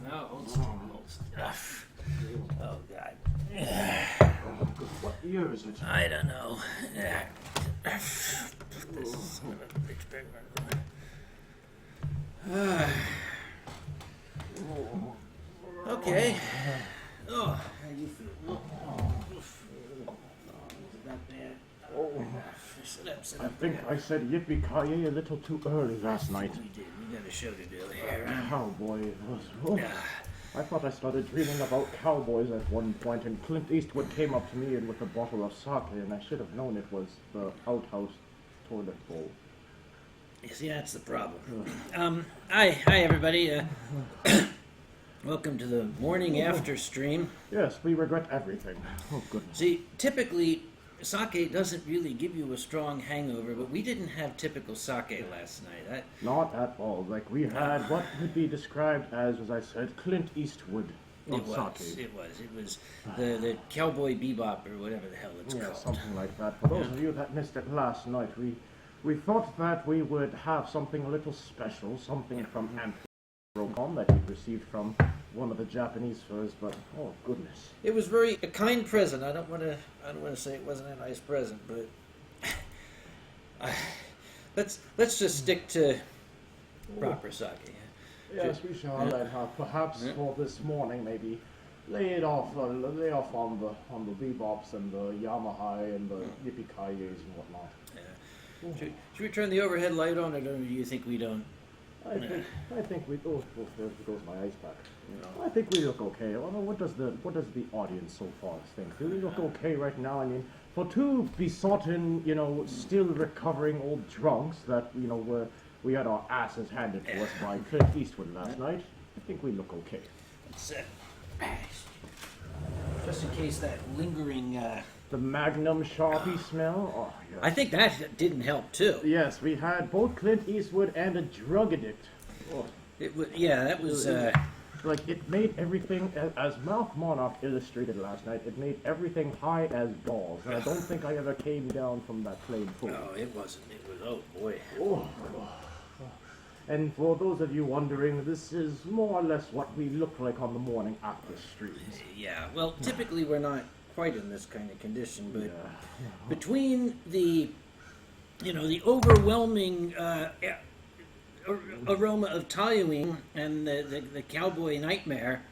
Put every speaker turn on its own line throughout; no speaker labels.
No, old stuff. Oh, God.
What year is it?
I don't know. This is son of a bitch big one. Okay. Oh, how you feel? Not bad. Sit
I
up.
think I said yippee-ki-yay a little too early last night.
We did. We got a show to do here.
Cowboy was... I thought I started dreaming about cowboys at one point, and Clint Eastwood came up to me with a bottle of sake, and I should have known it was the outhouse toilet bowl.
You see, that's the problem. Hi, everybody. Welcome to the morning after stream.
Yes, we regret everything. Oh, goodness.
See, typically, sake doesn't really give you a strong hangover, but we didn't have typical sake last night.
Not at all. Like, we had what could be described as I said, Clint Eastwood of sake.
It was the Cowboy Bebop, or whatever the hell it's called.
Something like that. For those of you that missed it last night, we thought that we would have something a little special, something from Anthrocom that we'd received from one of the Japanese furs, but oh goodness.
It was a kind present. I don't want to say it wasn't a nice present, but let's just stick to proper sake.
Yes, we shall. And perhaps for this morning, maybe lay off on the bebops and the Yamaha and the yippee-ki-yays and whatnot.
Yeah. Should we turn the overhead light on, or do you think we don't?
I think we. Oh, there goes my ice pack. I think we look okay. Well, what does the audience so far think? Do we look okay right now? I mean, for two besotted, still recovering old drunks that we had our asses handed to us by Clint Eastwood last night. I think we look okay.
Just in case that lingering.
The Magnum Sharpie smell? Oh, yes.
I think that didn't help, too.
Yes, we had both Clint Eastwood and a drug addict. Oh.
That was...
Like, it made everything, as Mouth Monarch illustrated last night, it made everything high as balls. And I don't think I ever came down from that plane full.
No, it wasn't. It was, oh, boy.
Oh. And for those of you wondering, this is more or less what we look like on the morning after streams.
Yeah, well, typically we're not quite in this kind of condition, but between the overwhelming aroma of toluene and the cowboy nightmare,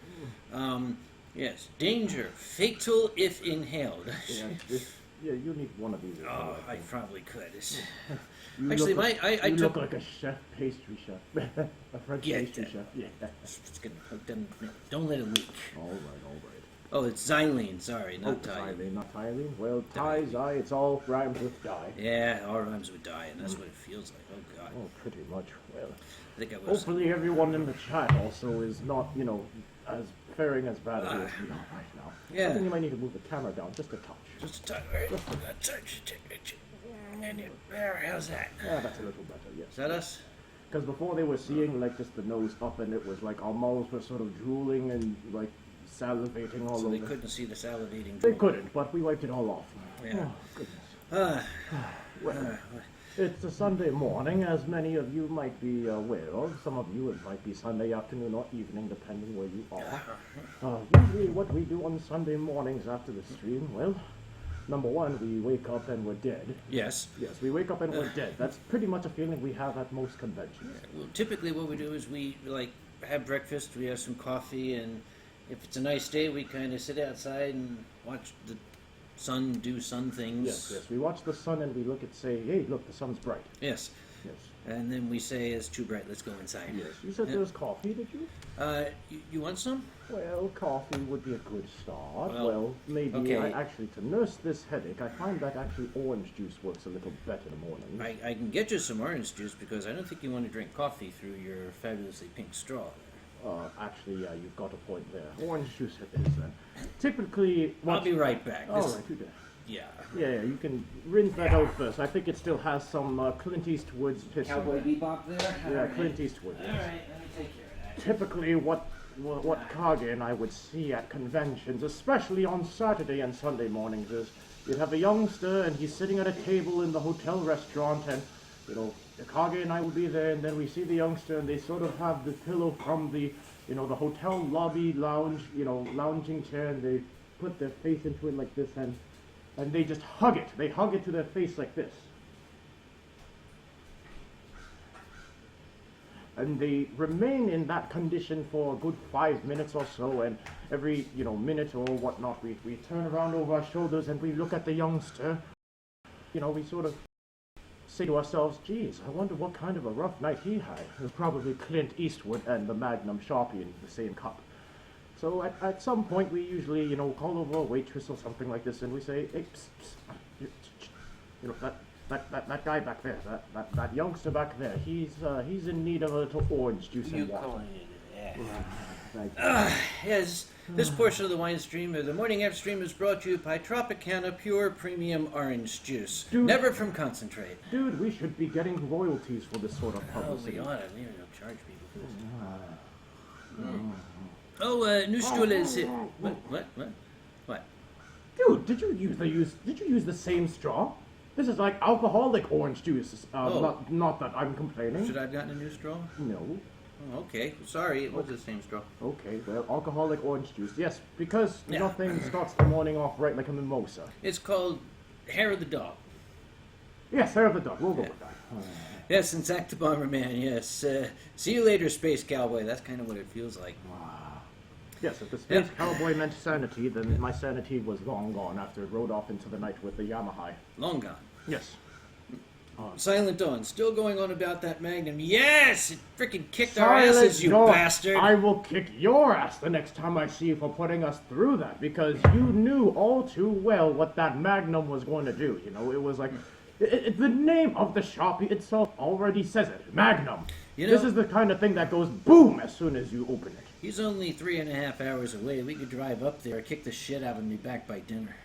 yes, danger, fatal if inhaled.
You need one of these.
Oh, I probably could.
You
Actually,
look like a chef, pastry chef, a French pastry chef. Yeah.
Don't let it leak.
All right.
Oh, it's xylene. Sorry, not toluene.
Xylene, not toluene. Well, Zai, it's all rhymes with dye.
Yeah, all rhymes with dye, and that's what it feels like. Oh God.
Oh, pretty much. Well,
I think I was.
Hopefully, everyone in the chat also is not, as faring as bad as we are right now.
Yeah.
I think you might need to move the camera down just a touch.
Just a touch. Right? There, how's that?
Yeah, that's a little better. Yes.
Is that us?
Because before they were seeing like just the nose up, and it was like our mouths were sort of drooling and like salivating all over.
So they couldn't see the salivating.
They couldn't, but we wiped it all off.
Yeah.
Oh, goodness. Well, it's a Sunday morning, as many of you might be aware of. Some of you, it might be Sunday afternoon or evening, depending where you are. Usually what we do on Sunday mornings after the stream, well, number one, we wake up and we're dead.
Yes.
Yes, we wake up and we're dead. That's pretty much a feeling we have at most conventions.
Well, typically what we do is we, have breakfast, we have some coffee, and if it's a nice day, we kind of sit outside and watch the sun do sun things.
Yes. We watch the sun and we look at, say, hey, look, the sun's bright.
Yes. And then we say, it's too bright, let's go inside.
Yes. You said there was coffee, did you?
You want some?
Well, coffee would be a good start.
Well,
maybe
okay.
Actually, to nurse this headache, I find that actually orange juice works a little better in the morning.
I can get you some orange juice because I don't think you want to drink coffee through your fabulously pink straw.
Actually, yeah, you've got a point there. Orange juice it is then. Typically...
I'll be right back.
All right, you do.
Yeah.
Yeah, you can rinse that out first. I think it still has some Clint Eastwood's piss.
Cowboy Bebop there?
Yeah, Clint Eastwood.
All right, let me take care of that.
Typically, what Kage and I would see at conventions, especially on Saturday and Sunday mornings, is you'd have a youngster and he's sitting at a table in the hotel restaurant, and Kage and I will be there, and then we see the youngster and they sort of have the pillow from the the hotel lobby lounge, lounging chair, and they put their face into it like this, and they just hug it. They hug it to their face like this. And they remain in that condition for a good 5 minutes or so, and every, minute or whatnot, we turn around over our shoulders and we look at the youngster. We sort of say to ourselves, geez, I wonder what kind of a rough night he had. It was probably Clint Eastwood and the Magnum Sharpie in the same cup. So at some point we usually, call over a waitress or something like this, and we say, hey, psst, psst, that guy back there, that youngster back there, he's in need of a little orange juice and water.
Yes, this portion of the wine stream, or the morning app stream, is brought to you by Tropicana Pure Premium Orange Juice.
Dude,
never from concentrate.
Dude, we should be getting royalties for this sort of publicity.
Oh, we ought to. We don't charge people for this. Oh, nu strul is it? What?
Dude, did you use the same straw? This is like alcoholic orange juice. Not that I'm complaining.
Should I have gotten a new straw?
No.
Oh, okay. Sorry, it was the same straw.
Okay, well, alcoholic orange juice. Yes, because nothing starts the morning off right like a mimosa.
It's called Hair of the Dog.
Yes, Hair of the Dog. We'll go with that.
Yes, and Zach the Bomberman, yes. See you later, Space Cowboy. That's kind of what it feels like.
Yes, if the Space Cowboy meant sanity, then my sanity was long gone after it rode off into the night with the Yamaha.
Long gone.
Yes.
Silent Dawn, still going on about that Magnum. Yes! It freaking kicked our asses, you bastard!
I will kick your ass the next time I see you for putting us through that, because you knew all too well what that Magnum was going to do. It was like... the name of the Sharpie itself already says it. Magnum. This is the kind of thing that goes boom as soon as you open it.
He's only 3.5 hours away. We could drive up there, kick the shit out of me back by dinner.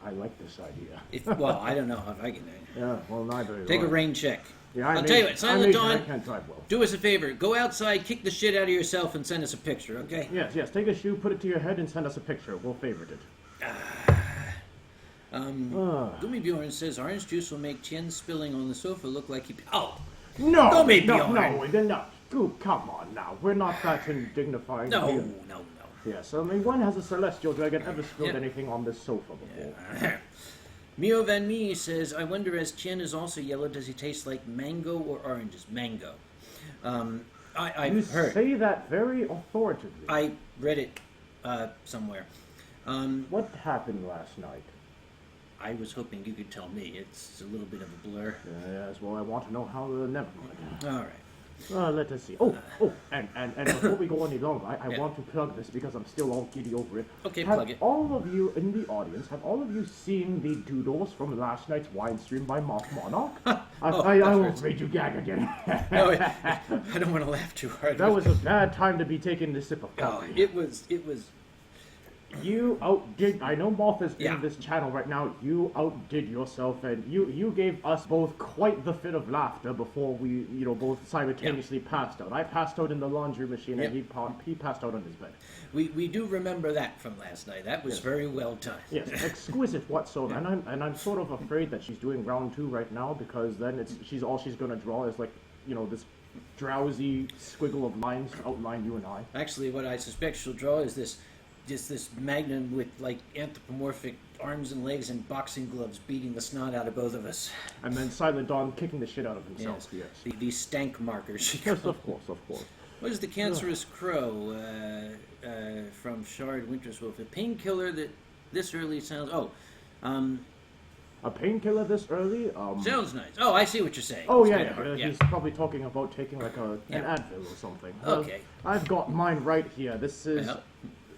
I like this idea.
I don't know if I can.
Yeah, well, neither.
Take a rain check.
Yeah,
I'll tell you what, Silent Dawn,
I can't drive well.
Do us a favor. Go outside, kick the shit out of yourself, and send us a picture, okay?
Yes. Take a shoe, put it to your head, and send us a picture. We'll favorite it.
Gummy Bjorn says orange juice will make Tien spilling on the sofa look like he... Oh!
No!
Gummy Bjorn!
No. Ooh, come on now. We're not that dignifying.
No.
Yes, when has a celestial dragon ever spilled anything on this sofa before?
Yeah. Mio Van Mee says, I wonder, as Tien is also yellow, does he taste like mango or oranges? Mango. I've heard.
You say that very authoritatively.
I read it somewhere.
What happened last night?
I was hoping you could tell me. It's a little bit of a blur.
Yes, well, I want to know how. Never mind.
All right.
Let us see. And before we go any longer, I want to plug this because I'm still all giddy over it.
Okay, plug it.
All of you in the audience, have all of you seen the doodles from last night's wine stream by Moth Monarch? I won't make you gag again.
No, I don't want to laugh too hard.
That was a bad time to be taking this sip of coffee.
It was.
You outdid. I know Moth is in this channel right now. You outdid yourself, and you gave us both quite the fit of laughter before we, both simultaneously passed out. I passed out in the laundry machine, and he passed out on his bed.
We do remember that from last night. That was very well done.
Yes, exquisite whatsoever. And I'm sort of afraid that she's doing round 2 right now, because then she's going to draw is like this drowsy squiggle of lines to outline you and I.
Actually, what I suspect she'll draw is this Magnum with like anthropomorphic arms and legs and boxing gloves beating the snot out of both of us.
And then Silent Dawn kicking the shit out of himself. Yes.
These stank markers.
Yes, of course.
What is the cancerous crow from Shard Winterswolf? A painkiller that this early sounds...
a painkiller this early?
Sounds nice. Oh, I see what you're saying.
Oh, yeah. He's probably talking about taking like an Advil or something.
Okay.
I've got mine right here. This is...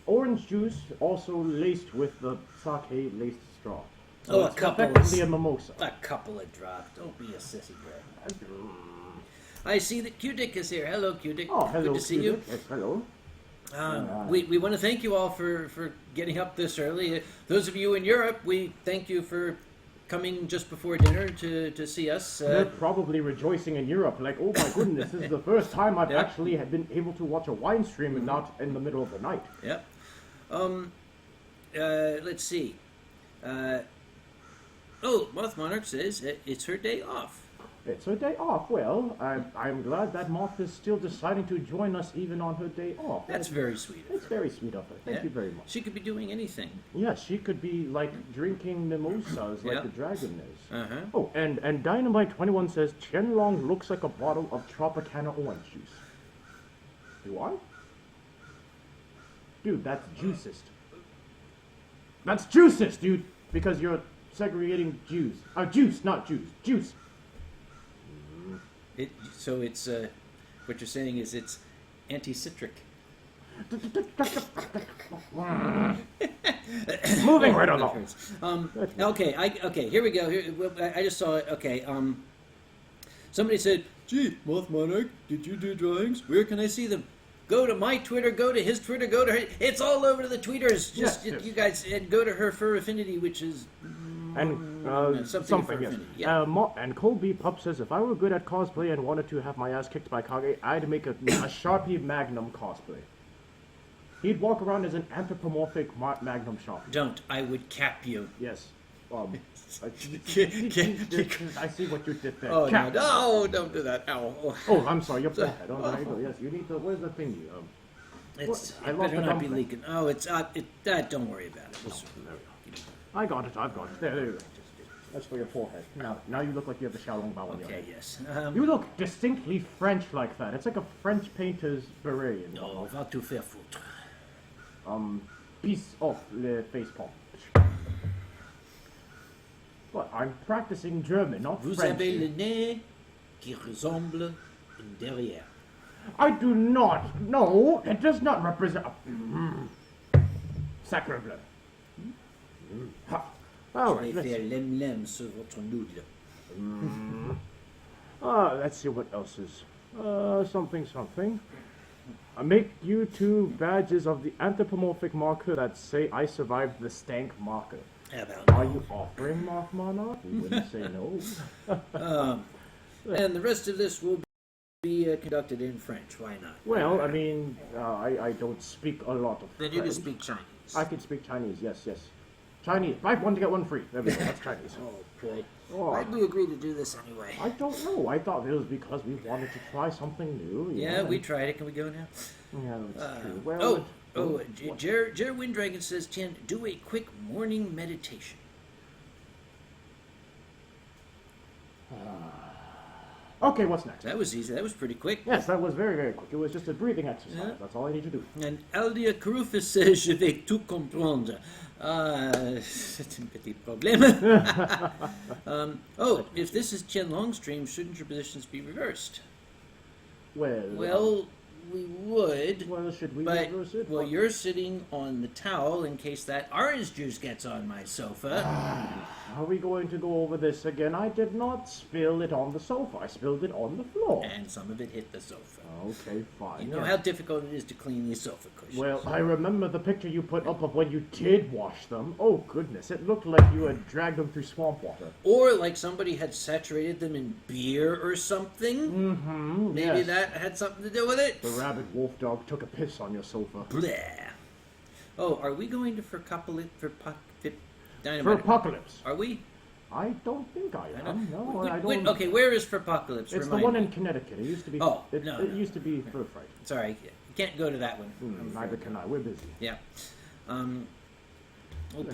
orange juice, also laced with the sake-laced straw. So
a couple
effectively a mimosa.
A couple of drops. Don't be a sissy, Greg. I see that Q-Dick is here. Hello, Q-Dick.
Oh, hello,
good to see you.
Yes, hello.
We want to thank you all for getting up this early. Those of you in Europe, we thank you for coming just before dinner to see us.
They're probably rejoicing in Europe, like, oh my goodness, this is the first time I've actually been able to watch a wine stream and not in the middle of the night.
Yep. Let's see. Moth Monarch says it's her day off.
It's her day off. Well, I'm glad that moth is still deciding to join us even on her day off.
That's very sweet of her.
It's very sweet of her. Thank you very much.
She could be doing anything.
Yes, she could be like drinking mimosas like the dragon is.
Uh-huh.
Oh, and Dynamite21 says Qianlong looks like a bottle of Tropicana orange juice. Do I? Dude, that's juicist. That's juicist, dude! Because you're segregating Jews. Juice, not Jews. Juice.
So it's, what you're saying is it's anti-citric.
Moving right along.
Okay, here we go. I just saw it. Okay, somebody said, "Gee, Moth Monarch, did you do drawings? Where can I see them?" Go to my Twitter, go to his Twitter, go to her. It's all over the tweeters. Just
yes.
You guys, and go to her Fur Affinity, which is something
yes.
Affinity. Yeah.
And Colby Pup says, if I were good at cosplay and wanted to have my ass kicked by Kage, I'd make a Sharpie Magnum cosplay. He'd walk around as an anthropomorphic Magnum Sharpie.
Don't. I would cap you.
Yes. I see what you did there.
Oh, no, don't do that. Ow.
Oh, I'm sorry, your forehead. Oh, there you go. Yes, you need to. Where's the thingy?
It
I lost
better
the
not be
dump.
leaking. Oh, it's don't worry about it.
I got it. I've got it. There you go. That's for your forehead. Now you look like you have the Xiaolong Bao on your head.
Okay, yes.
You look distinctly French like that. It's like a French painter's beret.
No, va tout faire foutre.
Piece off le face palm. What? I'm practicing German, not
Vous
French.
avez le nez qui ressemble une derrière.
I do not. No, it does not represent. Sacre bleu. All
Je
right,
vais
let's
faire
see.
lem sur votre noodle.
Let's see what else is. Something. I make you 2 badges of the anthropomorphic marker that say I survived the stank marker.
How about
Are you offering, Moth Monarch? We wouldn't say no.
And the rest of this will be conducted in French. Why not?
Well, I mean, I don't speak a lot of
Then
French.
you can speak Chinese.
I can speak Chinese, yes. Chinese. Buy one to get one free. There we go. That's Chinese.
Okay.
Oh.
Why did we agree to do this anyway?
I don't know. I thought it was because we wanted to try something new.
Yeah, we tried it. Can we go now?
Yeah, that's true. Well,
Jer Winddragon says, Tien, do a quick morning meditation.
Okay, what's next?
That was easy. That was pretty quick.
Yes, that was very, very quick. It was just a breathing exercise.
Yeah.
That's all I need to do.
And Aldia Karufis says, je vais tout comprendre. C'est un petit problème. If this is Tien Longstream, shouldn't your positions be reversed?
Well,
we would.
Well, should we
But,
reverse it?
well, you're sitting on the towel in case that orange juice gets on my sofa.
Are we going to go over this again? I did not spill it on the sofa. I spilled it on the floor.
And some of it hit the sofa.
Okay, fine.
You know how difficult it is to clean these sofa cushions.
Well, I remember the picture you put up of when you did wash them. Oh, goodness. It looked like you had dragged them through swamp water.
Or like somebody had saturated them in beer or something.
Mm-hmm.
Maybe that had something to do with it.
The rabid wolf dog took a piss on your sofa.
Blah. Oh, are we going to for Dynamite?
For Apocalypse.
Are we?
I don't think I am. No, I don't.
Wait, okay, where is for Apocalypse?
It's
Remind
the one
me.
in Connecticut. It used to be.
Oh,
it
no.
used to be Fur Fight.
Sorry, you can't go to that one.
Neither can I. We're busy.
Yeah. Oh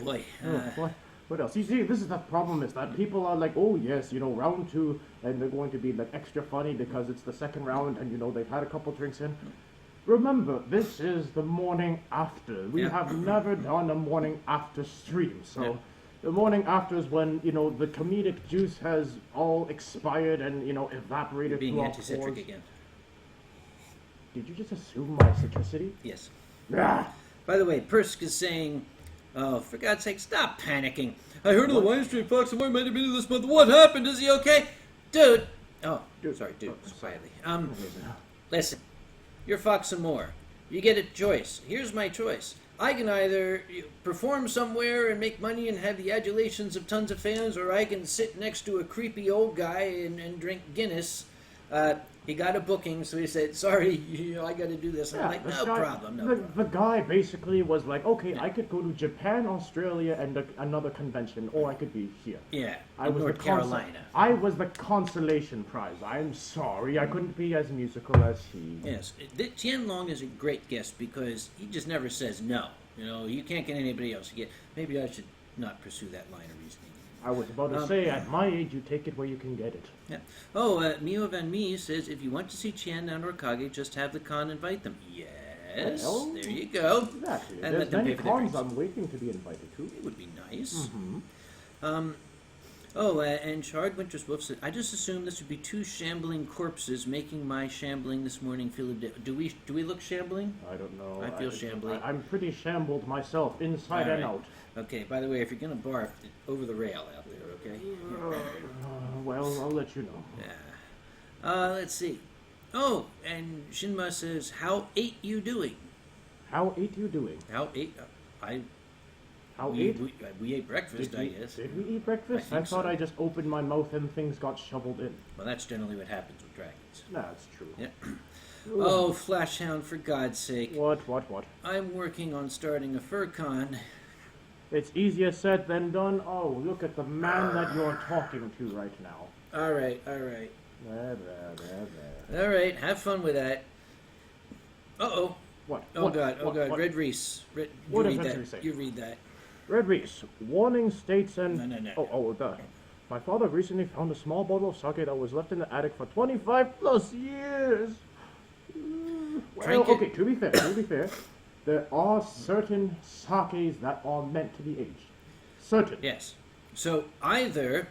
boy.
What else? You see, this is the problem, is that people are like, oh yes, round 2, and they're going to be like extra funny because it's the second round, and they've had a couple drinks in. Remember, this is the morning after. We have never done a morning after stream, so the morning after is when, the comedic juice has all expired and, evaporated
Being
through our
anti-citric
pores.
again.
Did you just assume my citricity?
Yes.
Ah.
By the way, Persk is saying, oh, for God's sake, stop panicking. I heard of the Wine Street Fox and might have been this month. What happened? Is he okay? Dude. Oh, sorry, dude. Quietly. Listen. You're Fox some more. You get a choice. Here's my choice. I can either perform somewhere and make money and have the adulations of tons of fans, or I can sit next to a creepy old guy and drink Guinness he got a booking, so he said, "Sorry, I got to do this." And I'm like,
this
"No
guy-
problem, no
the,
problem."
the guy basically was like, okay, I could go to Japan, Australia, and another convention, or I could be here.
Yeah,
I
in
was
North
the
Carolina.
I was the consolation prize. I'm sorry, I couldn't be as musical as he.
Yes, Tien Long is a great guest because he just never says no. You can't get anybody else. Maybe I should not pursue that line of reasoning.
I was about to say, at my age, you take it where you can get it.
Yeah. Oh, Mio Van Mi says, if you want to see Tien and Orkage, just have the con invite them. Yes,
Well,
there you go.
Exactly.
And
There's
let them
many
pay for their
cons
drinks.
I'm waiting to be invited to.
It would be nice.
Mm-hmm.
And Shard Winter's Wolf said, I just assumed this would be two shambling corpses making my shambling this morning feel a bit. Do we look shambling?
I don't know.
I feel shambling.
I'm pretty shambled myself, inside
All
and
right.
out.
Okay, by the way, if you're going to barf, over the rail out there, okay?
Well, I'll let you know.
Yeah. Let's see. Oh, and Shinma says, how ate you doing?
How ate you doing?
How ate?
We
We ate breakfast, I guess.
Did we eat breakfast?
I
I
think
thought
so.
I just opened my mouth and things got shoveled in.
Well, that's generally what happens with dragons.
That's true.
Yeah. Oh, Flashhound, for God's sake.
What?
I'm working on starting a fur con.
It's easier said than done. Oh, look at the man that you're talking to right now.
All right.
There.
All right, have fun with that. Uh-oh.
What?
Oh,
What?
God.
What?
Red Reese. You
What
read
adventure
that.
you say?
You read that.
Red Reese, warning states and...
No.
My father recently found a small bottle of sake that was left in the attic for 25 plus years. Well,
Drink it.
okay, to be fair, there are certain sakes that are meant to be aged. Certain.
Yes. So either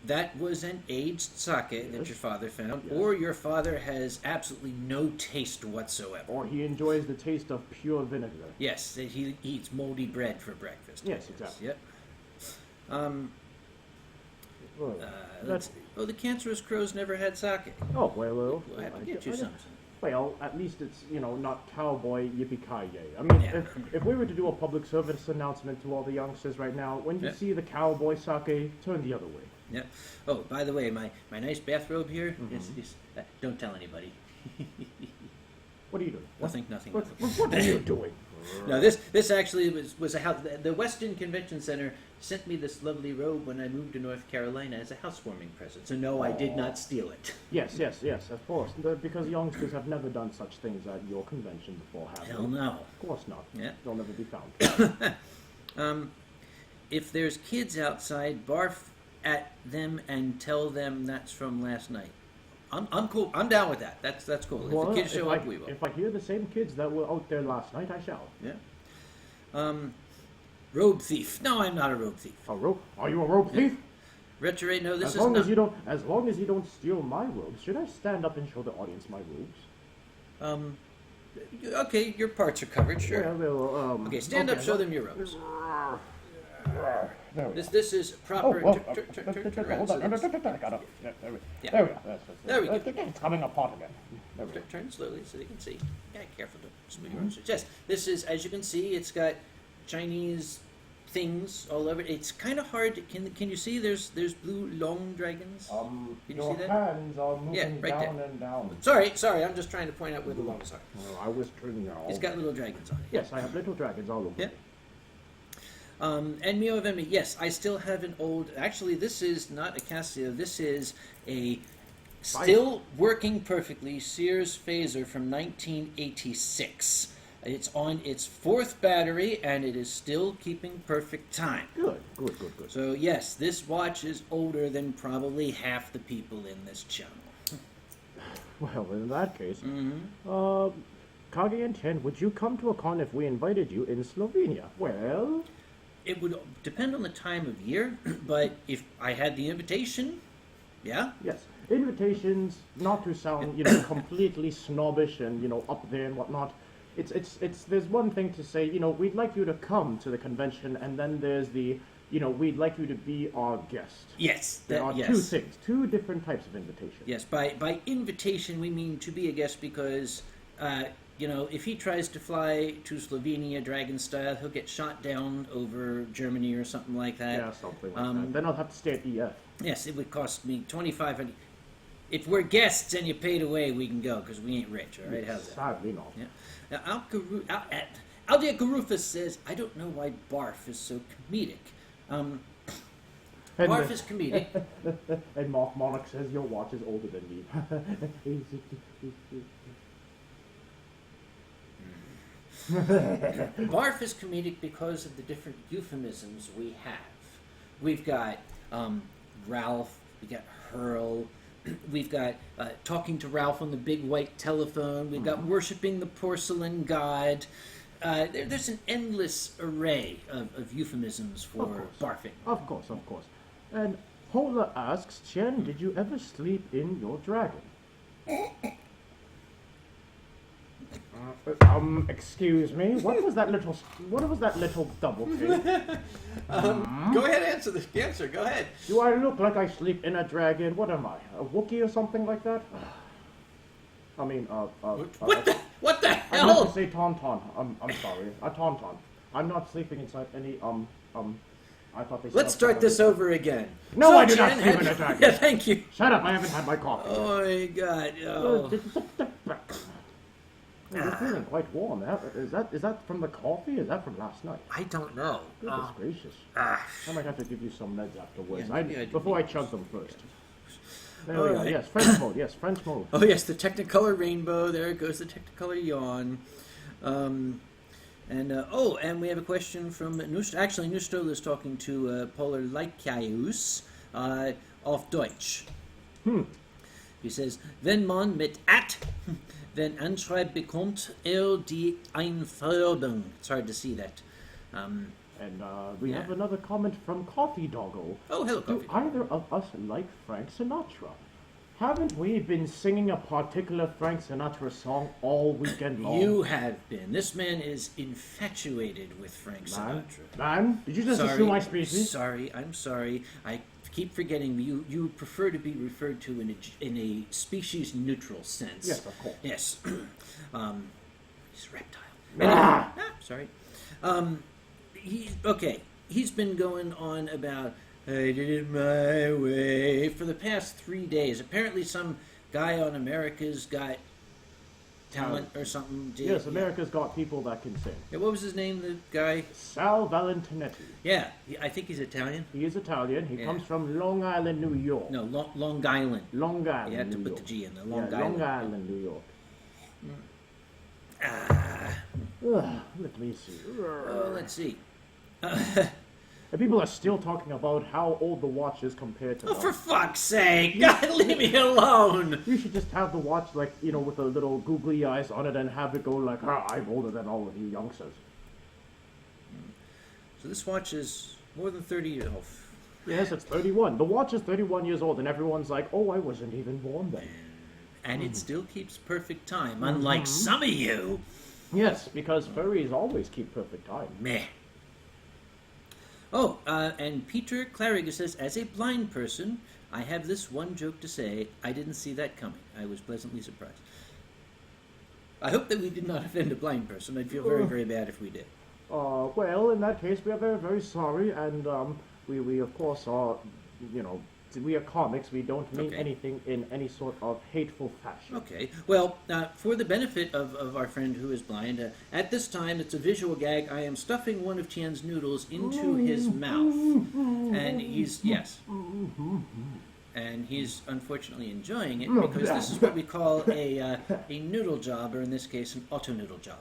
that was an aged sake that
Yes.
your father found,
Yes.
or your father has absolutely no taste whatsoever.
Or he enjoys the taste of pure vinegar.
Yes, that he eats moldy bread for breakfast.
Yes, exactly.
Yep.
Well,
Let's see. Oh, the cancerous crows never had sake.
oh, well,
We'll have to get you some.
Well, at least it's, not cowboy yippee-ki-yay. I mean,
Yeah.
if we were to do a public service announcement to all the youngsters right now, when you
Yeah.
see the cowboy sake, turn the other way.
Yep. Oh, by the way, my nice bathrobe here is don't tell anybody.
What are you doing?
Nothing.
What are you doing?
No, this actually was a house. The Weston Convention Center sent me this lovely robe when I moved to North Carolina as a housewarming present. So no, I did not steal it.
Yes, of course. Because youngsters have never done such things at your convention before, have
Hell
they?
no.
Of course not.
Yeah.
They'll never be found.
If there's kids outside, barf at them and tell them that's from last night. I'm cool. I'm down with that. That's cool. If the kids show up, we will.
If I hear the same kids that were out there last night, I shall.
Yeah. Robe thief. No, I'm not a robe thief.
A rope? Are you a rope thief?
Retrograde. No, this
As
is
long
not.
as long as you don't steal my robes, should I stand up and show the audience my robes?
Okay, your parts are covered. Sure.
Well,
Okay, stand up. Show them your robes.
There we go.
This is proper.
Hold
Turn
on.
so
I
this-
got it. There we
Yeah.
go.
There we go.
It's coming apart again. There we go.
Turn slowly so they can see. Yeah, careful to smooth your own switch. Yes, this is, as you can see, it's got Chinese things all over it. It's kind of hard. Can you see? There's blue long dragons. Can you
Your
see that?
hands are moving
Yeah, right
down
there.
and down.
Sorry. I'm just trying to point out where the longs are.
Oh, I was turning now.
It's got little dragons on it.
Yes, I have little dragons all over
Yeah.
me.
And Mio of Enemy, yes, I still have an old. Actually, this is not a Casio. This is a still working perfectly Sears phaser from 1986. It's on its fourth battery, and it is still keeping perfect time.
Good.
So yes, this watch is older than probably half the people in this channel.
Well, in that case,
Mm-hmm.
Kage and Tien, would you come to a con if we invited you in Slovenia? Well,
It would depend on the time of year, but if I had the invitation, yeah.
yes. Invitations, not to sound, completely snobbish and, up there and whatnot. It's there's one thing to say, we'd like you to come to the convention, and then there's the, we'd like you to be our guest.
Yes,
There are
yes.
two things, two different types of invitation.
Yes, by invitation we mean to be a guest because, if he tries to fly to Slovenia dragon style, he'll get shot down over Germany or something like that.
Yeah, something like that. Then I'll have to stay at EF.
Yes, it would cost me $2,500. if we're guests and you paid away, we can go because we ain't rich. All right, how's that?
Sadly not.
Yeah. Now, Aldia Garufus says, I don't know why Barf is so comedic. Barf is comedic.
And Mark Monarch says your watch is older than me.
Barf is comedic because of the different euphemisms we have. We've got Ralph, we got Hurl, we've got talking to Ralph on the big white telephone, we've got worshipping the porcelain god. There's an endless array of euphemisms for barfing.
Of course. And Hola asks, Tien, did you ever sleep in your dragon? Excuse me. What was that little double thing?
Go ahead, answer the answer. Go ahead.
Do I look like I sleep in a dragon? What am I? A Wookiee or something like that? I mean,
What the
I
hell?
meant to say tauntaun. I'm sorry. A tauntaun. I'm not sleeping inside any I thought they said.
Let's start this over again.
No,
So
I do not
Tien
sleep in a dragon.
Yeah, thank you.
Shut up! I haven't had my coffee.
Oh my God. Oh.
You're feeling quite warm. Is that from the coffee? Is that from last night?
I don't know.
Goodness gracious. I might have to give you some meds afterwards.
Yeah,
Before I chug them first. There
All
we go.
right.
Yes, French mode. Yes, French mode.
Oh yes, the Technicolor rainbow. There goes the Technicolor yawn. And we have a question from Nust. Actually, Nustol is talking to Polar Leikius auf Deutsch. He says, wenn man mit wenn anschreibt, bekommt die Einfärbung. It's hard to see that.
And we have another comment from Coffee Doggo.
Oh, hello,
Do
Coffee.
either of us like Frank Sinatra? Haven't we been singing a particular Frank Sinatra song all weekend long?
You have been. This man is infatuated with Frank Sinatra.
Man, did you just assume my species?
I'm sorry. I keep forgetting you prefer to be referred to in a species neutral sense.
Yes, of course.
Yes. He's a reptile.
Ah!
Sorry. He's been going on about I did it my way for the past 3 days. Apparently some guy on America's Got Talent or something.
Yes, America's got people that can sing.
Yeah, what was his name, the guy?
Sal Valentinetti.
Yeah, I think he's Italian.
He is Italian. He comes from Long Island, New York.
No, Long Island.
Long Island,
You have to
New
put
York.
the G in there. Long
Long
Island.
Island, New York. Let me see.
Let's see.
And people are still talking about how old the watch is compared to
Oh,
us.
for fuck's sake! God, leave me alone!
You should just have the watch, like, with the little googly eyes on it and have it go like, I'm older than all of you youngsters.
So this watch is more than 30 years old.
Yes, it's 31. The watch is 31 years old, and everyone's like, oh, I wasn't even born then.
And it still keeps perfect time, unlike some of you.
Yes, because furries always keep perfect time.
Meh. Oh, and Peter Clariga says, as a blind person, I have this one joke to say. I didn't see that coming. I was pleasantly surprised. I hope that we did not offend a blind person. I'd feel very, very bad if we did.
Well, in that case, we are very, very sorry, and we of course are, we are comics. We don't mean anything in any sort of hateful fashion.
Okay. Well, for the benefit of our friend who is blind, at this time, it's a visual gag. I am stuffing one of Tien's noodles into his mouth. And and he's unfortunately enjoying it because this is what we call a noodle job, or in this case, an auto noodle job.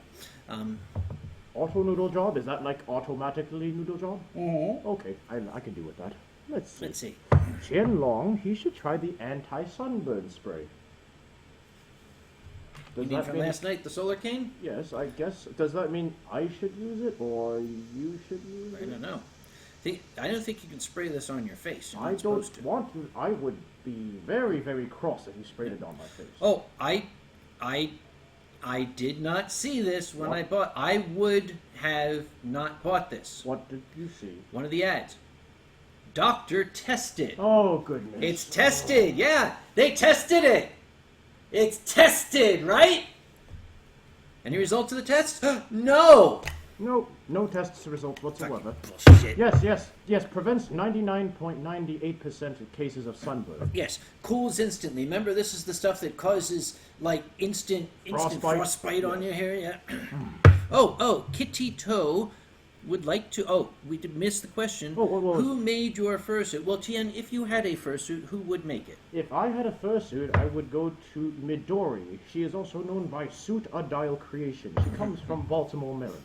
Auto noodle job? Is that like automatically noodle job? Okay, I can deal with that. Let's see. Tien Long, he should try the anti-sunburn spray.
You mean from last night, the solar cane?
Yes, I guess. Does that mean I should use it or you should use it?
I don't know. I don't think you can spray this on your face.
I don't want to. I would be very, very cross if you sprayed it on my face.
Oh, I did not see this when I bought. I would have not bought this.
What did you see?
One of the ads. Doctor tested.
Oh, goodness.
It's tested. Yeah, they tested it. It's tested, right? Any results of the test? No.
No test results whatsoever.
Bullshit.
Yes, prevents 99.98% of cases of sunburn.
Yes, cools instantly. Remember, this is the stuff that causes like instant frostbite on your hair. Yeah. oh, Kitty Toe would like to. Oh, we did miss the question. Who made your fursuit? Well, Tien, if you had a fursuit, who would make it?
If I had a fursuit, I would go to Midori. She is also known by Suit a Dial Creation. She comes from Baltimore, Maryland.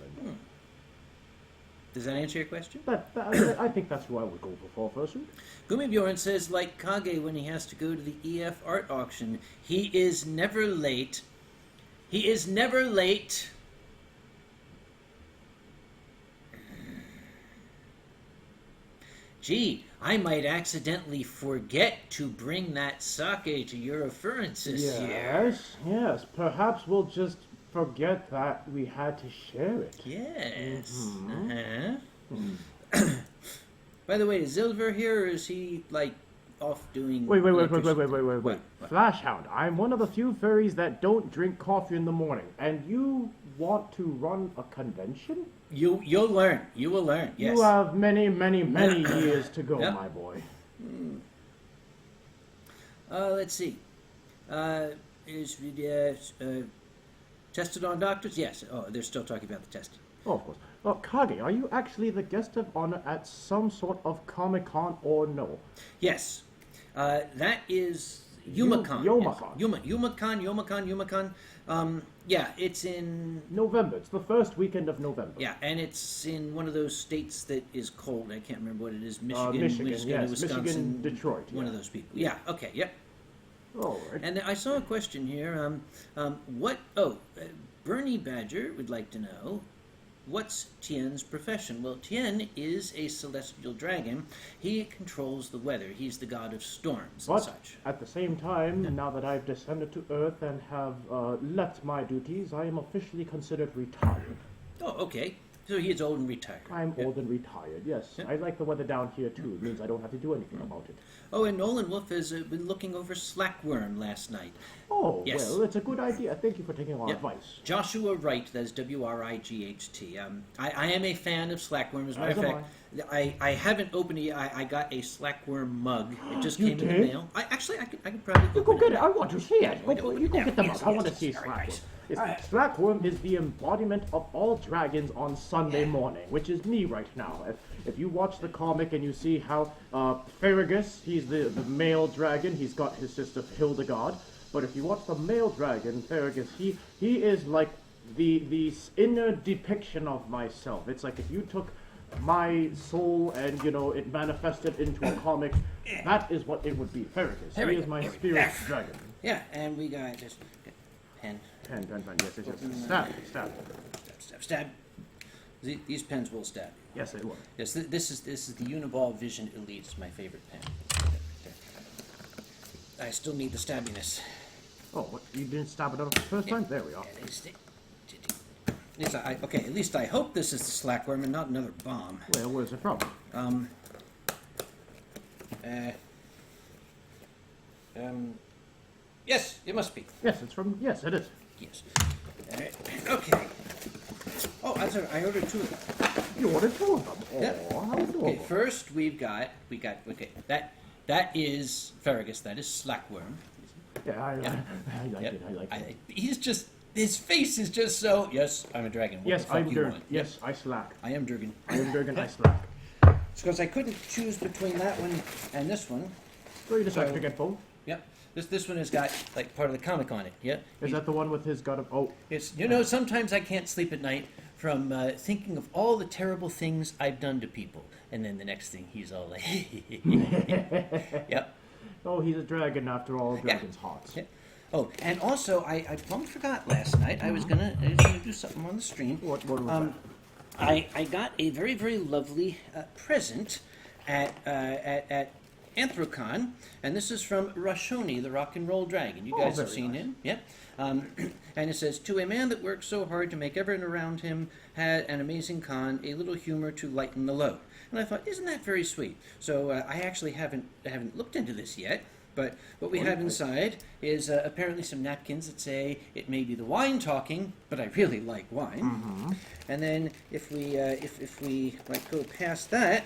Does that answer your question?
I think that's who I would go for fursuit.
Gumibjorn says, like Kage when he has to go to the EF art auction, he is never late. He is never late. Gee, I might accidentally forget to bring that sake to your reference this year.
Yes. Perhaps we'll just forget that we had to share it.
Yes. By the way, is Zilver here, or is he, like, off doing...
Wait. Flashhound, I'm one of the few furries that don't drink coffee in the morning, and you want to run a convention?
You'll learn. You will learn, yes.
You have many years to go, my boy.
Let's see. Tested on doctors? Yes. Oh, they're still talking about the testing.
Oh, of course. Well, Kage, are you actually the guest of honor at some sort of Comic-Con or no?
Yes. That is Yumacon. Yumacon. Yeah, it's in...
November. It's the first weekend of November.
Yeah, and it's in one of those states that is cold. I can't remember what it is. Michigan,
yes.
Wisconsin.
Michigan, Detroit.
One of those people. Yeah, okay, yep.
All right.
And I saw a question here. Bernie Badger would like to know, what's Tien's profession? Well, Tien is a celestial dragon. He controls the weather. He's the god of storms and such.
At the same time, now that I've descended to Earth and have left my duties, I am officially considered retired.
Oh, okay. So he is old and retired.
I'm old and retired, yes.
Yeah.
I like the weather down here, too. It means I don't have to do anything about it.
Oh, and Nolan Wolf has been looking over Slackworm last night.
Oh,
yes.
Well, it's a good idea. Thank you for taking our advice.
Joshua Wright, that's W-R-I-G-H-T. I am a fan of Slackworm. As a matter of fact, I haven't opened it. I got a Slackworm mug. It just came in the mail. I could probably
go get it. I want to see it. You go get the mug.
Yes,
I want to see Slackworm. Slackworm is the embodiment of all dragons on Sunday morning, which is me right now. If you watch the comic and you see how Ferragus, he's the male dragon, he's got his sister Hildegard, but if you watch the male dragon, Ferragus, he is like the inner depiction of myself. It's like if you took my soul and, it manifested into a comic, that is what it would be, Ferragus. He is my spirit dragon.
Yeah, and we got just pen.
Pen, yes.
Stab. These pens will stab.
Yes, they will.
Yes, this is the Uniball Vision Elite. It's my favorite pen. I still need the stabbiness.
Oh, what? You didn't stab it out the first time? There we are.
At least I hope this is the Slackworm and not another bomb.
Well, where's it from?
Yes, it must be.
Yes, yes, it is.
Yes. Okay. Oh, I ordered 2 of them.
You ordered 2 of them? Oh,
yeah.
How adorable.
Okay, first we got, that is Ferragus, that is Slackworm.
Yeah, I like it.
He's just, his face is just so, yes, I'm a dragon. What
yes,
the fuck
I'm
you
Durgan.
want?
Yes, I slack.
I am Durgan.
I am Durgan, I slack.
It's because I couldn't choose between that one and this one.
So you decided to get both?
Yep. This one has got, like, part of the comic on it, yeah?
Is that the one with his god of... Oh.
It's, sometimes I can't sleep at night from thinking of all the terrible things I've done to people. And then the next thing, he's all like... Yep.
Oh, he's a dragon after all. Dragon's hearts.
Yeah. Oh, and also, I plumb forgot last night. I was gonna do something on the stream.
What was that?
I got a very, very lovely present at Anthrocon, and this is from Rashoni, the rock and roll dragon. You guys have seen him, yep. And it says, "To a man that works so hard to make everyone around him had an amazing con, a little humor to lighten the load." And I thought, isn't that very sweet? So I actually haven't looked into this yet, But what we have inside is apparently some napkins that say it may be the wine talking, but I really like wine.
Mm-hmm.
And then if we like go past that,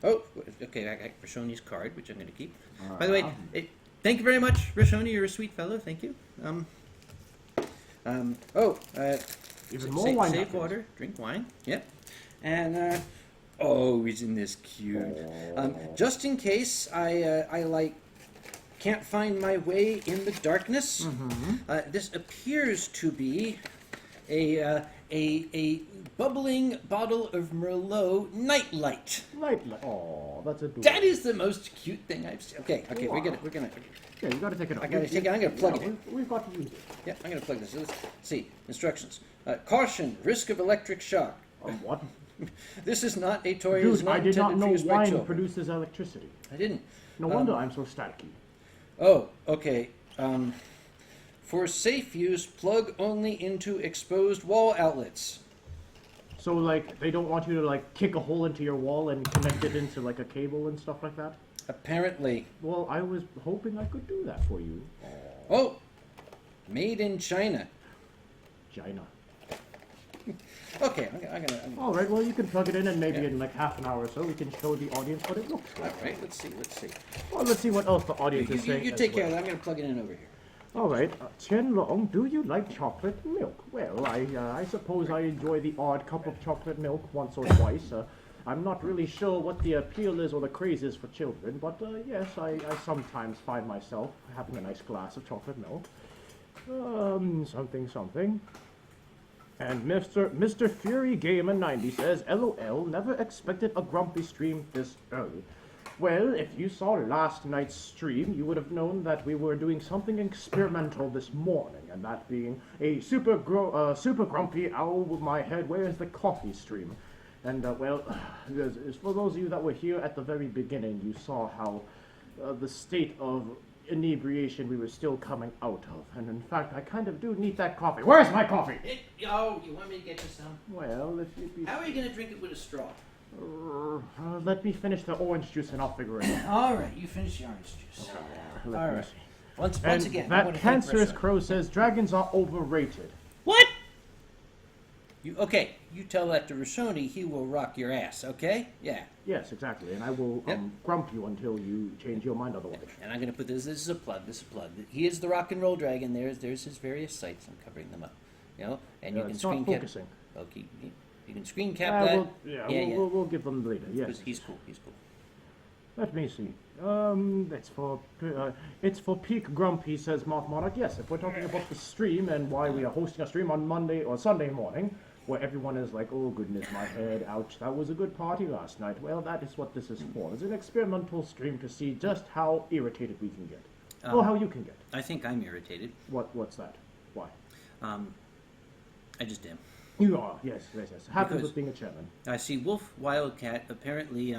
oh, okay, I got Rashoni's card, which I'm going to keep. By the way, thank you very much, Rashoni. You're a sweet fellow. Thank you.
Even more wine.
Save water, drink wine. Yep. And oh, isn't this cute? Just in case I can't find my way in the darkness. This appears to be a bubbling bottle of Merlot nightlight.
Nightlight. Oh, that's adorable.
That is the most cute thing I've seen. Okay,
Wow.
we're gonna.
Yeah, you gotta take it off.
I gotta take it. I'm gonna plug it in.
We've got to use it.
Yeah, I'm gonna plug this. Let's see instructions. Caution: risk of electric shock.
What?
This is not a toy.
Dude, I did not
intended
know
for use by
wine
children.
produces electricity.
I didn't.
No wonder I'm so staticky.
Oh, okay. For safe use, plug only into exposed wall outlets.
So, like, they don't want you to, like, kick a hole into your wall and connect it into, like, a cable and stuff like that?
Apparently.
Well, I was hoping I could do that for you.
Oh, made in China.
China.
Okay, I'm gonna.
All right, well, you can plug it in, and maybe in, like, half an hour or so, we can show the audience what it looks like.
All right, let's see.
Well, let's see what else the audience is saying.
You take care of that. I'm gonna plug it in over here.
All right, Tien Long, do you like chocolate milk? Well, I suppose I enjoy the odd cup of chocolate milk once or twice. I'm not really sure what the appeal is or the craze is for children, but yes, I sometimes find myself having a nice glass of chocolate milk. Something. And Mr. Fury Gamer 90 says, LOL, never expected a Grumpystream this early. Well, if you saw last night's stream, you would have known that we were doing something experimental this morning, and that being a super grumpy owl with my head, where's the coffee stream? And, well, for those of you that were here at the very beginning, you saw how the state of inebriation we were still coming out of. And in fact, I kind of do need that coffee. Where's my coffee?
You want me to get you some?
Well, if you'd be...
How are you gonna drink it with a straw?
Let me finish the orange juice and I'll figure it out.
All right, you finish the orange juice.
Let
All
me
right.
see.
Once
And
again, I
that
want to thank
cancerous
Rashoni.
crow says dragons are overrated.
What? You tell that to Rashoni, he will rock your ass, okay? Yeah.
Yes, exactly. And I will
Yep.
grump you until you change your mind otherwise.
And I'm going to put this is a plug, He is the rock and roll dragon. There's his various sites. I'm covering them up. And you can
It's not
screen cap.
focusing.
Okay, you can screen cap that.
We'll give them later. Yes.
He's cool.
Let me see. It's for peak grumpy, says Moth Monarch. Yes, if we're talking about the stream and why we are hosting a stream on Monday or Sunday morning, where everyone is like, oh goodness, my head, ouch, that was a good party last night. Well, that is what this is for. It's an experimental stream to see just how irritated we can get. Or how you can get.
I think I'm irritated.
What's that? Why?
I just am.
You are, yes. Happy
Because-
with being a chairman.
I see Wolf Wildcat apparently.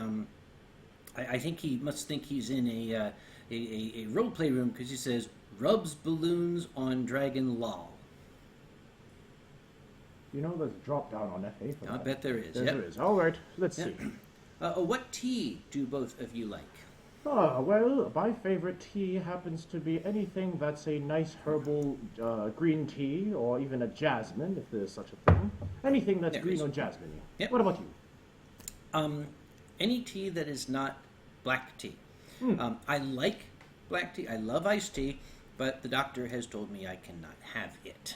I think he must think he's in a role play room because he says rubs balloons on dragon lol.
You know, there's a drop down on FA for
I
that.
bet there is.
There
Yep.
is. All right, let's
Yep.
see.
What tea do both of you like?
Well, my favorite tea happens to be anything that's a nice herbal green tea, or even a jasmine, if there's such a thing. Anything that's
There
green
is.
or jasmine.
Yep.
What about you?
Any tea that is not black tea. I like black tea. I love iced tea, but the doctor has told me I cannot have it.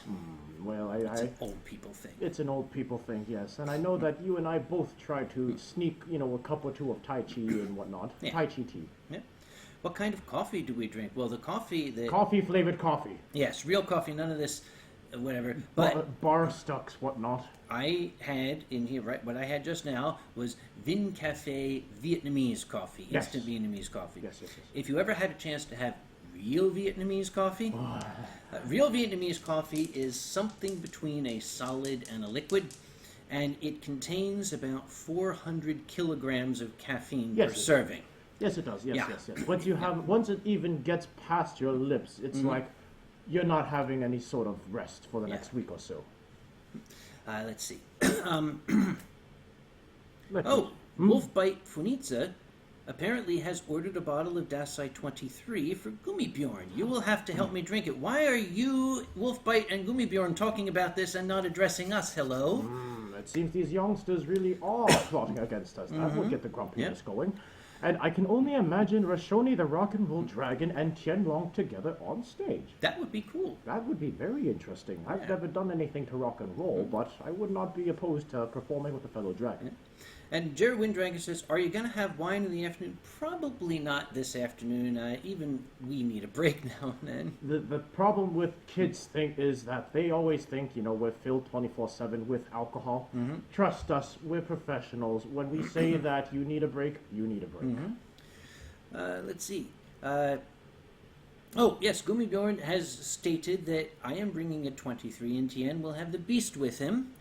Well,
It's an old people thing.
It's an old people thing, yes. And I know that you and I both try to sneak, a cup or two of Tai Chi and whatnot.
Yeah.
Tai Chi tea.
Yeah. What kind of coffee do we drink? Well, the coffee that...
Coffee-flavored coffee.
Yes, real coffee, none of this, whatever. But
Bar stucks, whatnot.
I had in here, right, what I had just now was Vin Cafe Vietnamese coffee,
Yes.
instant Vietnamese coffee.
Yes.
If you ever had a chance to have real Vietnamese coffee, real Vietnamese coffee is something between a solid and a liquid, and it contains about 400 kilograms of caffeine
Yes,
per
it-
serving.
Yes, it does. Yes,
Yeah.
yes. Once it even gets past your lips, it's like you're not having any sort of rest for the next week or so.
Let's see.
Let me-
Wolfbite Funitsa apparently has ordered a bottle of Dasai 23 for Gummibjorn. You will have to help me drink it. Why are you, Wolfbite and Gummibjorn, talking about this and not addressing us? Hello?
It seems these youngsters really are plotting against us. That would get the grumpiness going. And I can only imagine Rashoni the Rock and Roll Dragon and Tien Long together on stage.
That would be cool.
That would be very interesting. I've never done anything to rock and roll, but I would not be opposed to performing with a fellow dragon.
And Jerry Winddragon says, are you going to have wine in the afternoon? Probably not this afternoon. Even we need a break now and then.
The problem with kids is that they always think, we're filled 24/7 with alcohol. Trust us, we're professionals. When we say that you need a break, you need a break.
Let's see. Oh, yes, Gummibjorn has stated that I am bringing a 23 and Tien will have the beast with him.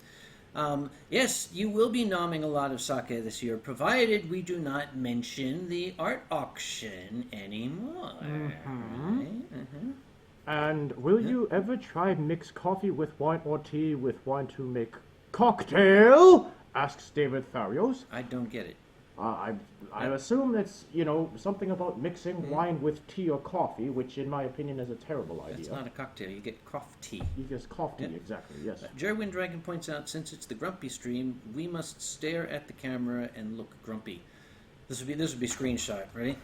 Yes, you will be nomming a lot of sake this year, provided we do not mention the art auction anymore.
And will you ever try mix coffee with wine or tea with wine to make cocktail? Asks David Farios.
I don't get it.
I assume it's, something about mixing wine with tea or coffee, which in my opinion is a terrible idea.
It's not a cocktail, you get coffee.
You get coffee, exactly, yes.
Jerry Winddragon points out, since it's the Grumpystream, we must stare at the camera and look grumpy. This would be screenshot. Ready?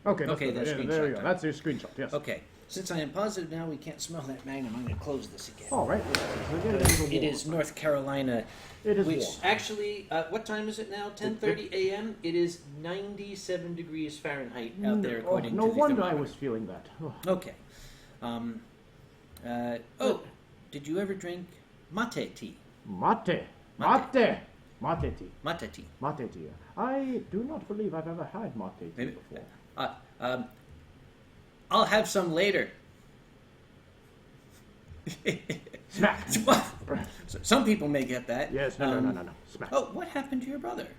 Okay,
that's screenshot
there you go.
time.
That's your screenshot, yes.
Okay. Since I am positive now we can't smell that Magnum, I'm going to close this again.
All right.
It is North Carolina.
It is
which
warm.
Actually, what time is it now? 10:30 a.m. It is 97 degrees Fahrenheit out there, according to the
No wonder I
thermometer.
was feeling that.
Okay. Did you ever drink mate tea?
Mate tea.
Mate tea.
Mate tea. I do not believe I've ever had mate tea
Maybe,
before.
I'll have some later.
Smack.
Some people may get that.
Yes, no. Smack.
Oh, what happened to your brother?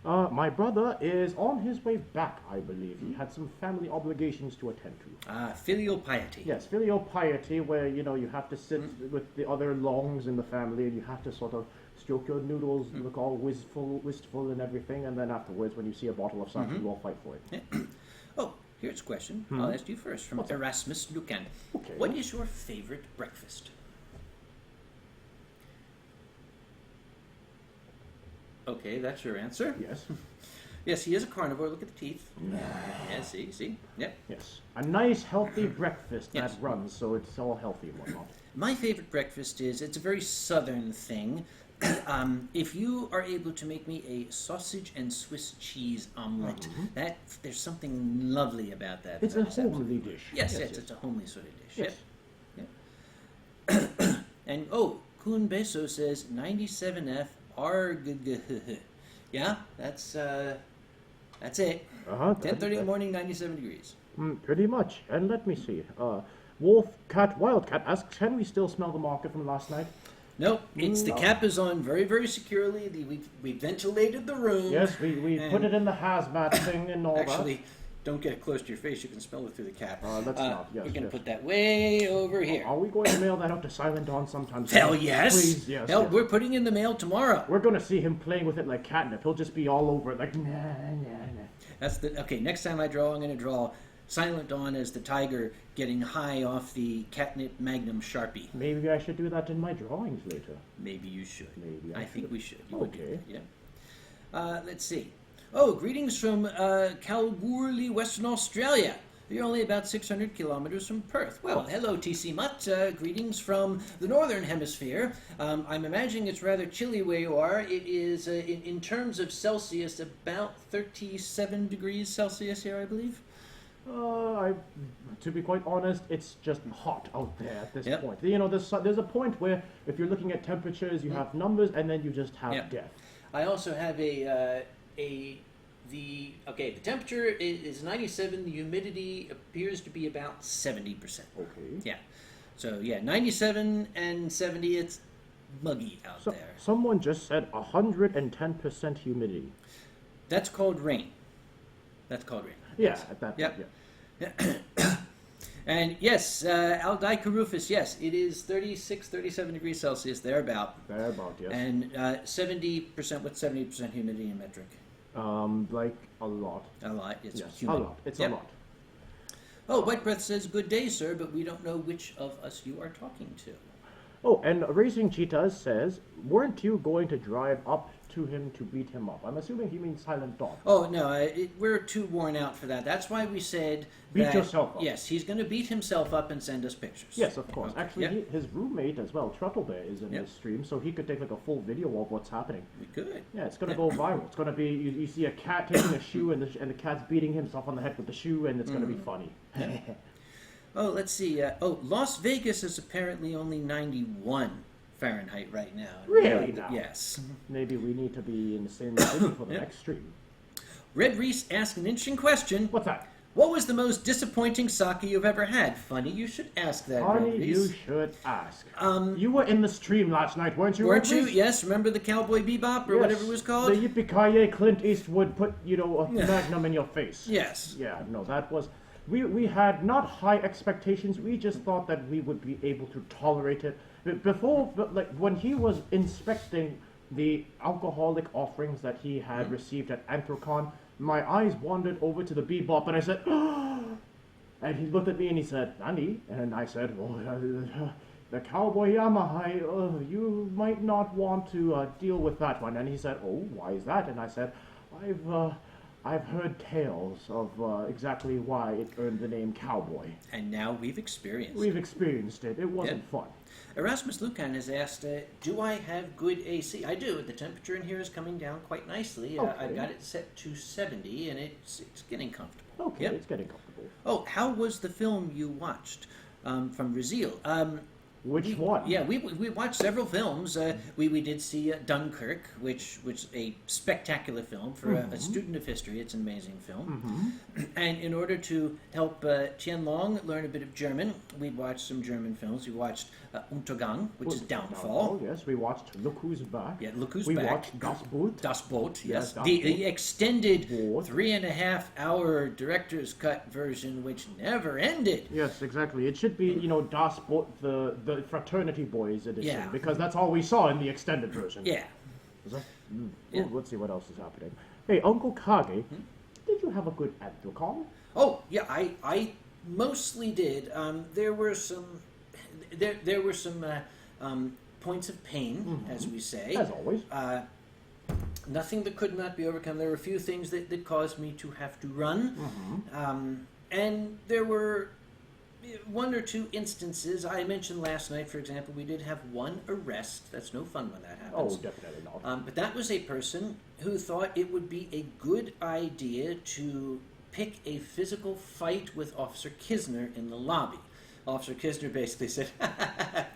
My brother is on his way back, I believe. He had some family obligations to attend to.
Filial piety.
Yes, filial piety, where, you have to sit with the other longs in the family and you have to sort of stroke your noodles, look all wistful and everything, and then afterwards, when you see a bottle of sake, you all fight for it.
Oh, here's a question. I'll ask you first from Erasmus Lucan.
Okay.
What is your favorite breakfast? Okay, that's your answer?
Yes.
Yes, he is a carnivore. Look at the teeth. Yeah, see? Yep.
Yes. A nice, healthy breakfast
Yes.
that runs, so it's all healthy and whatnot.
My favorite breakfast it's a very southern thing. If you are able to make me a sausage and Swiss cheese omelet, there's something lovely about that.
It's a homely dish.
Yes, it's a homely sort of dish.
Yes.
Yep. And Kun Beso says 97F arg. Yeah, that's it. 10:30 in the morning, 97 degrees.
Pretty much. And let me see. Wildcat asks, can we still smell the market from last night?
Nope, the cap is on very, very securely. We ventilated the room.
Yes, we put it in the hazmat thing and all
Actually, don't get it close to your face. You can smell it through the cap.
Let's not. Yes,
we're going to
yes.
put that way over here.
Are we going to mail that out to Silent Dawn sometime soon?
Hell yes.
Please, yes.
Hell,
yes.
we're putting in the mail tomorrow.
We're going to see him playing with it like catnip. He'll just be all over it like, nah.
That's okay. Next time I draw, I'm going to draw Silent Dawn as the tiger getting high off the catnip Magnum Sharpie.
Maybe I should do that in my drawings later.
Maybe you should.
Maybe
I think we should. You
Okay.
would do that, yeah. Let's see. Oh, greetings from Kalgoorlie, Western Australia. You're only about 600 kilometers from Perth. Well, hello, TC Mutt. Greetings from the Northern Hemisphere. I'm imagining it's rather chilly where you are. It is, in terms of Celsius, about 37 degrees Celsius here, I believe.
To be quite honest, it's just hot out there at this
Yep.
point. There's a point where if you're looking at temperatures, you have numbers, and then you just have
Yep.
death.
I also have the temperature is 97. The humidity appears to be about 70%.
Okay.
Yeah. So, 97 and 70, it's muggy out there.
Someone just said 110% humidity.
That's called rain.
Yeah, at that point,
Yep.
yeah.
And yes, Aldica Rufus, yes, it is 36, 37 degrees Celsius, thereabout.
Thereabout, yes.
And 70%, what's 70% humidity in metric?
Like a lot.
A lot. It's
Yes,
humid.
a lot. It's
Yep.
a lot.
Oh, White Breath says, good day, sir, but we don't know which of us you are talking to.
Oh, and Racing Cheetahs says, weren't you going to drive up to him to beat him up? I'm assuming he means Silent Dawn.
Oh, no, we're too worn out for that. That's why we said
Beat
that,
yourself up.
yes, he's going to beat himself up and send us pictures.
Yes, of course.
Okay.
Actually,
Yep.
his roommate as well, Truttlebear, is in
Yep.
this stream, so he could take like a full video of what's happening.
We could.
Yeah, it's gonna go viral. It's gonna be you see a cat taking a shoe and the cat's beating himself on the head with the shoe, and it's gonna be funny.
Oh, let's see. Las Vegas is apparently only 91 Fahrenheit right now.
Really now?
Yes.
Maybe we need to be in the same city for the
Yep.
next stream.
Red Reese asked an interesting question.
What's that?
What was the most disappointing sake you've ever had? Funny you should ask that, Red
Honey,
Reese.
you should ask. You were in the stream last night, weren't you?
Weren't you?
Reese?
Yes, remember the Cowboy Bebop or
Yes.
whatever it was called?
The Yippee-ki-yay Clint Eastwood put, a magnum in your face.
Yes.
Yeah, no, that was... We had not high expectations. We just thought that we would be able to tolerate it. When he was inspecting the alcoholic offerings that he had received at Anthrocon, my eyes wandered over to the Bebop, and I said, and he looked at me and he said, Nani? And I said, the Cowboy Yamahai, you might not want to deal with that one. And he said, oh, why is that? And I said, I've heard tales of exactly why it earned the name Cowboy.
And now we've experienced.
We've experienced it. It wasn't fun.
Erasmus Lucan has asked, do I have good AC? I do. The temperature in here is coming down quite nicely.
Okay.
I've got it set to 70, and it's getting comfortable.
Okay,
Yep.
it's getting comfortable.
Oh, how was the film you watched from Brazil?
Which one?
Yeah, we watched several films. We did see Dunkirk, which was a spectacular film for a student of history. It's an amazing film. And in order to help Tien Long learn a bit of German, we watched some German films. We watched Untergang, which is Downfall.
Yes, we watched Look Who's Back.
Yeah, Look Who's
we
Back.
We watched Das Boot.
Das Boot, yes.
Das
The
Boot.
extended
Boot.
3.5-hour director's cut version, which never ended.
Yes, exactly. It should be, Das Boot, the Fraternity Boys edition,
Yeah.
because that's all we saw in the extended version.
Yeah.
Yeah. Oh, let's see what else is happening. Hey, Uncle Kage, did you have a good Anthrocon?
Oh, yeah, I mostly did. There were some points of pain, as we say.
As always.
Nothing that could not be overcome. There were a few things that caused me to have to run. And there were one or two instances. I mentioned last night, for example, we did have one arrest. That's no fun when that happens.
Oh, definitely not.
But that was a person who thought it would be a good idea to pick a physical fight with Officer Kisner in the lobby. Officer Kisner basically said,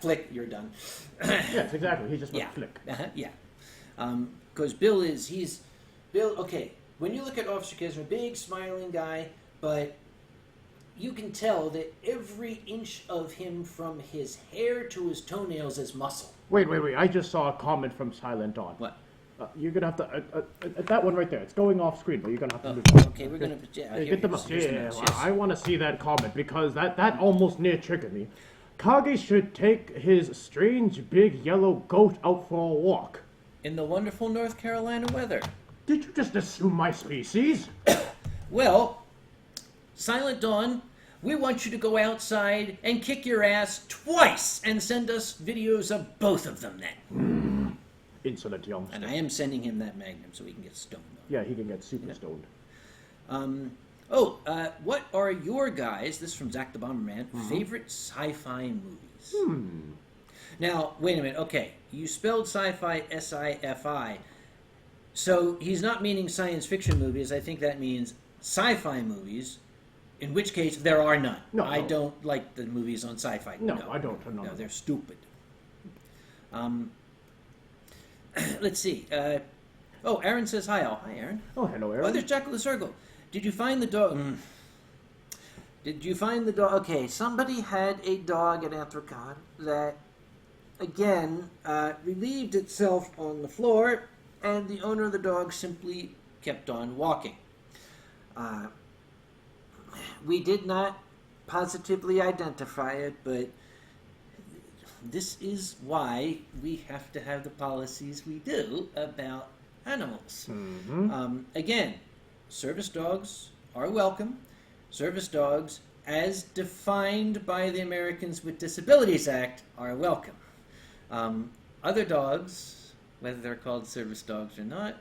flick, you're done.
Yes, exactly. He just went flick.
Yeah. Because Bill, okay, when you look at Officer Kisner, big smiling guy, but you can tell that every inch of him from his hair to his toenails is muscle.
Wait. I just saw a comment from Silent Dawn.
What?
You're going to have to... that one right there. It's going off screen, but you're going to have to move it.
Okay, we're going to...
Get the mouse. Yeah, I want to see that comment, because that almost near triggered me. Kage should take his strange big yellow goat out for a walk.
In the wonderful North Carolina weather.
Did you just assume my species?
Well, Silent Dawn, we want you to go outside and kick your ass twice and send us videos of both of them then.
Insolent youngster.
And I am sending him that magnum so he can get stoned.
Yeah, he can get super stoned.
What are your guys, this is from Zach the Bomberman, favorite sci-fi movies? Now, wait a minute. Okay, you spelled sci-fi S-I-F-I. So he's not meaning science fiction movies. I think that means sci-fi movies, in which case there are none.
No,
I
no.
don't like the movies on sci-fi.
No, I don't. No.
No, they're stupid. Let's see. Aaron says hi. Oh, hi, Aaron.
Oh, hello, Aaron.
Oh, there's Jackal the Circle. Did you find the dog? Did you find the dog? Okay, somebody had a dog at Anthrocon that, again, relieved itself on the floor, and the owner of the dog simply kept on walking. We did not positively identify it, but this is why we have to have the policies we do about animals. Again, service dogs are welcome. Service dogs, as defined by the Americans with Disabilities Act, are welcome. Other dogs, whether they're called service dogs or not,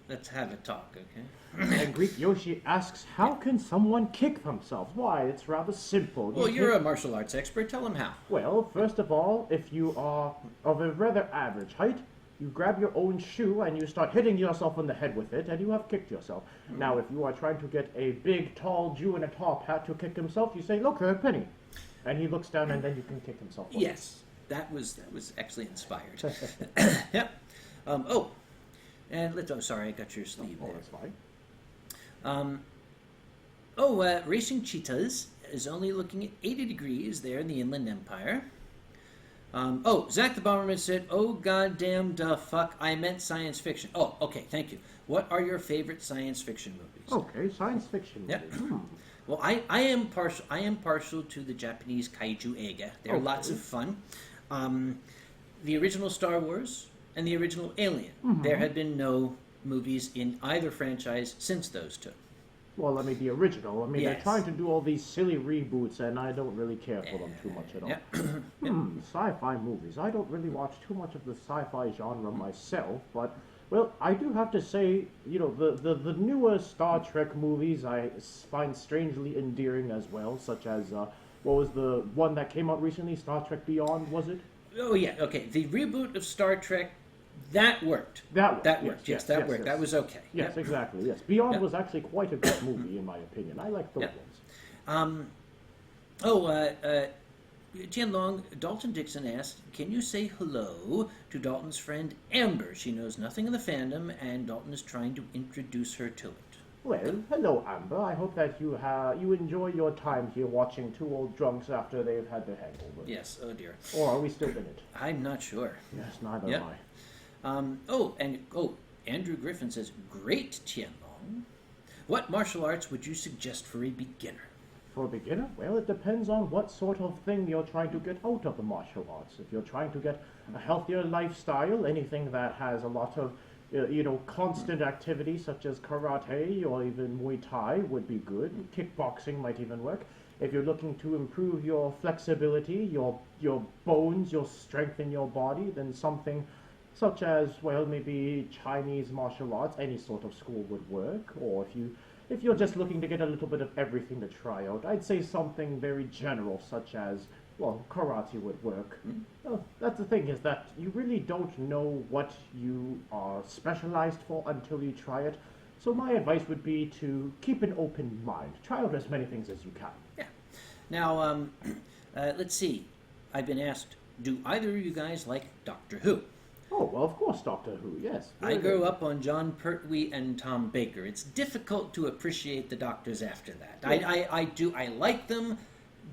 let's have a talk, okay?
And Greek Yoshi asks, how can someone kick themselves? Why, it's rather simple.
Well, you're a martial arts expert. Tell them how.
Well, first of all, if you are of a rather average height, you grab your own shoe and you start hitting yourself on the head with it, and you have kicked yourself. Now, if you are trying to get a big, tall Jew in a top hat to kick himself, you say, look, Penny. And he looks down, and then you can kick himself.
Yes, that was actually inspired. Yep. And let's. Oh, sorry, I got your sleeve there.
That's fine.
Racing cheetahs is only looking at 80 degrees there in the Inland Empire. Zach the Bomberman said, oh, goddamn the fuck, I meant science fiction. Oh, okay, thank you. What are your favorite science fiction movies?
Okay, science fiction movies.
Yep. Well, I am partial to the Japanese kaiju eiga. They're lots of fun. The original Star Wars and the original Alien. There had been no movies in either franchise since those two.
Well, I mean, the original. I mean,
Yes.
they're trying to do all these silly reboots, and I don't really care for them too much at all.
Yep.
Sci-fi movies. I don't really watch too much of the sci-fi genre myself, but, well, I do have to say, you know, the newer Star Trek movies I find strangely endearing as well, such as, what was the one that came out recently, Star Trek Beyond, was it?
Oh, yeah, okay. The reboot of Star Trek, that worked.
That
worked. Yes, that worked.
yes.
That was okay.
Yes,
Yep.
exactly, yes. Beyond
Yep.
was actually quite a good movie, in my opinion. I like those
Yep.
ones.
Tien Long, Dalton Dixon asked, can you say hello to Dalton's friend Amber? She knows nothing of the fandom, and Dalton is trying to introduce her to it.
Well, hello, Amber. I hope that you enjoy your time here watching two old drunks after they've had their hangover.
Yes, oh dear.
Or are we still in it?
I'm not sure.
Yes, neither
Yep.
am I.
Andrew Griffin says, great, Tien Long. What martial arts would you suggest for a beginner?
For a beginner? Well, it depends on what sort of thing you're trying to get out of the martial arts. If you're trying to get a healthier lifestyle, anything that has a lot of constant activity such as karate or even Muay Thai would be good. Kickboxing might even work. If you're looking to improve your flexibility, your bones, your strength in your body, then something such as, well, maybe Chinese martial arts, any sort of school would work. Or if you're just looking to get a little bit of everything to try out, I'd say something very general such as, well, karate would work. Well, that's the thing, is that you really don't know what you are specialized for until you try it. So my advice would be to keep an open mind. Try out as many things as you can.
Yeah. Now, let's see. I've been asked, do either of you guys like Doctor Who?
Oh, well, of course, Doctor Who, yes.
I grew up on John Pertwee and Tom Baker. It's difficult to appreciate the Doctors after that. I like them,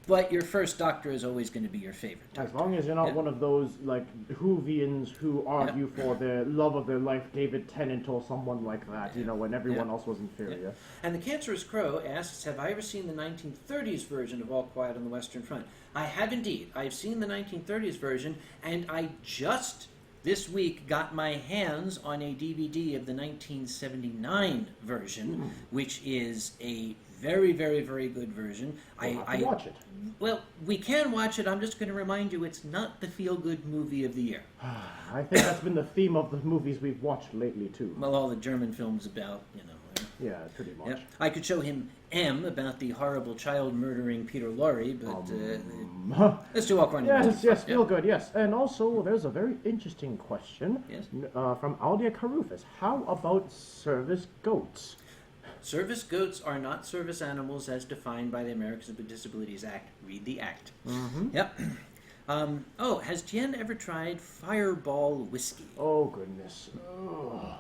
but your first Doctor is always going to be your favorite Doctor.
As long as you're not one of those, like, Whovians who argue for the love of their life, David Tennant or someone like that, when everyone else was inferior.
And the Cancerous Crow asks, have I ever seen the 1930s version of All Quiet on the Western Front? I have indeed. I've seen the 1930s version, and I just this week got my hands on a DVD of the 1979 version, which is a very, very, very good version.
We'll have to watch it.
Well, we can watch it. I'm just going to remind you, it's not the feel-good movie of the year.
I think that's been the theme of the movies we've watched lately, too.
Well, all the German films about,
Yeah, pretty much.
Yep. I could show him M about the horrible child-murdering Peter Lorre, but let's do All Quiet on the Western
Yes,
Front.
feel good, yes. And also, there's a very interesting question from Aldia Carufus. How about service goats?
Service goats are not service animals as defined by the Americans with Disabilities Act. Read the act. Yep. Has Tien ever tried Fireball whiskey?
Oh, goodness. Ugh.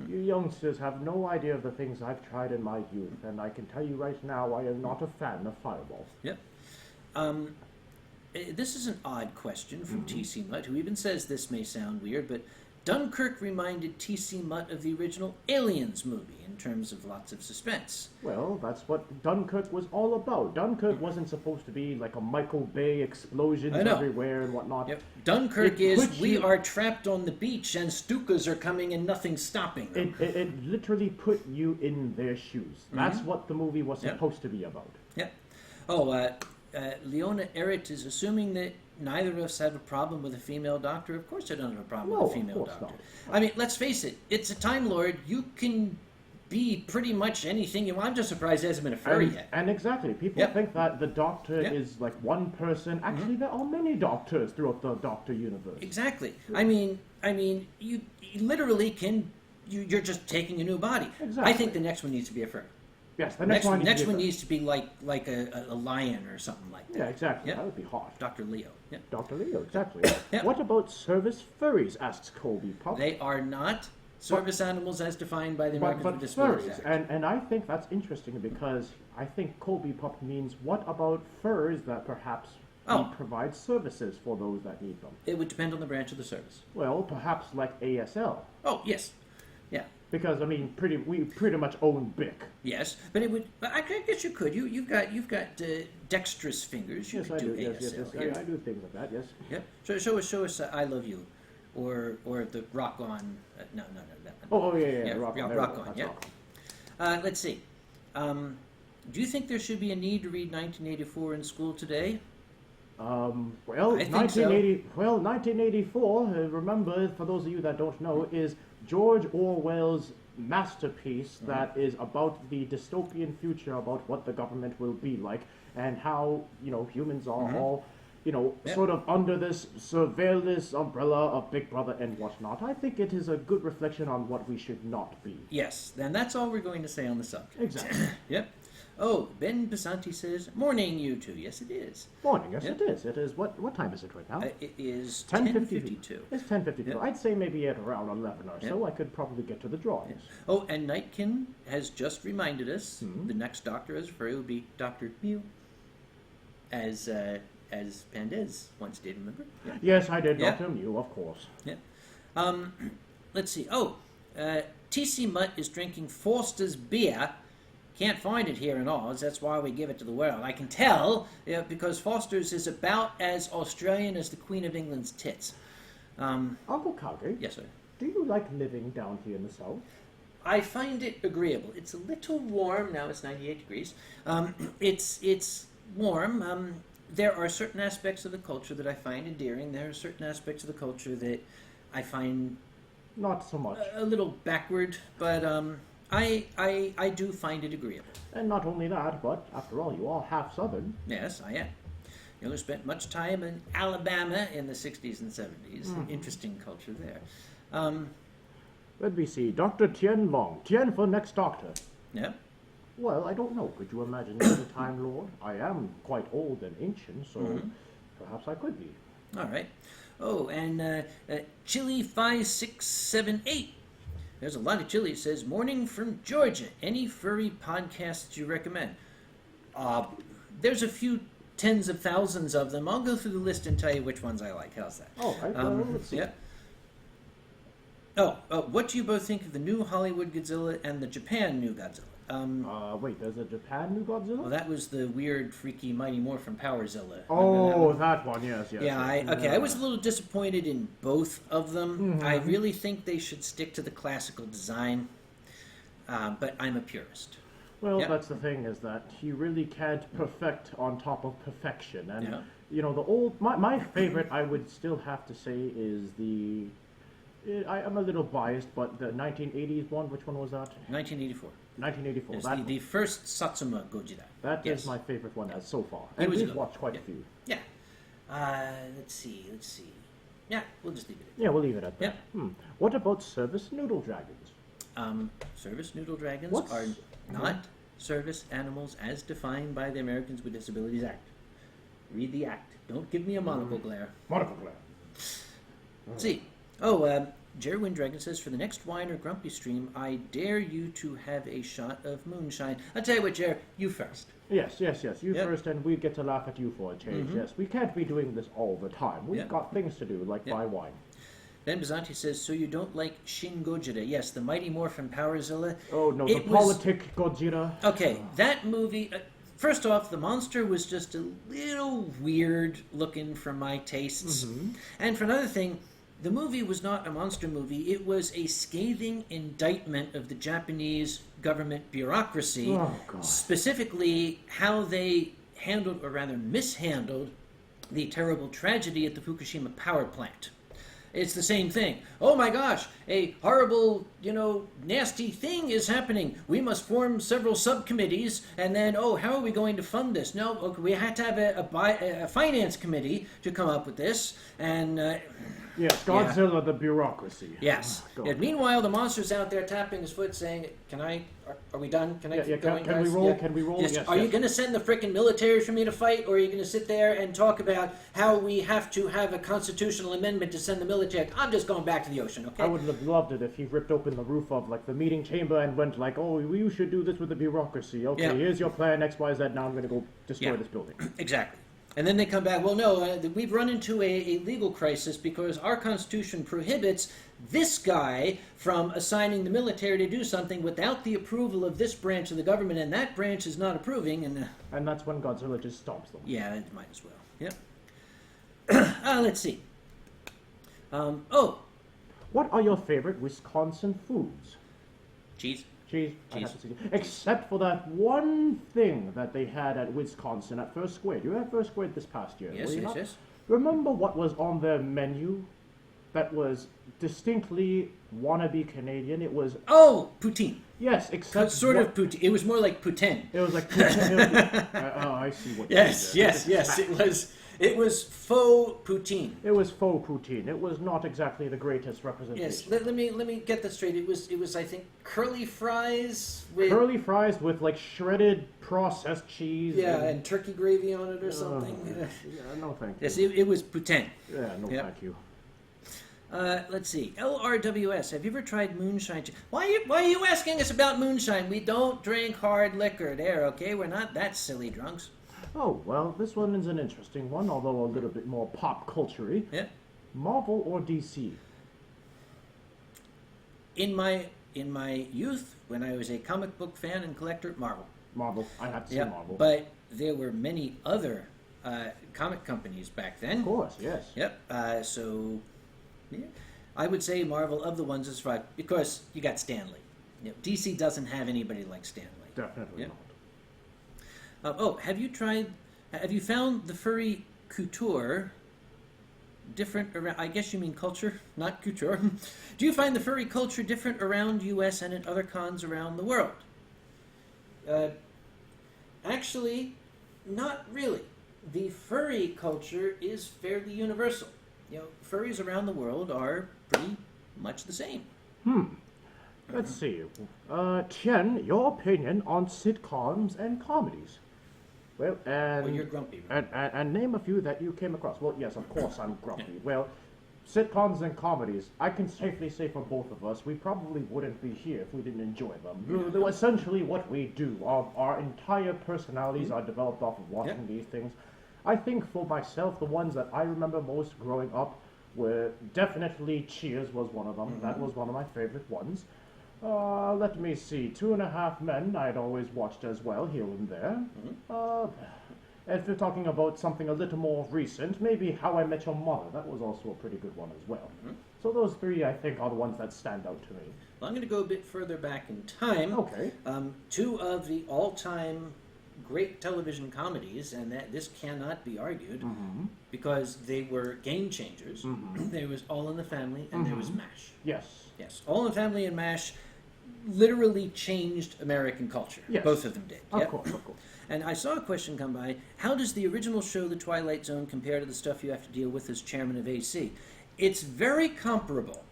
You youngsters have no idea of the things I've tried in my youth, and I can tell you right now I am not a fan of Fireball.
Yep. This is an odd question from T.C. Mutt, who even says this may sound weird, but Dunkirk reminded T.C. Mutt of the original Aliens movie in terms of lots of suspense.
Well, that's what Dunkirk was all about. Dunkirk wasn't supposed to be like a Michael Bay explosions everywhere and whatnot.
Yep. Dunkirk we are trapped on the beach and Stukas are coming and nothing's stopping them.
It literally put you in their shoes. That's what the movie was supposed to be about.
Yep. Oh, Leona Errett is assuming that neither of us have a problem with a female doctor. Of course I don't have a problem with a female doctor.
Not.
I mean, let's face it. It's a Time Lord. You can be pretty much anything you want. I'm just surprised there hasn't been a furry yet.
And exactly. People think that the Doctor is like one person. Actually, there are many Doctors throughout the Doctor universe.
Exactly. I mean, you literally can... You're just taking a new body.
Exactly.
I think the next one needs to be a furry.
Yes, the
next one needs to be like a lion or something like that.
Yeah, exactly. That would be hot.
Dr. Leo. Yeah.
Dr. Leo, exactly. What about service furries? Asks Colby Pop.
They are not service animals as defined by the Americans with Disabilities Act.
And I think that's interesting because I think Colby Pop means what about furs that perhaps provide services for those that need them?
It would depend on the branch of the service.
Well, perhaps like ASL.
Oh, yes. Yeah.
Because I mean, we pretty much own BIC.
Yes, but it would. But I guess you could. You've got dexterous fingers. You
yes,
could
I
do
do.
ASL.
Yes, I do things like that. Yes.
Yep. Show us. I love you, or the rock on. No.
Yeah.
Rock on. Yeah. Let's see. Do you think there should be a need to read 1984 in school today?
Well,
I think so.
1984. Remember, for those of you that don't know, is George Orwell's masterpiece that is about the dystopian future, about what the government will be like, and how humans are all sort of under this surveillance umbrella of Big Brother and whatnot. I think it is a good reflection on what we should not be.
Yes, and that's all we're going to say on the subject.
Exactly.
Yep. Oh, Ben Basanti says, morning, you two. Yes, it is.
Morning, yes, it is. It is. What time is it right now?
It is
10:52. It's 10:52. Yep. I'd say maybe at around 11 or so I could probably get to the drawings.
Yep. Oh, and Nightkin has just reminded us the next Doctor as furry will be Dr. Mew, as Pandez once did, remember?
Yeah. Yes, I did. Dr. Mew, of course.
Yeah. Let's see. Oh, T.C. Mutt is drinking Foster's beer. Can't find it here in Oz. That's why we give it to the world. I can tell, because Foster's is about as Australian as the Queen of England's tits.
Uncle Calgary?
Yes, sir.
Do you like living down here in the south?
I find it agreeable. It's a little warm. Now it's 98 degrees. It's warm. There are certain aspects of the culture that I find endearing. There are certain aspects of the culture that I find...
not so much.
A little backward, but... I do find it agreeable.
And not only that, but after all, you are half Southern.
Yes, I am. You know, spent much time in Alabama in the 60s and 70s. Interesting culture there.
Let me see. Dr. Tien Long. Tien for next Doctor.
Yeah.
Well, I don't know. Could you imagine being a Time Lord? I am quite old and ancient, so perhaps I could be.
All right. Oh, and Chili 5678. There's a lot of chili. It says, morning from Georgia. Any furry podcasts you recommend? There's a few tens of thousands of them. I'll go through the list and tell you which ones I like. How's that?
Oh, right. Let's see.
Yeah. Oh, what do you both think of the new Hollywood Godzilla and the Japan new Godzilla?
Wait, there's a Japan new Godzilla?
Well, that was the weird, freaky Mighty Morphin Powerzilla.
Oh, that one, yes.
Yeah, I was a little disappointed in both of them. I really think they should stick to the classical design, but I'm a purist.
Well, that's the thing, is that you really can't perfect on top of perfection. And, the old... My favorite, I would still have to say, is the... I'm a little biased, but the 1980s one, which one was that?
1984.
1984.
It's the first Satsuma Gojira.
That is my favorite one as so far. And we've watched quite a few.
Yeah. Let's see. Yeah, we'll just leave it.
Yeah, we'll leave it at that.
Yeah.
What about service noodle dragons?
Service noodle dragons are not service animals as defined by the Americans with Disabilities Act. Read the act. Don't give me a monocle glare.
Monocle glare.
Let's see. Oh, Jerry Windragon says, for the next wine or Grumpystream, I dare you to have a shot of moonshine. I'll tell you what, Jerry, you first.
Yes. You first, and we get to laugh at you for a change. Yes, we can't be doing this all the time. We've got things to do, like buy wine.
Ben Bizanti says, so you don't like Shin Gojira? Yes, the Mighty Morphin Powerzilla.
Oh, no, the
It was-
politic Gojira.
Okay, that movie... first off, the monster was just a little weird looking for my tastes. And for another thing, the movie was not a monster movie. It was a scathing indictment of the Japanese government bureaucracy.
Oh, God.
Specifically, how they handled, or rather mishandled, the terrible tragedy at the Fukushima power plant. It's the same thing. Oh my gosh, a horrible, nasty thing is happening. We must form several subcommittees, and then, how are we going to fund this? No, okay, we had to have a finance committee to come up with this, and...
Yes, Godzilla, the bureaucracy.
Yes.
Oh,
And meanwhile, the monster's out there tapping his foot saying, are we done? Can I keep going,
can
guys?
we roll?
Yeah.
Can we roll?
Yes.
Yes,
Are you
yes.
going to send the frickin' military for me to fight, or are you going to sit there and talk about how we have to have a constitutional amendment to send the military? I'm just going back to the ocean, okay?
I would have loved it if he ripped open the roof of the meeting chamber and went you should do this with the bureaucracy. Okay,
Yeah.
here's your plan, X, Y, Z. Now I'm going to go destroy
Yeah.
this building.
Exactly. And then they come back, well, no, we've run into a legal crisis because our Constitution prohibits this guy from assigning the military to do something without the approval of this branch of the government, and that branch is not approving, and...
And that's when Godzilla just stomps them.
yeah, it might as well. Yep. Let's see.
What are your favorite Wisconsin foods?
Cheese.
Cheese. I
Cheese.
have to say, except for that one thing that they had at Wisconsin at First Grade. You had First Grade this past year.
Yes,
were you
yes,
not?
yes.
Remember what was on their menu that was distinctly wannabe Canadian? It was,
Oh, poutine.
yes, except...
Sort of poutine. It was more like poutine.
It was like... I see what you
Yes,
did there.
yes. It was faux poutine.
It was faux poutine. It was not exactly the greatest representation.
Yes. Let me get that straight. It was I think curly fries with
Curly fries with shredded processed cheese.
and turkey gravy on it or something.
Yeah, no thank you.
Yes, it was poutine.
Yeah, no
Yep.
thank you.
Let's see. LRWS. Have you ever tried moonshine? Why are you asking us about moonshine? We don't drink hard liquor there, okay? We're not that silly drunks.
Oh, well, this one is an interesting one, although a little bit more pop culture-y.
Yeah.
Marvel or DC?
In my youth, when I was a comic book fan and collector, Marvel.
Marvel. I have to say
Yeah.
Marvel.
But there were many other comic companies back then.
Of course, yes.
Yep. So, yeah, I would say Marvel of the ones that's right because you got Stan Lee. DC doesn't have anybody like Stan Lee.
Definitely
Yeah.
not.
Have you found the furry couture different around, I guess you mean culture, not couture. Do you find the furry culture different around U.S. and at other cons around the world? Actually, not really. The furry culture is fairly universal. Furries around the world are pretty much the same.
Let's see. Tien, your opinion on sitcoms and comedies? Well, and...
Well, you're grumpy, right?
And name a few that you came across. Well, yes, of course I'm grumpy. Well, sitcoms and comedies, I can safely say for both of us, we probably wouldn't be here if we didn't enjoy them. They're essentially what we do. Our entire personalities are developed off of watching these things. I think for myself, the ones that I remember most growing up were definitely Cheers was one of them. That was one of my favorite ones. Let me see. 2.5 Men I'd always watched as well, here and there. If you're talking about something a little more recent, maybe How I Met Your Mother. That was also a pretty good one as well. So those three, I think, are the ones that stand out to me.
Well, I'm going to go a bit further back in time.
Okay.
Two of the all-time great television comedies, and this cannot be argued, because they were game changers. There was All in the Family, and there was MASH.
Yes.
Yes, All in the Family and MASH literally changed American culture.
Yes.
Both of them did.
Of course.
And I saw a question come by, how does the original show, The Twilight Zone, compare to the stuff you have to deal with as chairman of AC? It's very comparable.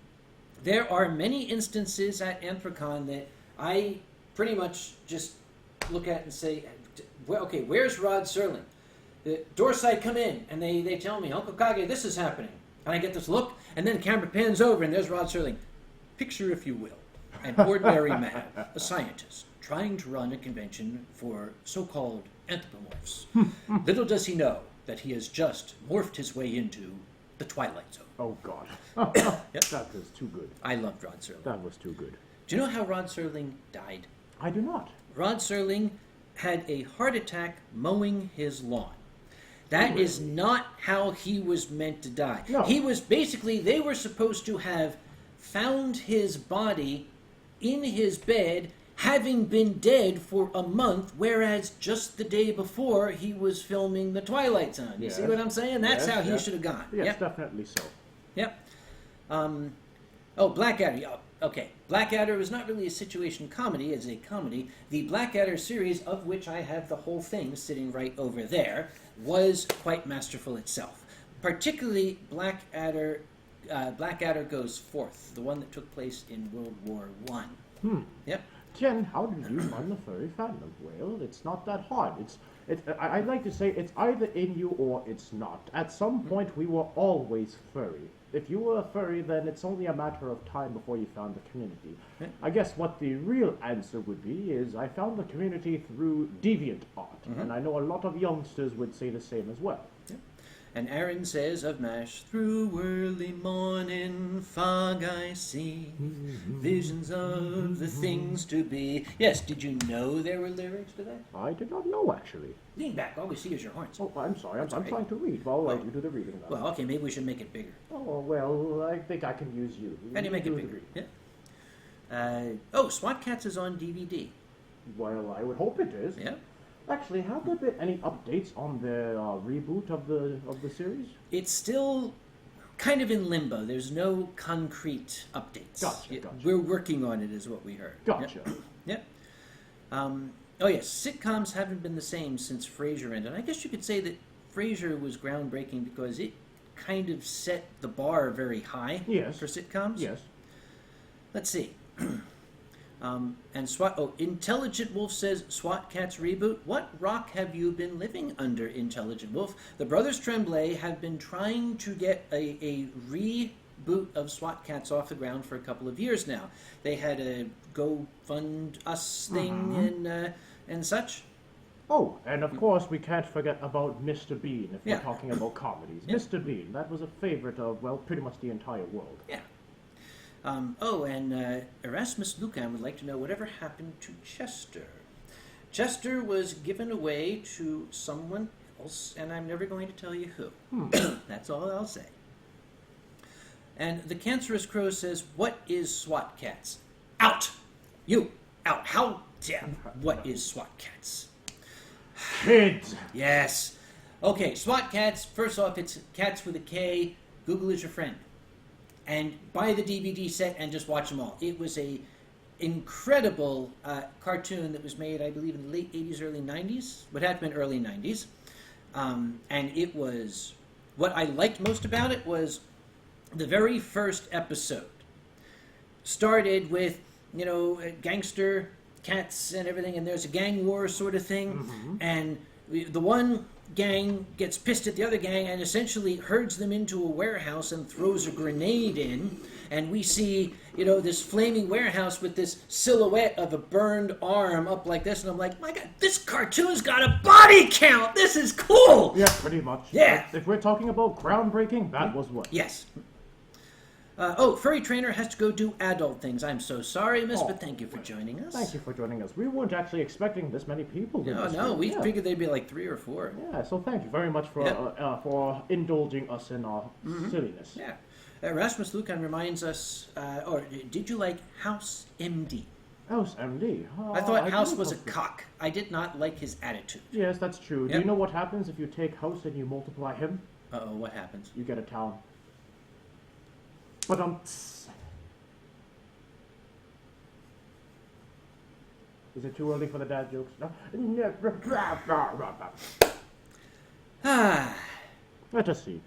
There are many instances at Anthrocon that I pretty much just look at and say, well, okay, where's Rod Serling? The Dorside come in, and they tell me, Uncle Kage, this is happening. And I get this look, and then the camera pans over, and there's Rod Serling. Picture, if you will, an ordinary man, a scientist, trying to run a convention for so-called anthropomorphs. Little does he know that he has just morphed his way into The Twilight Zone.
Oh, God.
Yep.
That was too good.
I loved Rod Serling.
That was too good.
Do you know how Rod Serling died?
I do not.
Rod Serling had a heart attack mowing his lawn. That is not how he was meant to die.
No.
He was basically, they were supposed to have found his body in his bed, having been dead for a month, whereas just the day before he was filming The Twilight Zone. You see what I'm saying? That's how he should have gone.
Yes,
Yep.
definitely so.
Yep. Blackadder. Yeah, okay. Blackadder was not really a situation comedy as a comedy. The Blackadder series, of which I have the whole thing sitting right over there, was quite masterful itself. Particularly Blackadder Goes Forth, the one that took place in World War I. Yep.
Tien, how did you find the furry fandom? Well, it's not that hard. I'd like to say it's either in you or it's not. At some point, we were always furry. If you were a furry, then it's only a matter of time before you found the community.
Yeah.
I guess what the real answer would be is I found the community through deviant art, and I know a lot of youngsters would say the same as well.
And Aaron says of MASH, through early morning fog I see visions of the things to be. Yes, did you know there were lyrics to that?
I did not know, actually.
Lean back, all we see is your horns.
Oh, I'm sorry. I'm
Sorry.
trying to read. Well, I do the reading now.
Well, okay, maybe we should make it bigger.
Oh, well, I think I can use you.
How do you make it
the
bigger?
reading.
Yeah. SWAT Cats is on DVD.
Well, I would hope it is.
Yeah.
Actually, have there been any updates on the reboot of the series?
It's still kind of in limbo. There's no concrete updates.
Gotcha.
We're working on it, is what we heard.
Gotcha.
Yep. Yes, sitcoms haven't been the same since Frasier ended. I guess you could say that Frasier was groundbreaking because it kind of set the bar very high for sitcoms.
Yes.
Let's see. Intelligent Wolf says, SWAT Cats reboot. What rock have you been living under, Intelligent Wolf? The Brothers Tremblay have been trying to get a reboot of SWAT Cats off the ground for a couple of years now. They had a Go Fund Us thing and such.
Oh, and of course we can't forget about Mr. Bean if we're talking about comedies. Mr. Bean, that was a favorite of, well, pretty much the entire world.
Yeah. Erasmus Lucan would like to know whatever happened to Chester. Chester was given away to someone else, and I'm never going to tell you who. That's all I'll say. And the Cancerous Crow says, what is SWAT Cats? Out! You! Out! How dare! What is SWAT Cats?
Kids!
Yes. Okay, SWAT Cats, first off, it's Cats with a K. Google is your friend. And buy the DVD set and just watch them all. It was a incredible cartoon that was made, I believe, in the late 80s, early 90s. What had been early 90s. And it was... What I liked most about it was the very first episode started with, gangster cats and everything, and there's a gang war sort of thing. And the one gang gets pissed at the other gang and essentially herds them into a warehouse and throws a grenade in, and we see this flaming warehouse with this silhouette of a burned arm up like this, and I'm like, my God, this cartoon's got a body count. This is cool.
Yeah, pretty much.
Yeah.
If we're talking about groundbreaking, that was one.
Yes. Furry Trainer has to go do adult things. I'm so sorry, miss, but thank you for joining us.
Thank you for joining us. We weren't actually expecting this many people.
No, we figured they'd be like 3 or 4.
Yeah, so thank you very much for indulging us in our silliness.
Yeah. Rasmus Lucan reminds us, did you like House MD?
House MD?
I thought House was a cock. I did not like his attitude.
Yes, that's true.
Yep.
Do you know what happens if you take House and you multiply him?
Uh-oh, what happens?
You get a town. But is it too early for the dad jokes? No. Let us see.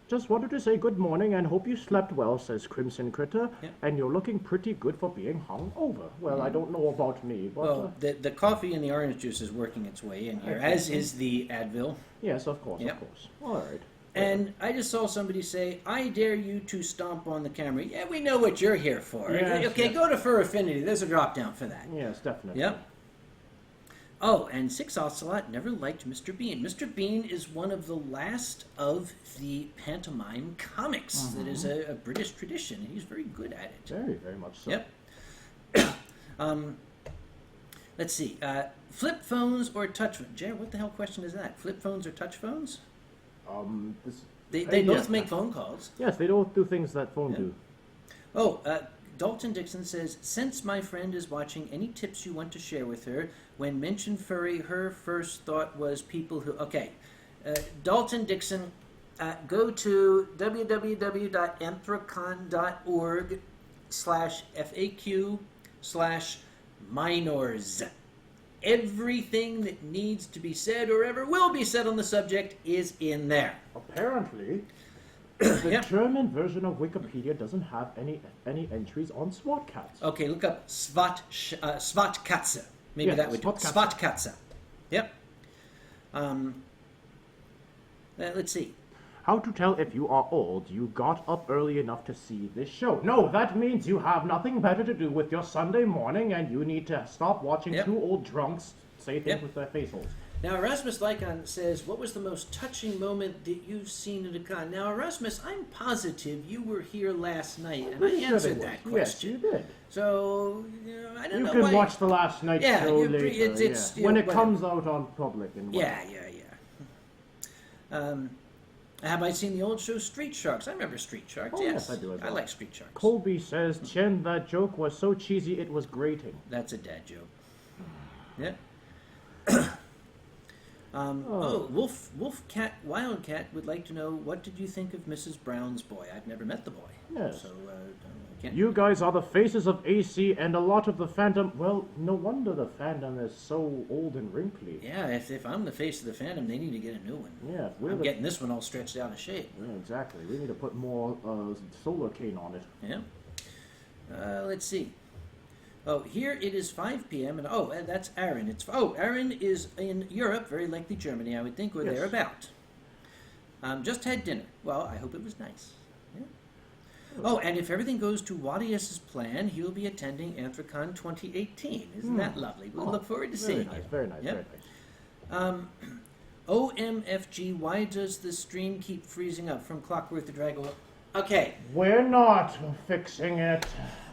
Just wanted to say good morning and hope you slept well, says Crimson Critter.
Yep.
And you're looking pretty good for being hung over. Well, I don't know about me, but...
Well, the coffee and the orange juice is working its way in here, as is the Advil.
Yes, of course,
Yep.
of course. All right.
And I just saw somebody say, I dare you to stomp on the camera. Yeah, we know what you're here for.
Yes,
okay,
yes.
go to Fur Affinity. There's a drop down for that.
Yes, definitely.
Yep. Oh, and Six Ocelot never liked Mr. Bean. Mr. Bean is one of the last of the pantomime comics. That is a British tradition, and he's very good at it.
Very, very much so.
Yep. Let's see. Flip phones or touch phones? Jared, what the hell question is that? Flip phones or touch phones? They both make phone calls.
Yes, they don't do things that phone do.
Oh, Dalton Dixon says, since my friend is watching, any tips you want to share with her? When mentioned furry, her first thought was people who... Okay. Dalton Dixon, go to www.anthrocon.org/FAQ/minors. Everything that needs to be said or ever will be said on the subject is in there.
Apparently, the German version of Wikipedia doesn't have any entries on SWAT cats.
Okay, look up Svatkatze. Maybe that would do it. Svatkatze. Yep. Let's see.
How to tell if you are old? You got up early enough to see this show. No, that means you have nothing better to do with your Sunday morning, and you need to stop watching two old drunks say things with their face holes.
Now, Erasmus Lycon says, what was the most touching moment that you've seen at a con? Now, Erasmus, I'm positive you were here last night, and I answered that question.
Yes, you did.
So, I don't know
You
why...
can watch the last night show later.
It's
when it comes out on public. And
yeah. Have I seen the old show Street Sharks? I remember Street Sharks,
oh, yes. I do as well.
I like Street Sharks.
Colby says, Tien, that joke was so cheesy it was grating.
That's a dad joke. Yeah. Wolfcat Wildcat would like to know, what did you think of Mrs. Brown's boy? I've never met the boy.
Yes.
So, can't...
You guys are the faces of AC and a lot of the fandom. Well, no wonder the fandom is so old and wrinkly.
Yeah, if I'm the face of the fandom, they need to get a new one.
Yeah,
I'm getting this one all stretched out of shape.
Yeah, exactly. We need to put more solar cane on it.
Yeah. Let's see. Oh, here it is 5 p.m. and that's Aaron. Aaron is in Europe, very likely Germany, I would think, or thereabout. Just had dinner. Well, I hope it was nice. Yeah. Oh, and if everything goes to Wadius's plan, he will be attending Anthrocon 2018. Isn't that lovely? We'll look forward to seeing you.
Very nice, very nice.
OMFG, why does the stream keep freezing up? From Clockwork the Dragon. Okay.
We're not fixing it.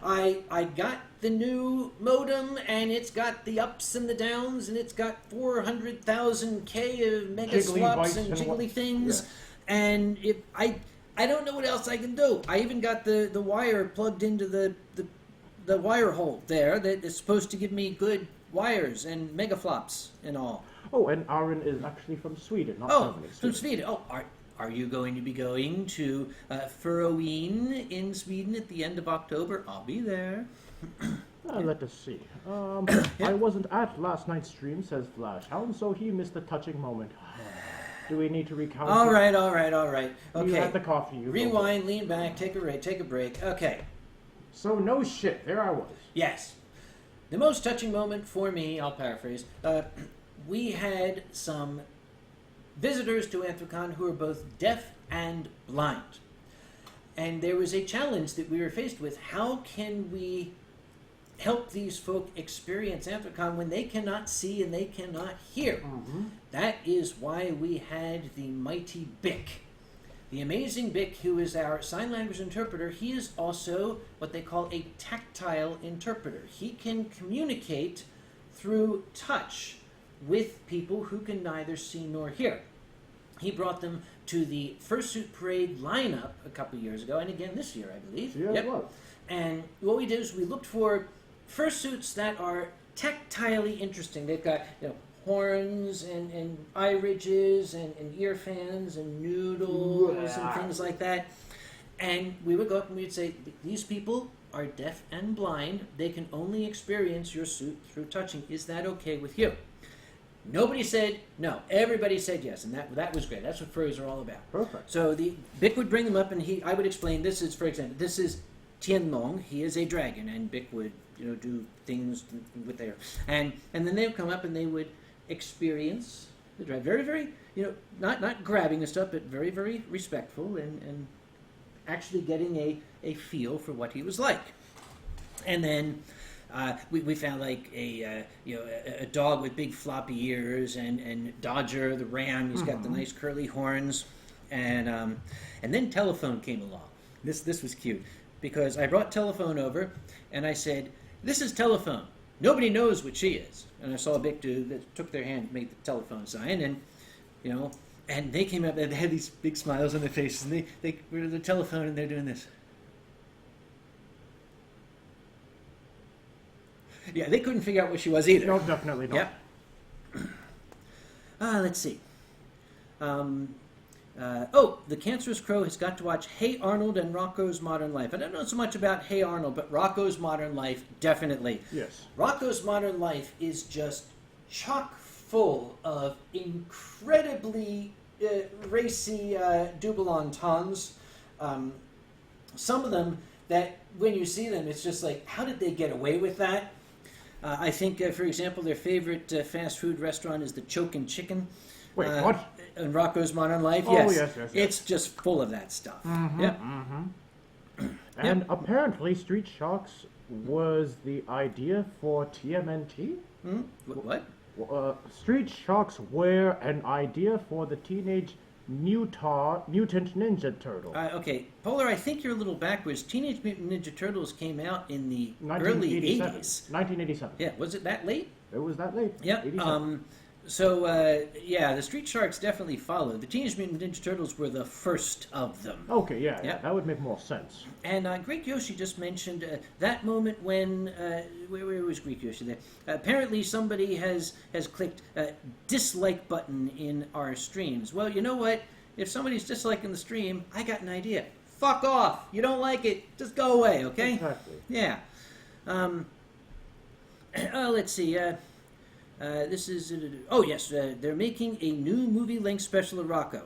I got the new modem, and it's got the ups and the downs, and it's got 400,000 K of mega swaps and jiggly things, and I don't know what else I can do. I even got the wire plugged into the wire hole there that is supposed to give me good wires and mega flops and all.
Oh, and Aaron is actually from Sweden, not Germany.
From Sweden. Oh, are you going to be going to Furroween in Sweden at the end of October? I'll be there.
Let us see. I wasn't at last night's stream, says Flashhound, so he missed the touching moment. Do we need to recount?
All right. Okay.
You had the coffee.
Rewind, lean back, take a break. Okay.
So no shit. There I was.
Yes. The most touching moment for me, I'll paraphrase, we had some visitors to Anthrocon who are both deaf and blind. And there was a challenge that we were faced with. How can we help these folk experience Anthrocon when they cannot see and they cannot hear? That is why we had the mighty Bick. The amazing Bick, who is our sign language interpreter, he is also what they call a tactile interpreter. He can communicate through touch with people who can neither see nor hear. He brought them to the Fursuit Parade lineup a couple years ago, and again this year, I believe.
Well.
And what we did is we looked for fursuits that are tactilely interesting. They've got horns and eye ridges and ear fans and noodles and things like that. And we would go up and we'd say, these people are deaf and blind. They can only experience your suit through touching. Is that okay with you? Nobody said no. Everybody said yes, and that was great. That's what furries are all about.
Perfect.
So Bick would bring them up, and I would explain. This is, for example, this is Tien. He is a dragon, and Bick would do things with their and then they would come up and they would experience the dragon. Very, very not grabbing the stuff, but very, very respectful and actually getting a feel for what he was like. And then We found like a dog with big floppy ears, and Dodger the ram. He's got the nice curly horns, and then Telephone came along. This was cute because I brought Telephone over, and I said, "This is Telephone. Nobody knows what she is." And I saw a big dude that took their hand, made the telephone sign, and and they came up and they had these big smiles on their faces, and they were to the telephone and they're doing this. Yeah, they couldn't figure out what she was either.
No, definitely not.
Yep. Let's see. The Cancerous Crow has got to watch Hey Arnold and Rocco's Modern Life. I don't know so much about Hey Arnold, but Rocco's Modern Life, definitely.
Yes.
Rocco's Modern Life is just chock full of incredibly racy double entendres. Some of them that, when you see them, it's just like, how did they get away with that? I think, for example, their favorite fast food restaurant is the Chokin' Chicken.
Wait, what?
In Rocco's Modern Life,
Oh, yes.
It's just full of that stuff. Yep.
And apparently Street Sharks was the idea for TMNT?
What?
Street Sharks were an idea for the Teenage Mutant Ninja Turtle.
Okay, Polar, I think you're a little backwards. Teenage Mutant Ninja Turtles came out in the early 80s.
1987.
Yeah, was it that late?
It was that late.
Yeah.
87.
The Street Sharks definitely followed. The Teenage Mutant Ninja Turtles were the first of them.
Okay, yeah, that would make more sense.
And Greek Yoshi just mentioned that moment when where was Greek Yoshi there? Apparently, somebody has clicked dislike button in our streams. Well, you know what? If somebody's disliking the stream, I got an idea. Fuck off! You don't like it? Just go away, okay?
Exactly.
Yeah. Let's see. This is... they're making a new movie-length special of Rocco.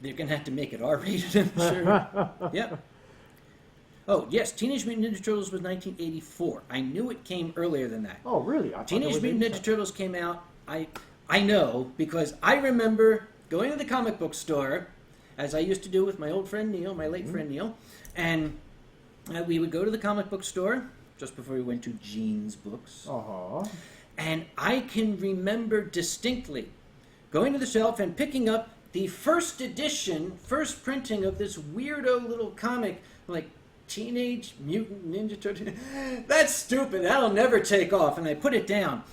They're going to have to make it R-rated, I'm sure. Yep. Oh, yes, Teenage Mutant Ninja Turtles was 1984. I knew it came earlier than that.
Oh, really?
Teenage Mutant Ninja Turtles came out, I know, because I remember going to the comic book store, as I used to do with my old friend Neil, my late friend Neil, and we would go to the comic book store just before we went to Gene's Books. And I can remember distinctly going to the shelf and picking up the first printing of this weirdo little comic, like Teenage Mutant Ninja Turtles. That's stupid. That'll never take off. And I put it down.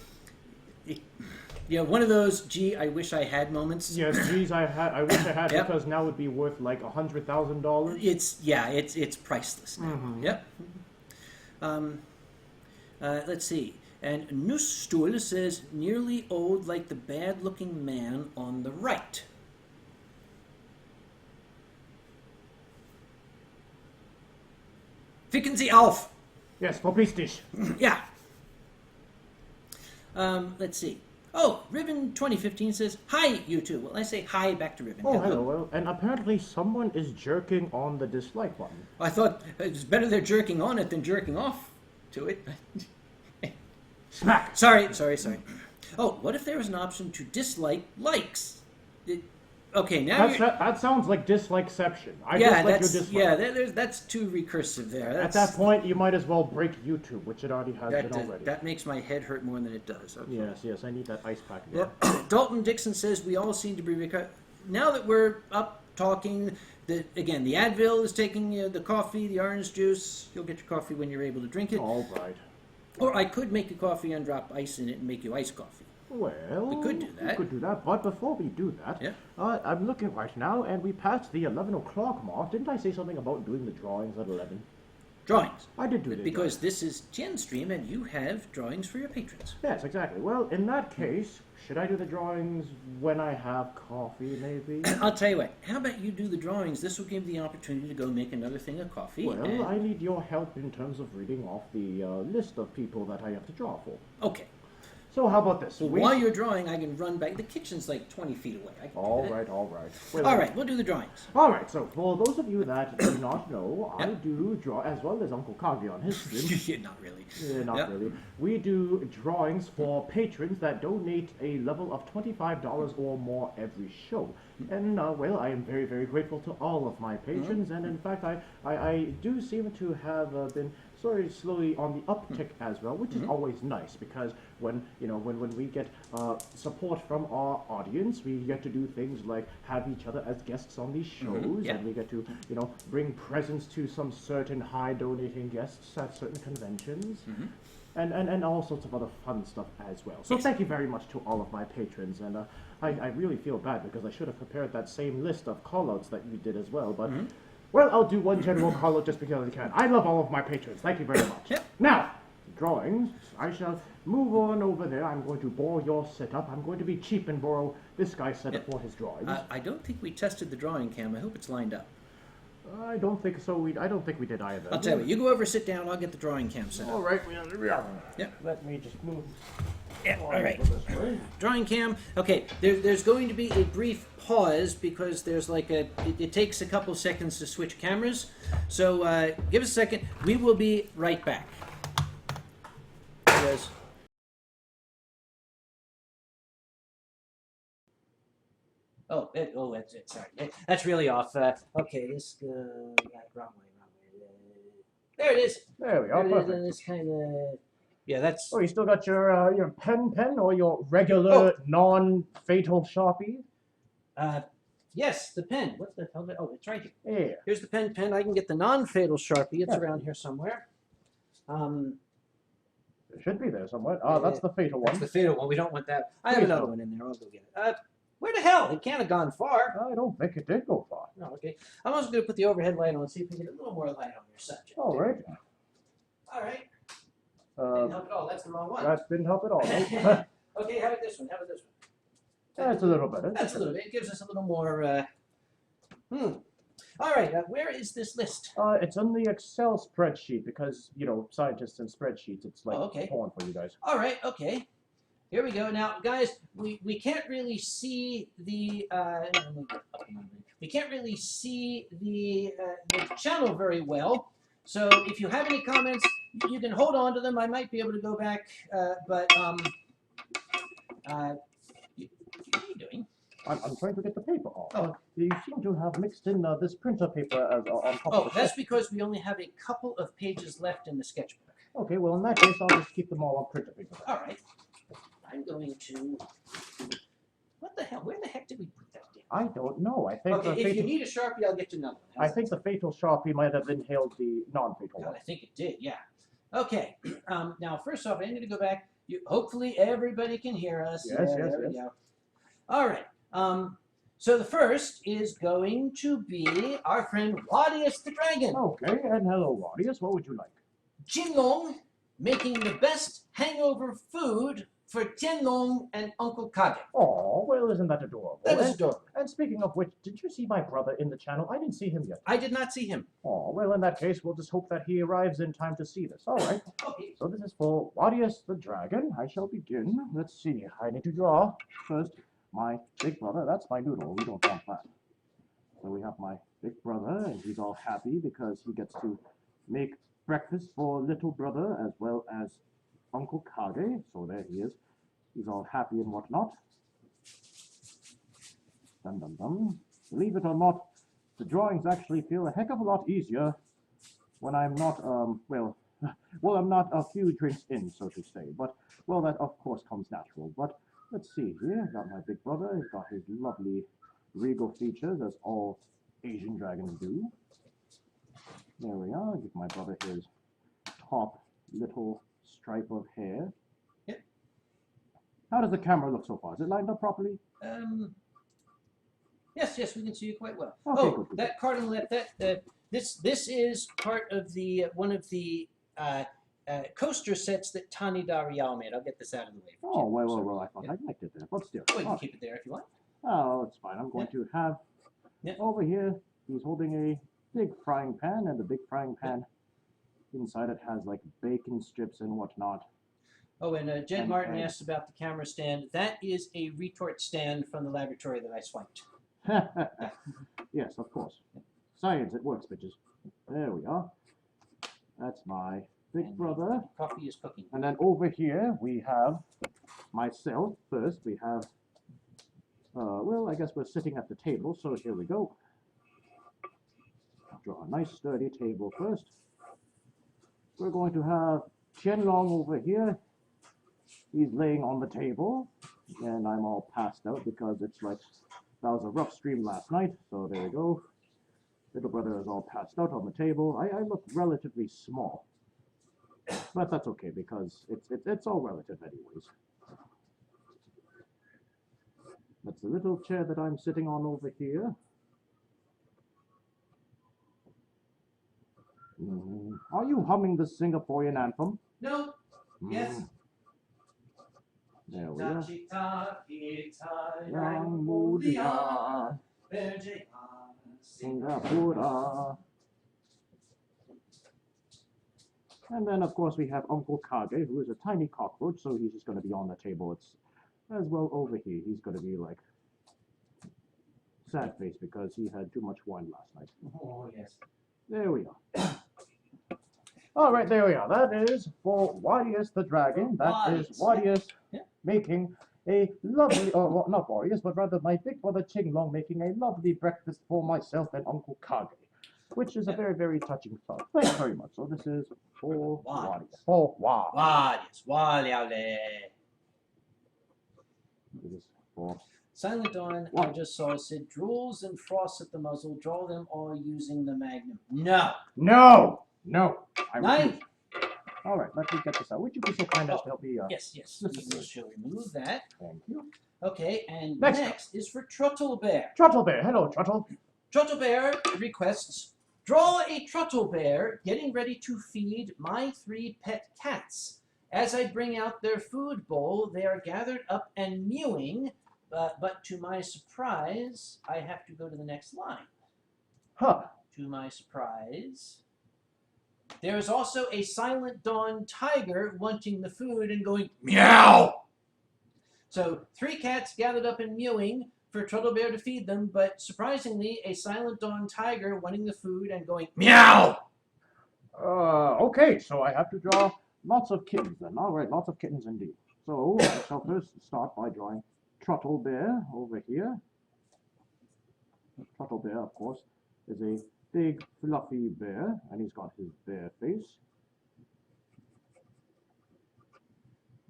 One of those, gee, I wish I had moments.
Yes, geez, I wish I had because now it would be worth like $100,000.
It's priceless now. Yep. Let's see. And Nussstuhl says, nearly old like the bad-looking man on the right. Ficken Sie auf!
Yes, verpiss dich.
Yeah. Let's see. Oh, Ribbon 2015 says, hi, you two. Well, I say hi back to Ribbon.
Oh, hello. Well, and apparently someone is jerking on the dislike button.
I thought it's better they're jerking on it than jerking off to it.
Smack!
Sorry. Oh, what if there was an option to dislike likes? Okay, now
that sounds like dislikeception.
That's too recursive there.
At that point, you might as well break YouTube, which it already has been already.
That makes my head hurt more than it does. Okay.
Yes, I need that ice pack again.
Yep. Dalton Dixon says, we all seem to be... Now that we're up talking, the Advil is taking the coffee, the orange juice. You'll get your coffee when you're able to drink it.
All right.
Or I could make a coffee and drop ice in it and make you iced coffee.
Well,
we could do that.
We could do that, but before we do that, I'm looking right now, and we passed the 11 o'clock mark. Didn't I say something about doing the drawings at 11?
Drawings?
I did do that.
Because this is Tien Stream, and you have drawings for your patrons.
Yes, exactly. Well, in that case, should I do the drawings when I have coffee, maybe?
I'll tell you what. How about you do the drawings? This will give you the opportunity to go make another thing of coffee.
Well, I need your help in terms of reading off the list of people that I have to draw for.
Okay.
So how about this?
While you're drawing, I can run back. The kitchen's like 20 feet away.
All right.
Well, all right, we'll do the drawings.
All right, so for those of you that do not know, I do draw, as well as Uncle Kagi on his stream.
Not really.
Not really. We do drawings for patrons that donate a level of $25 or more every show. And, well, I am very, very grateful to all of my patrons, and in fact, I do seem to have been sort of slowly on the uptick as well, which is always nice because when we get support from our audience, we get to do things like have each other as guests on these shows, and we get to bring presents to some certain high donating guests at certain conventions. And all sorts of other fun stuff as well. So thank you very much to all of my patrons, and I really feel bad because I should have prepared that same list of callouts that you did as well, but well, I'll do one general callout just because I can. I love all of my patrons. Thank you very much. Now, drawings, I shall move on over there. I'm going to borrow your setup. I'm going to be cheap and borrow this guy's setup for his drawings.
I don't think we tested the drawing cam. I hope it's lined up.
I don't think so. I don't think we did either.
I'll tell you. You go over, sit down. I'll get the drawing cam set up.
All right.
Yeah.
Let me just move.
Yeah. All right. Drawing cam. Okay. There's going to be a brief pause because there's like it takes a couple seconds to switch cameras. So give us a second. We will be right back. Yes. Oh, that's it. Sorry, that's really off. Okay, this wrong way. There it is.
There we are. Perfect.
This kind of, yeah, that's.
Oh, you still got your pen or your regular non-fatal Sharpie?
Yes, the pen. What the hell? Oh, it's right here.
Yeah.
Here's the pen. I can get the non-fatal Sharpie. It's around here somewhere.
It should be there somewhere. Oh, that's the fatal one.
That's the fatal one. We don't want that. I have another one in there. I'll go get it. Where the hell? It can't have gone far.
I don't think it did go far.
No, okay. I'm also going to put the overhead light on and see if we get a little more light on your subject.
All right.
All right. Didn't help at all. That's the wrong one.
That didn't help at all.
Okay, how about this one?
That's a little better.
That's a little bit. It gives us a little more. All right. Where is this list?
It's on the Excel spreadsheet because scientists and spreadsheets. It's like porn for you guys.
All right. Okay. Here we go. Now, guys, we can't really see the we can't really see the channel very well. So if you have any comments, you can hold on to them. I might be able to go back, but what are you doing?
I'm trying to get the paper off. Oh. You seem to have mixed in this printer paper as on top of the
that's because we only have a couple of pages left in the sketchbook.
Okay, well in that case, I'll just keep them all on printer paper.
All right. I'm going to. What the hell? Where the heck did we put that in?
I don't know. I think.
Okay, if you need a Sharpie, I'll get you another one.
I think the fatal Sharpie might have inhaled the non-fatal one.
I think it did. Yeah. Okay. Now, first off, I need to go back. Hopefully, everybody can hear us.
Yes.
We go. All right. So the first is going to be our friend Wadius the Dragon.
Okay, and hello, Wadius. What would you like?
Jinlong making the best hangover food for Tianlong and Uncle Kage.
Oh, well, isn't that adorable?
That is adorable.
And speaking of which, did you see my brother in the channel? I didn't see him yet.
I did not see him.
Oh, well, in that case, we'll just hope that he arrives in time to see this. All right.
Okay.
So this is for Wadius the Dragon. I shall begin. Let's see. I need to draw first my big brother. That's my noodle. We don't want that. So we have my big brother, and he's all happy because he gets to make breakfast for little brother as well as Uncle Kage. So there he is. He's all happy and whatnot. Dum dum dum. Believe it or not, the drawings actually feel a heck of a lot easier when I'm not I'm not a few drinks in, so to say. But well, that of course comes natural. But let's see here. Got my big brother. He's got his lovely regal features, as all Asian dragons do. There we are. Give my brother his top little stripe of hair.
Yep.
How does the camera look so far? Is it lined up properly?
Yes, we can see you quite well.
Okay, good.
That card on the left. This is part of the one of the coaster sets that Tani Darial made. I'll get this out of the way.
Oh, well, I thought I liked it there. But still.
Oh, you can keep it there if you want.
Oh, it's fine. I'm going to have over here. He's holding a big frying pan, and the big frying pan inside it has like bacon strips and whatnot.
Oh, and Jed Martin asked about the camera stand. That is a retort stand from the laboratory that I swiped.
Yes, of course. Science, it works, bitches. There we are. That's my big brother.
Coffee is cooking.
And then over here we have myself first. We have, well, I guess we're sitting at the table, so here we go. Draw a nice sturdy table first. we're going to have Tien Long over here. He's laying on the table, and I'm all passed out because it's like that was a rough stream last night. So there we go. Little brother is all passed out on the table. I look relatively small, but that's okay because it's all relative anyways. That's the little chair that I'm sitting on over here. Are you humming the Singaporean anthem?
No. Yes.
There we are. Yang Mulia, Singapura. And then, of course, we have Uncle Kage, who is a tiny cockroach, so he's just going to be on the table. It's as well over here. He's going to be like sad face because he had too much wine last night.
Oh, yes.
There we are. All right, there we are. That is for Wadius the Dragon. That is Wadius making a lovely, well, not Wadius, but rather my big brother Ching Long making a lovely breakfast for myself and Uncle Kage, which is a very, very touching thought. Thank you very much. So this is for Wadius. For
Wadius. Waliaule.
This is for
Silent Dawn, I just saw, said drools and frosts at the muzzle. Draw them all using the magnum. No.
No. No.
Nine.
All right, let me get this out. Would you be so kind as to help me?
Yes. We shall remove that.
Thank you.
Okay, and next is for Truttle Bear.
Truttle Bear. Hello, Truttle.
Truttle Bear requests, draw a Truttle Bear getting ready to feed my 3 pet cats. As I bring out their food bowl, they are gathered up and mewing, but to my surprise, I have to go to the next line.
Huh.
To my surprise, there is also a Silent Dawn tiger wanting the food and going, meow! So 3 cats gathered up and mewing for Truttle Bear to feed them, but surprisingly, a Silent Dawn tiger wanting the food and going, meow!
Okay, so I have to draw lots of kittens then. All right, lots of kittens indeed. So I shall first start by drawing Truttle Bear over here. Truttle Bear, of course, is a big fluffy bear, and he's got his bear face.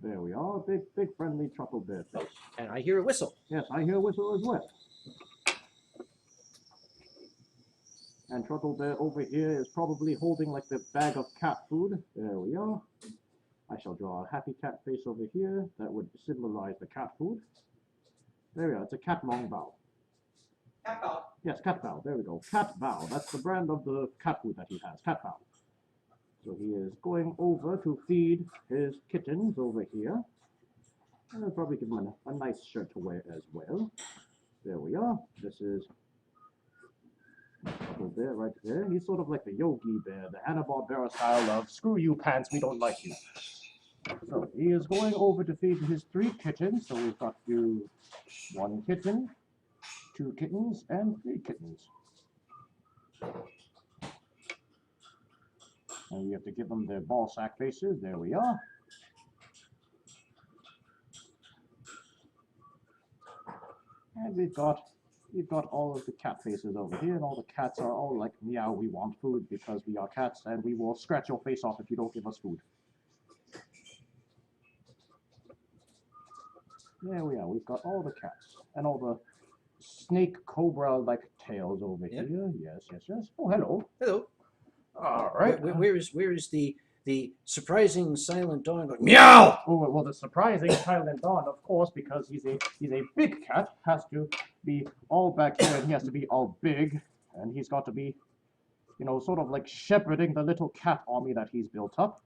There we are, big friendly Truttle Bear face.
And I hear a whistle.
Yes, I hear a whistle as well. And Truttle Bear over here is probably holding like the bag of cat food. There we are. I shall draw a happy cat face over here. That would symbolize the cat food. There we are, it's a cat long bow.
Cat bow.
Yes, cat bow. There we go. Cat bow. That's the brand of the cat food that he has. Cat bow. So he is going over to feed his kittens over here. And I'll probably give him a nice shirt to wear as well. There we are. This is Truttle Bear right there. He's sort of like the Yogi Bear, the Hanna-Barbera style of screw you pants, we don't like you. So he is going over to feed his 3 kittens. So we've got to do 1 kitten, 2 kittens, and 3 kittens. And we have to give them their ball sack faces. There we are. And we've got all of the cat faces over here, and all the cats are all like, meow, we want food because we are cats, and we will scratch your face off if you don't give us food. There we are. We've got all the cats and all the snake cobra-like tails over here. Yes. Oh, hello.
Hello.
All right.
Where is the surprising Silent Dawn going, meow?
Oh, well, the surprising Silent Dawn, of course, because he's a big cat, has to be all back here, and he has to be all big, and he's got to be, you know, sort of like shepherding the little cat army that he's built up.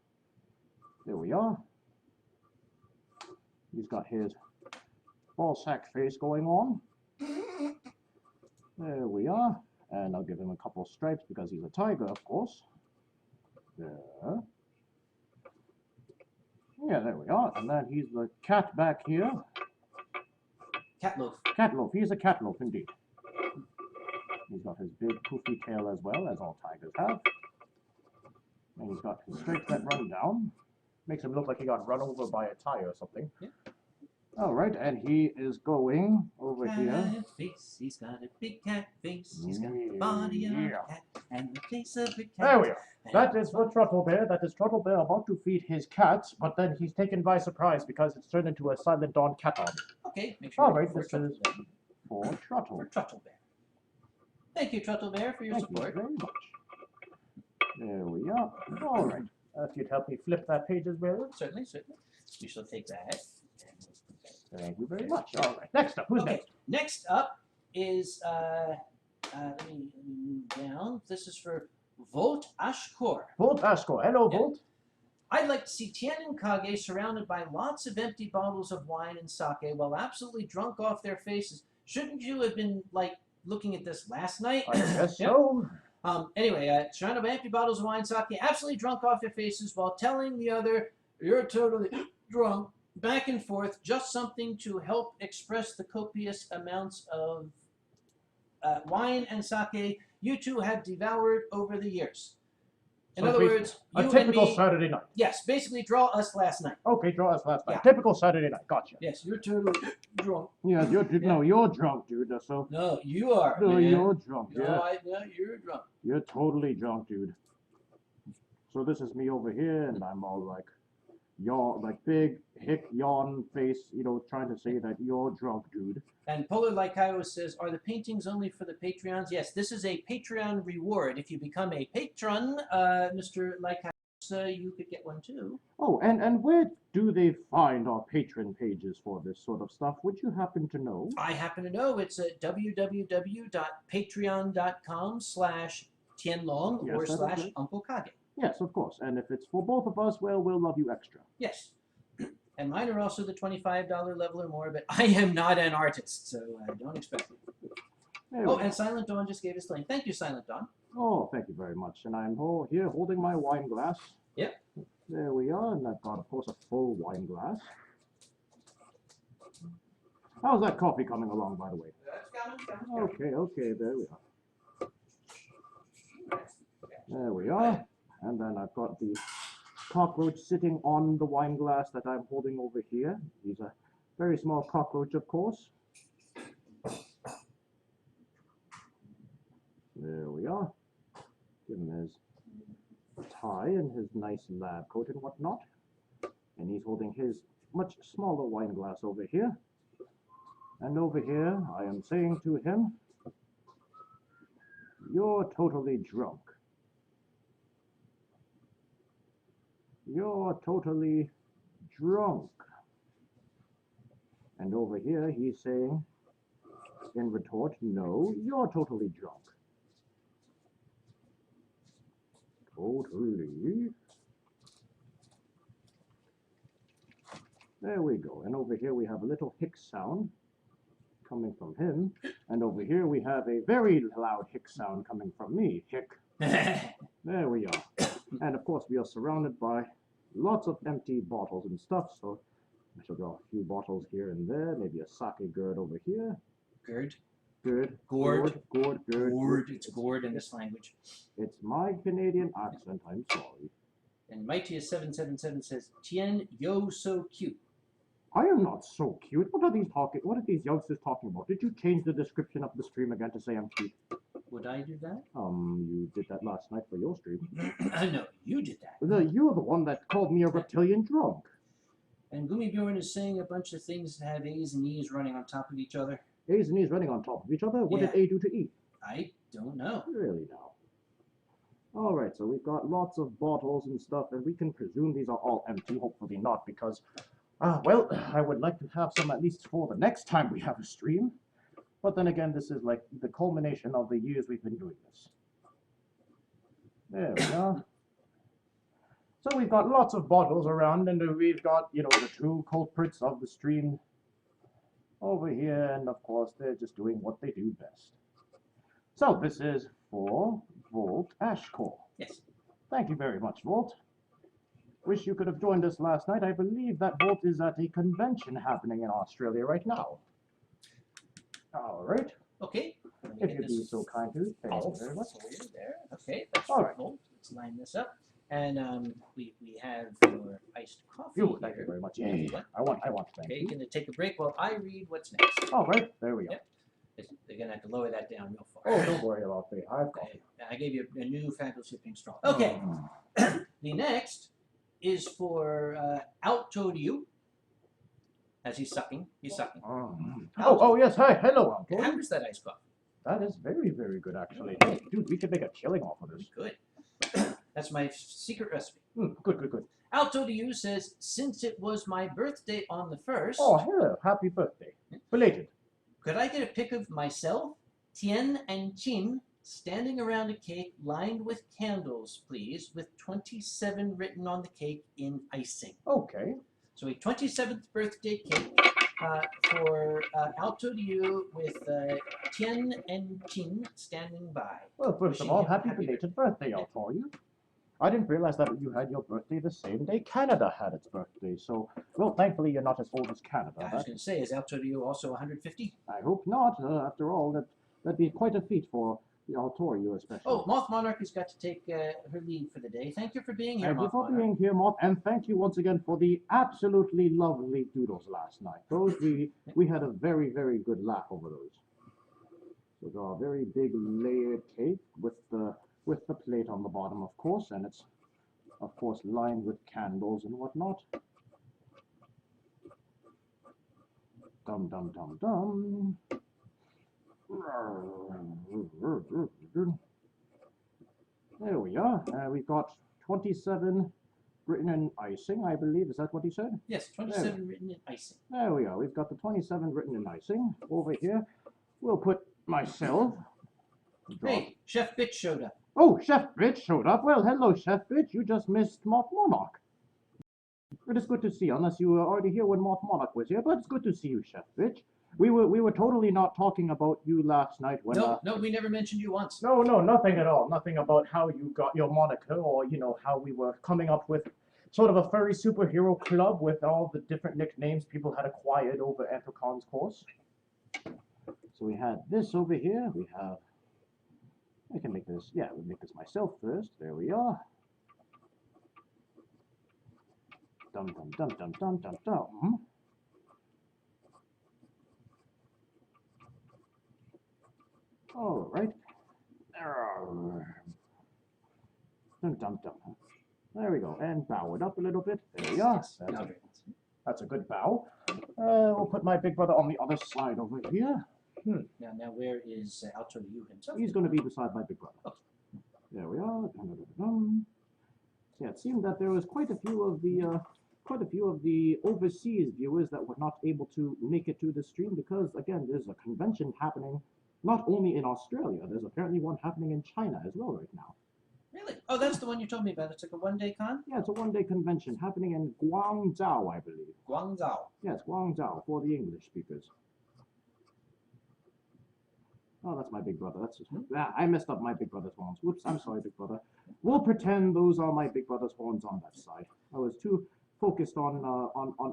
There we are. He's got his ball sack face going on. There we are. And I'll give him a couple of stripes because he's a tiger, of course. There. Yeah, there we are. And then he's the cat back here.
Catloaf.
Catloaf. He's a catloaf indeed. He's got his big poofy tail as well, as all tigers have. And he's got his stripes that run down. Makes him look like he got run over by a tire or something. Yeah. All right, and he is going over here.
Face. He's got a big cat face. He's got the body of a cat, and the face of a cat.
There we are. That is for Trottle Bear. That is Trottle Bear about to feed his cat, but then he's taken by surprise because it's turned into a Silent Dawn cat army.
Okay, make sure.
All right, this
Trottle
is
Bear.
for Trottle.
For Trottle Bear. Thank you, Trottle Bear, for your
Thank
support.
you very much. There we are. All right. If you'd help me flip that page as well.
Certainly, certainly. We shall take that.
Thank you very much. All right. Next up, who's
Okay,
next?
next up is, let me move down. This is for Volt Ashkor.
Volt Ashkor. Hello,
Yeah.
Volt.
I'd like to see Tien and Kage surrounded by lots of empty bottles of wine and sake while absolutely drunk off their faces. Shouldn't you have been, like, looking at this last night?
I guess
Yep.
so.
Anyway, surrounded by empty bottles of wine, sake, absolutely drunk off their faces while telling the other, you're totally drunk, back and forth, just something to help express the copious amounts of wine and sake you two have devoured over the years. In
So
other
basically,
words,
a
you and
typical
me,
Saturday night.
yes, basically draw us last night.
Okay, draw us last night.
Yeah.
Typical Saturday night. Gotcha.
Yes, you're totally drunk.
Yeah, no, you're drunk, dude. So
No, you are,
no,
man.
you're drunk.
No,
Yeah,
you're drunk.
you're totally drunk, dude. So this is me over here, and I'm all like, yawn, like big hick yawn face, trying to say that you're drunk, dude.
And Polar Lycaio says, are the paintings only for the Patreons? Yes, this is a Patreon reward. If you become a patron, Mr. Lycaio, you could get one too.
Oh, and where do they find our patron pages for this sort of stuff? Would you happen to know?
I happen to know. It's at www.patreon.com/Tienlong
Yes,
or
that is
slash
it.
Uncle Kage.
Yes, of course. And if it's for both of us, well, we'll love you extra.
Yes. And mine are also the $25 level or more, but I am not an artist, so don't expect it.
There we
Oh,
go.
and Silent Dawn just gave us link. Thank you, Silent Dawn.
Oh, thank you very much. And I'm here holding my wine glass.
Yep.
There we are. And I've got, of course, a full wine glass. How's that coffee coming along, by the way?
That's coming.
Okay, there we are. There we are. And then I've got the cockroach sitting on the wine glass that I'm holding over here. He's a very small cockroach, of course. There we are. Give him his tie and his nice lab coat and whatnot. And he's holding his much smaller wine glass over here. And over here, I am saying to him, you're totally drunk. You're totally drunk. And over here, he's saying, in retort, no, you're totally drunk. Totally. There we go. And over here, we have a little hick sound coming from him. And over here, we have a very loud hick sound coming from me. Hick. There we are. And of course, we are surrounded by lots of empty bottles and stuff. So I shall draw a few bottles here and there. Maybe a sake gourd over here.
Gourd.
Gourd.
Gourd.
Gourd.
Gourd. It's gourd in this language.
It's my Canadian accent. I'm sorry.
And Mightiest777 says, Tien, yo, so cute.
I am not so cute. What are these youngsters talking about? Did you change the description of the stream again to say I'm cute?
Would I do that?
You did that last night for your stream.
No, you did that.
You're the one that called me a reptilian drunk.
And Gummibjorn is saying a bunch of things that have A's and E's running on top of each other.
A's and E's running on top of each other. What
Yeah.
did A do to E?
I don't know.
Really now. Alright, so we've got lots of bottles and stuff, and we can presume these are all empty. Hopefully not, because, well, I would like to have some at least for the next time we have a stream. But then again, this is like the culmination of the years we've been doing this. There we are. So we've got lots of bottles around, and we've got, the two culprits of the stream over here, and of course, they're just doing what they do best. So this is for Volt Ashkor.
Yes.
Thank you very much, Volt. Wish you could have joined us last night. I believe that Volt is at a convention happening in Australia right now. All right.
Okay.
If you'd be so kind to. Thank you very much.
There. Okay. That's
All right.
Volt. Let's line this up. And we have your iced coffee
Thank you
here.
very much. Yeah. I want to thank
Okay,
you.
gonna take a break while I read what's next.
All right. There we go.
Yep. They're going to have to lower that down real far.
Oh, don't worry about me. I've got
Okay. I gave you a new fabulous sipping straw. Okay. The next is for Alto to you. As he's sucking. He's sucking.
Oh, yes. Hi. Hello, Uncle.
How is that iced coffee?
That is very, very good, actually. Dude, we could make a killing off of this.
Good. That's my secret recipe.
Good.
Alto to you says, since it was my birthday on the 1st.
Oh, hello. Happy birthday. Belated.
Could I get a pic of myself, Tien, and Tien standing around a cake lined with candles, please, with 27 written on the cake in icing?
Okay.
So a 27th birthday cake for Alto to you with Tien and Tien standing by.
Well, first of all, happy belated birthday, I'll tell you. I didn't realize that you had your birthday the same day Canada had its birthday, so, well, thankfully you're not as old as Canada.
I was going to say, is Alto to you also 150?
I hope not. After all, that'd be quite a feat for the Altorio, especially.
Oh, Moth Monarch has got to take her leave for the day. Thank you for being here,
Thank you
Moth
for
Monarch.
being here, Moth, and thank you once again for the absolutely lovely doodles last night. Those we had a very, very good laugh over those. So they're a very big layered cake with the plate on the bottom, of course, and it's of course lined with candles and whatnot. Dum dum dum dum. There we are. We've got 27 written in icing, I believe. Is that what he said?
Yes, 27 written in icing.
There we are. We've got the 27 written in icing. Over here, we'll put myself.
Hey, Chef Bitch showed up.
Oh, Chef Bitch showed up. Well, hello, Chef Bitch. You just missed Moth Monarch. It is good to see you, unless you were already here when Moth Monarch was here, but it's good to see you, Chef Bitch. We were totally not talking about you last night when...
No, we never mentioned you once.
No, nothing at all. Nothing about how you got your moniker or, how we were coming up with sort of a furry superhero club with all the different nicknames people had acquired over Anthrocon's course. So we had this over here. We have... I can make this... Yeah, we'll make this myself first. There we are. Dum dum dum dum dum dum dum. All right. Dum dum dum. There we go. And bow it up a little bit. There we are. That's a good bow. We'll put my big brother on the other side over here.
Now where is Alto to you himself?
He's going to be beside my big brother.
Okay.
There we are. Yeah, it seemed that there was quite a few of the overseas viewers that were not able to make it to the stream because, again, there's a convention happening not only in Australia. There's apparently one happening in China as well right now.
Really? Oh, that's the one you told me about. It's like a one-day con?
Yeah, it's a one-day convention happening in Guangzhou, I believe.
Guangzhou.
Yes, Guangzhou for the English speakers. Oh, that's my big brother. I messed up my big brother's horns. Whoops, I'm sorry, big brother. We'll pretend those are my big brother's horns on that side. I was too focused on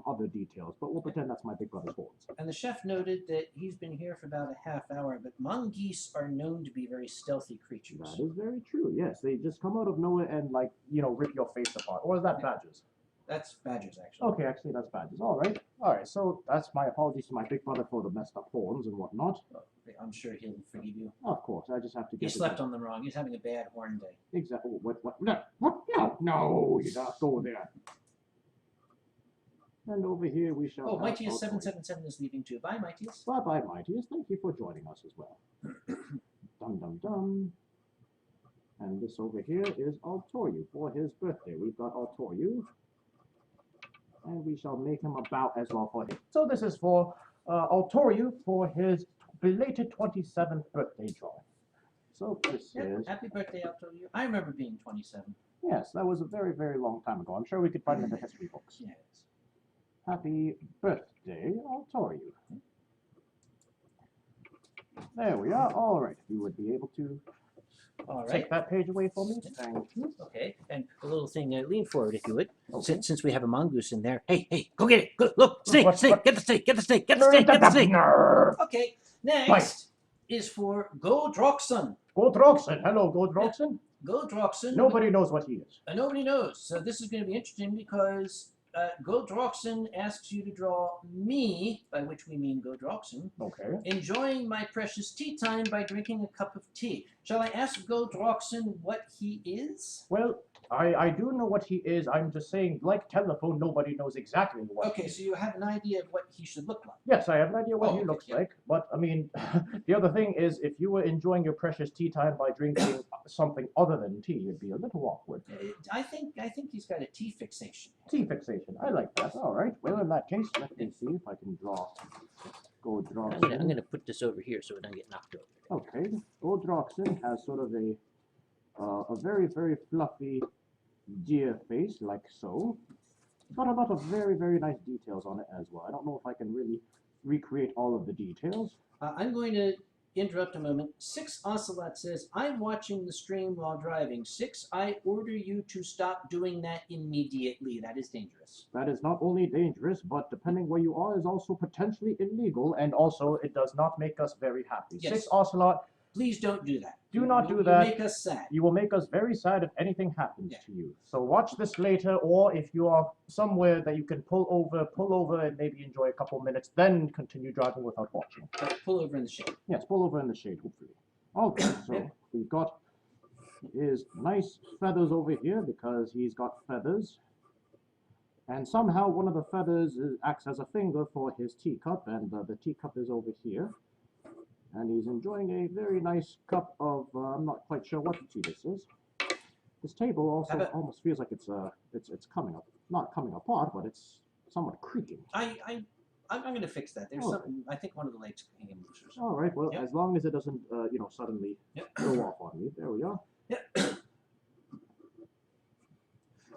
other details, but we'll pretend that's my big brother's horns.
And the chef noted that he's been here for about a half hour, but mongoose are known to be very stealthy creatures.
That is very true, yes. They just come out of nowhere and, rip your face apart. Or is that badgers?
That's badgers, actually.
Okay, actually, that's badgers. All right, so that's my apologies to my big brother for the messed up horns and whatnot.
I'm sure he'll forgive you.
Of course, I just have to get...
He slept on them wrong. He's having a bad horn day.
Exactly. What? No, you don't go there. And over here we shall...
Oh, Mightiest 777 is leaving too. Bye, Mightiest.
Bye-bye, Mightiest. Thank you for joining us as well. Dum dum dum. And this over here is Altoriu for his birthday. We've got Altoriu. And we shall make him a bow as well for him. So this is for Altoriu for his belated 27th birthday drawing. So this is...
Happy birthday, Altoriu. I remember being 27.
Yes, that was a very, very long time ago. I'm sure we could find it in the history books.
Yes.
Happy birthday, Altoriu. There we are. All right. If you would be able to take that page away for me. Thank you.
Okay. And a little thing, lean forward if you would.
Okay.
Since we have a mongoose in there. Hey, go get it. Go, look, snake,
What?
get the snake, get the snake, get the snake, get the snake. Okay. Next is for Godroxon.
Godroxon. Hello, Godroxon.
Godroxon.
Nobody knows what he is.
Nobody knows. So this is going to be interesting because Goldroxen asks you to draw me, by which we mean Goldroxen,
Okay.
enjoying my precious tea time by drinking a cup of tea. Shall I ask Goldroxen what he is?
Well, I do know what he is. I'm just saying, like telephone, nobody knows exactly what.
Okay, so you have an idea of what he should look like.
Yes, I have an idea what he
okay,
looks
yeah.
like. But I mean, the other thing is, if you were enjoying your precious tea time by drinking something other than tea, it'd be a little awkward.
I think he's got a tea fixation.
Tea fixation. I like that. All right. Well, in that case, let me see if I can draw. Goldroxen.
I'm gonna put this over here so it doesn't get knocked over.
Okay. Goldroxen has sort of a very, very fluffy deer face, like so. Got a lot of very, very nice details on it as well. I don't know if I can really recreate all of the details.
I'm going to interrupt a moment. Six Ocelot says, I'm watching the stream while driving. Six, I order you to stop doing that immediately. That is dangerous.
That is not only dangerous, but depending where you are, is also potentially illegal, and also it does not make us very happy.
Yes.
Six Ocelot,
please don't do that.
Do not do
You
that.
make us sad.
You will make us very sad if anything happens to you. So watch this later, or if you are somewhere that you can pull over and maybe enjoy a couple minutes, then continue driving without watching.
Pull over in the shade.
Yes, pull over in the shade, hopefully. Okay, so we've got his nice feathers over here because he's got feathers. And somehow one of the feathers acts as a finger for his teacup, and the teacup is over here. And he's enjoying a very nice cup of, I'm not quite sure what tea this is. This table also almost feels like it's coming up, not coming apart, but it's somewhat creaking.
I'm going to fix that. There's something, I think one of the legs hanging loose or something.
All right, well, as long as it doesn't, suddenly go off on me. There we are.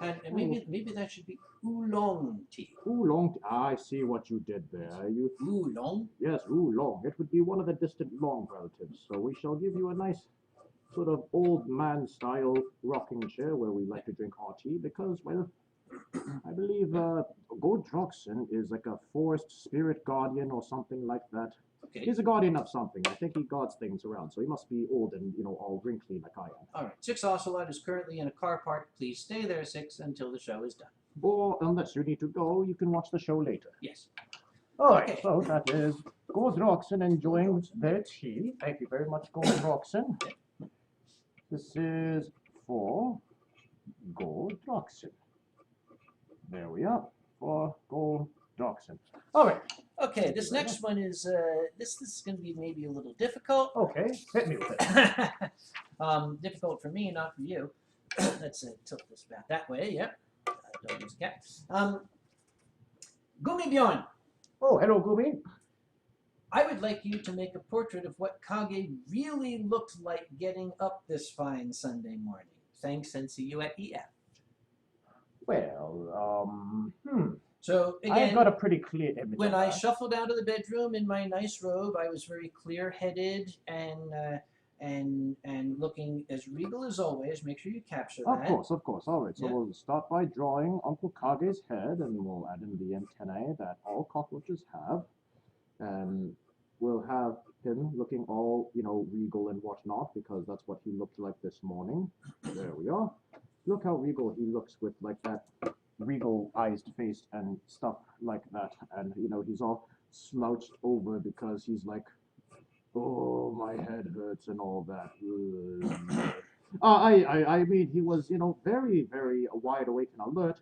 And maybe that should be oolong tea.
Oolong. I see what you did there.
Oolong?
Yes, oolong. It would be one of the distant long relatives. So we shall give you a nice sort of old man style rocking chair where we like to drink our tea because, well, I believe Goldroxen is like a forest spirit guardian or something like that.
Okay.
He's a guardian of something. I think he guards things around, so he must be old and, all wrinkly like I am.
All right. Six Ocelot is currently in a car park. Please stay there, Six, until the show is done.
Or unless you need to go, you can watch the show later.
Yes.
All right, so that is Goldroxen enjoying their tea. Thank you very much, Goldroxen. This is for Goldroxen. There we are, for Goldroxen. All right.
Okay, this next one is this is going to be maybe a little difficult.
Okay, hit me with it.
Difficult for me, not for you. Let's tilt this back that way. Yep. Don't use cat. Gummibjorn.
Oh, hello, Gumi.
I would like you to make a portrait of what Kage really looked like getting up this fine Sunday morning. Thanks, and see you at EF.
Well,
So again,
I've got a pretty clear image.
when I shuffled out of the bedroom in my nice robe, I was very clear-headed and looking as regal as always. Make sure you capture that.
Of course. All right, so we'll start by drawing Uncle Kage's head, and we'll add in the antennae that all cockroaches have. And we'll have him looking all, regal and whatnot, because that's what he looked like this morning. There we are. Look how regal he looks with, like, that regal-eyed face and stuff like that. And, he's all slouched over because he's like, oh, my head hurts and all that. I mean, he was, very, very wide awake and alert.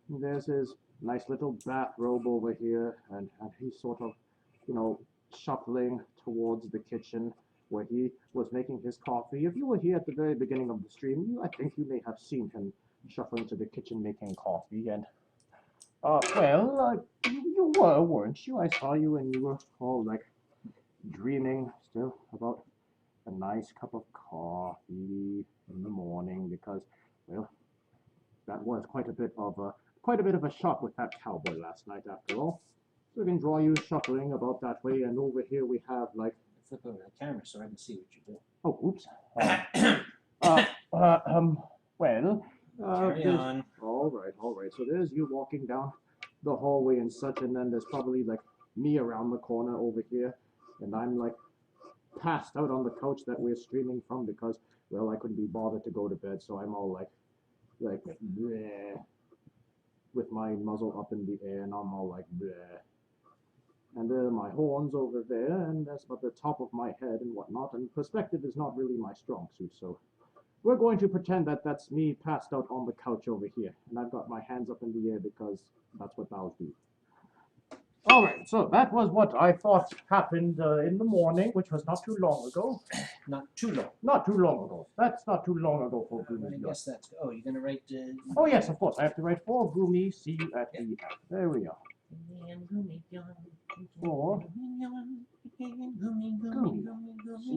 And there's his nice little bathrobe over here, and he's sort of, shuffling towards the kitchen where he was making his coffee. If you were here at the very beginning of the stream, I think you may have seen him shuffling to the kitchen making coffee. And, you were, weren't you? I saw you and you were all, like, dreaming still about a nice cup of coffee in the morning because, well, that was quite a bit of a shock with that cowboy last night after all. So we can draw you shuffling about that way, and over here we have like
flip over the camera so I can see what you do.
Oh, oops.
Carry on.
All right. So there's you walking down the hallway and such, and then there's probably like me around the corner over here, and I'm like passed out on the couch that we're streaming from because, well, I couldn't be bothered to go to bed, so I'm all like, bleh. with my muzzle up in the air, and I'm all like, bleh. And my horns over there, and that's about the top of my head and whatnot, and perspective is not really my strong suit, so we're going to pretend that that's me passed out on the couch over here, and I've got my hands up in the air because that's what owls do. Alright, so that was what I thought happened in the morning, which was not too long ago.
Not too long.
Not too long ago. That's not too long ago for Gumi.
I guess that's... Oh, you're going to write...
Oh, yes, of course. I have to write for Gumi. See you at the end. There we are. For Gumi. See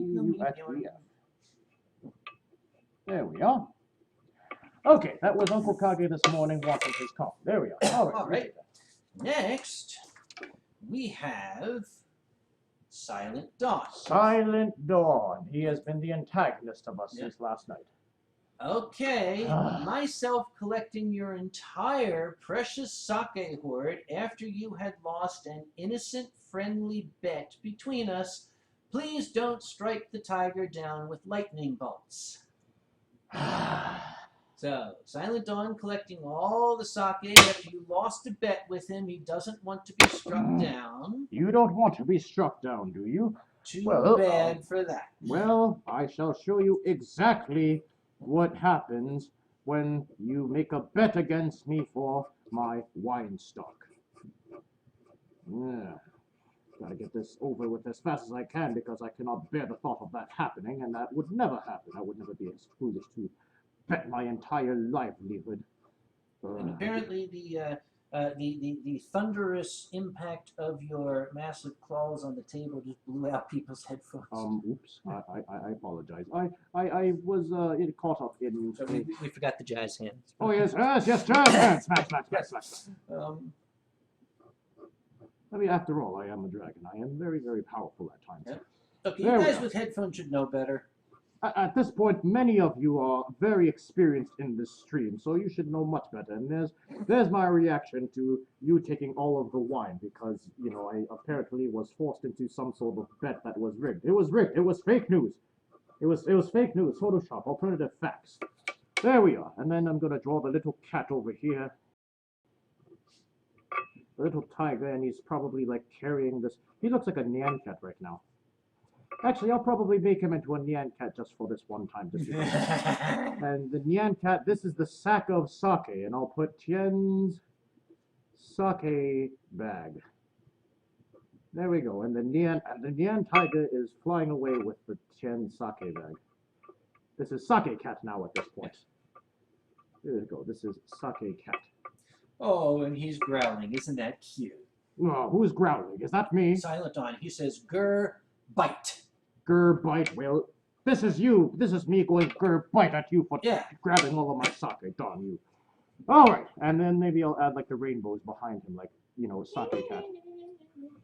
you at the end. There we are. Okay, that was Uncle Kage this morning watching his coffee. There we are.
All right. Next, we have Silent Dawn.
Silent Dawn. He has been the antagonist of us since last night.
Okay, myself collecting your entire precious sake hoard after you had lost an innocent, friendly bet between us. Please don't strike the tiger down with lightning bolts. So, Silent Dawn collecting all the sake after you lost a bet with him. He doesn't want to be struck down.
You don't want to be struck down, do you?
Too bad for that.
Well, I shall show you exactly what happens when you make a bet against me for my wine stock. Yeah. Gotta get this over with as fast as I can because I cannot bear the thought of that happening, and that would never happen. I would never be as foolish to bet my entire livelihood.
And apparently the thunderous impact of your massive claws on the table just blew out people's headphones.
Oops. I apologize. I was caught up in...
So we forgot the jazz hands.
Oh, yes, jazz hands. Smash. I mean, after all, I am a dragon. I am very, very powerful at times.
Yep. Okay, you guys with headphones should know better.
At this point, many of you are very experienced in this stream, so you should know much better. And there's my reaction to you taking all of the wine, because, you know, I apparently was forced into some sort of bet that was rigged. It was rigged. It was fake news. It was fake news. Photoshop. Alternative facts. There we are. And then I'm going to draw the little cat over here. The little tiger, and he's probably, like, carrying this. He looks like a Nyan cat right now. Actually, I'll probably make him into a Nyan cat just for this one time. And the Nyan cat, this is the sack of sake, and I'll put Tien's sake bag. There we go. And the Nyan tiger is flying away with the Tien sake bag. This is sake cat now at this point. There we go. This is sake cat.
Oh, and he's growling. Isn't that cute?
Oh, who's growling? Is that me?
Silent Dawn. He says, "Grr, bite."
Grr, bite. Well, this is you. This is me going grr, bite at you for grabbing all of my sake. Darn you. All right. And then maybe I'll add, like, the rainbows behind him, like, you know, sake cat.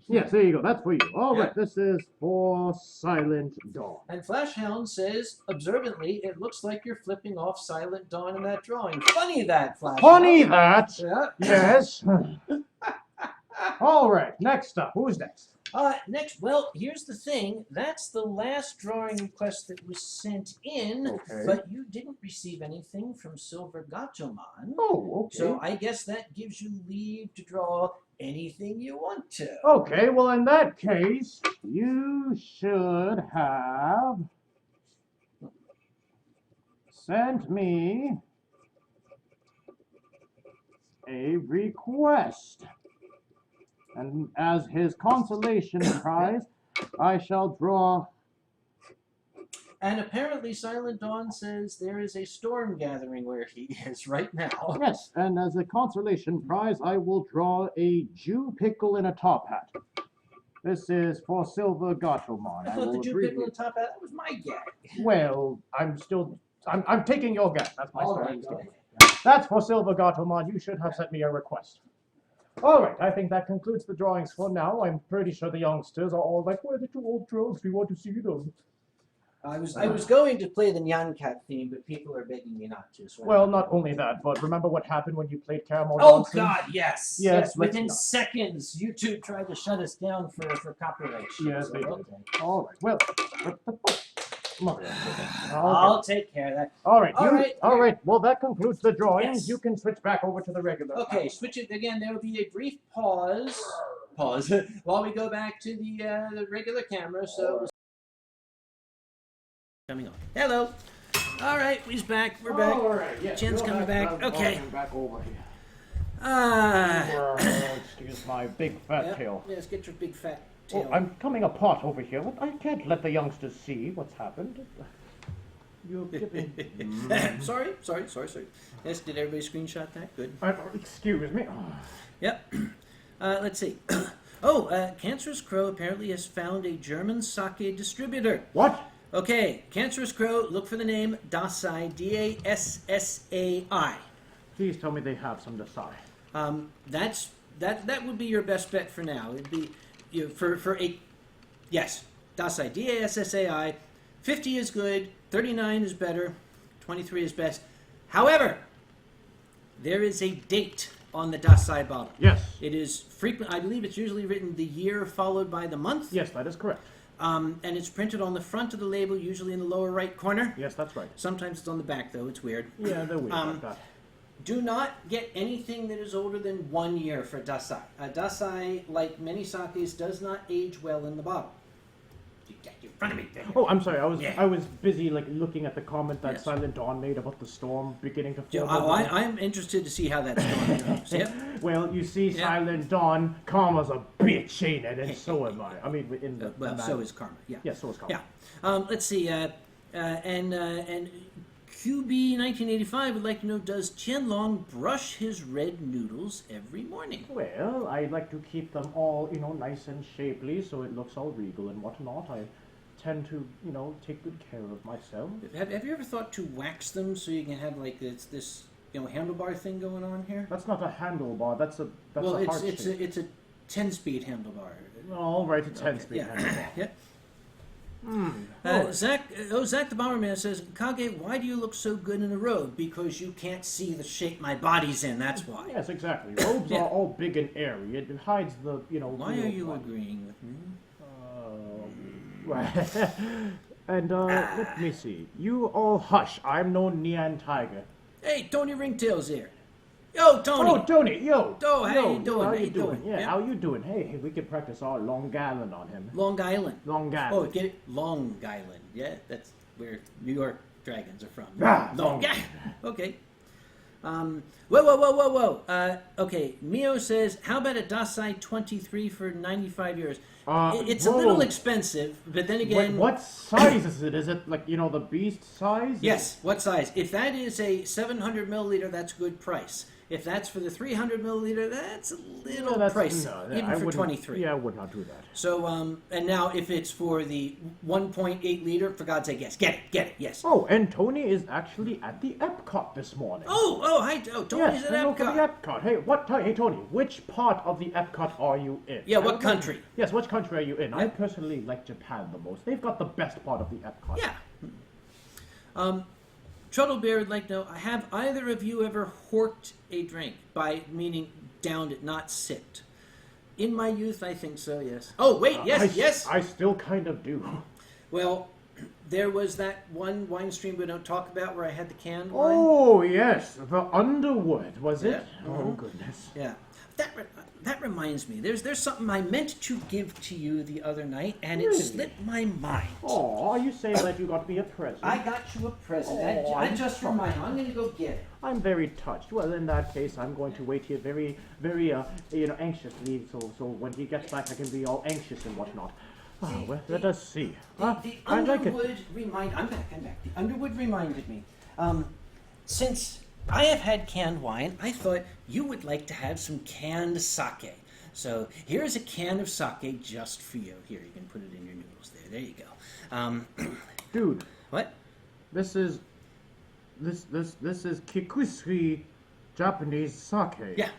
Yes, there you go. That's for you. All right. This is for Silent Dawn.
And Flashhound says, observantly, it looks like you're flipping off Silent Dawn in that drawing. Funny that, Flashhound.
Funny that?
Yeah.
Yes. All right. Next up. Who's next?
Next, well, here's the thing. That's the last drawing request that was sent in, but you didn't receive anything from Silver Gatomon.
Oh, okay.
So I guess that gives you leave to draw anything you want to.
Okay, well, in that case, you should have sent me a request. And as his consolation prize, I shall draw...
And apparently Silent Dawn says there is a storm gathering where he is right now.
Yes, and as a consolation prize, I will draw a Jew pickle in a top hat. This is for Silver Gatomon.
I thought the Jew pickle in a top hat, that was my gag.
Well, I'm taking your guess. That's my story.
Right.
That's for Silver Gatomon. You should have sent me a request. All right, I think that concludes the drawings for now. I'm pretty sure the youngsters are all like, "Where are the two old trolls? We want to see them."
I was going to play the Nyan Cat theme, but people are begging me not to. So
well, not only that, but remember what happened when you played Caramel
Oh,
Johnson?
God, yes.
Yes,
within seconds, YouTube tried to shut us down for copyright.
Yes,
so,
they did.
okay.
All right, well, Mother of goodness.
I'll take care of that.
All right.
All right.
All right. Well, that concludes the drawings.
Yes.
You can switch back over to the regular.
Okay, switch it again. There will be a brief pause. Pause while we go back to the regular camera. So coming on. Hello. All right, he's back. We're back.
All right. Yes.
Tien's
you're
coming back. Okay.
Back over here. Excuse my big fat tail.
Yes, get your big fat tail.
Oh, I'm coming apart over here. I can't let the youngsters see what's happened. You're giving...
Sorry. Yes, did everybody screenshot that? Good.
Excuse me.
Yep. Let's see. Cancerous Crow apparently has found a German sake distributor.
What?
Okay, Cancerous Crow, look for the name Dassai, D-A-S-S-A-I.
Please tell me they have some Dassai.
That would be your best bet for now. It'd be yes, Dassai, D-A-S-S-A-I. 50 is good, 39 is better, 23 is best. However, there is a date on the Dassai bottle.
Yes.
It is frequent. I believe it's usually written the year followed by the month.
Yes, that is correct.
And it's printed on the front of the label, usually in the lower right corner.
Yes, that's right.
Sometimes it's on the back, though. It's weird.
Yeah, they're weird like that.
Do not get anything that is older than 1 year for Dassai. Dassai, like many sakes, does not age well in the bottle. You got in front of me.
Oh, I'm sorry. I was busy looking at the comment that Silent Dawn made about the storm beginning to form.
I'm interested to see how that's going. Yep.
Well, you see, Silent Dawn, Karma's a bitch, ain't it? And so am I. I mean, in the
so is Karma. Yeah.
Yeah, so is Karma.
Yeah. Let's see. And QB 1985 would like to know: does Qianlong brush his red noodles every morning?
Well, I like to keep them all, nice and shapely, so it looks all regal and whatnot. I tend to, take good care of myself.
Have you ever thought to wax them so you can have like this handlebar thing going on here?
That's not a handlebar. That's a heart shape.
It's a 10-speed handlebar.
All right, a 10-speed handlebar.
Yep. Zach the Bomberman says, Kage, why do you look so good in a robe? Because you can't see the shape my body's in, that's why.
Yes, exactly. Robes are all big and airy. It hides the,
Why are you agreeing with me?
Right. And, let me see. You all hush. I'm no Nean Tiger.
Hey, Tony Ringtail's here. Yo, Tony.
Oh, Tony, yo.
Oh, how you doing?
How you doing? Yeah, how you doing? Hey, we could practice our Long Island on him.
Long Island.
Long Island.
Oh, get it? Long Island. Yeah, that's where New York Dragons are from.
Long
Island. Okay. Whoa. Okay, Mio says, how about a Dassai 23 for 95 euros? It's a little expensive, but then again...
What size is it? Is it like, the beast size?
Yes, what size? If that is a 700 milliliter, that's good price. If that's for the 300 milliliter, that's a little pricey, even for 23.
Yeah, I would not do that.
So, and now if it's for the 1.8 liter, for God's sake, yes, get it, yes.
Oh, and Tony is actually at the Epcot this morning.
Hi, Tony's at Epcot.
Hey, Tony, which part of the Epcot are you in?
Yeah, what country?
Yes, which country are you in? I personally like Japan the most. They've got the best part of the Epcot.
Yeah. Truddlebear would like to know, have either of you ever horked a drink? By meaning downed it, not sipped. In my youth, I think so, yes. Oh, wait, yes.
I still kind of do.
Well, there was that one wine stream we don't talk about where I had the canned wine.
Oh, yes. The Underwood, was it?
Yeah.
Oh, goodness.
Yeah. That reminds me. There's something I meant to give to you the other night, and it slipped my mind.
Oh, are you saying that you got me a present?
I got you a present. I just reminded. I'm going to go get it.
I'm very touched. Well, in that case, I'm going to wait here very, very, anxiously, so when he gets back, I can be all anxious and whatnot. Well, let us see.
The Underwood I'm back. The Underwood reminded me. Since I have had canned wine, I thought you would like to have some canned sake. So here's a can of sake just for you. Here, you can put it in your noodles there. There you go.
Dude.
What?
This is Kikusui Japanese sake.
Yeah.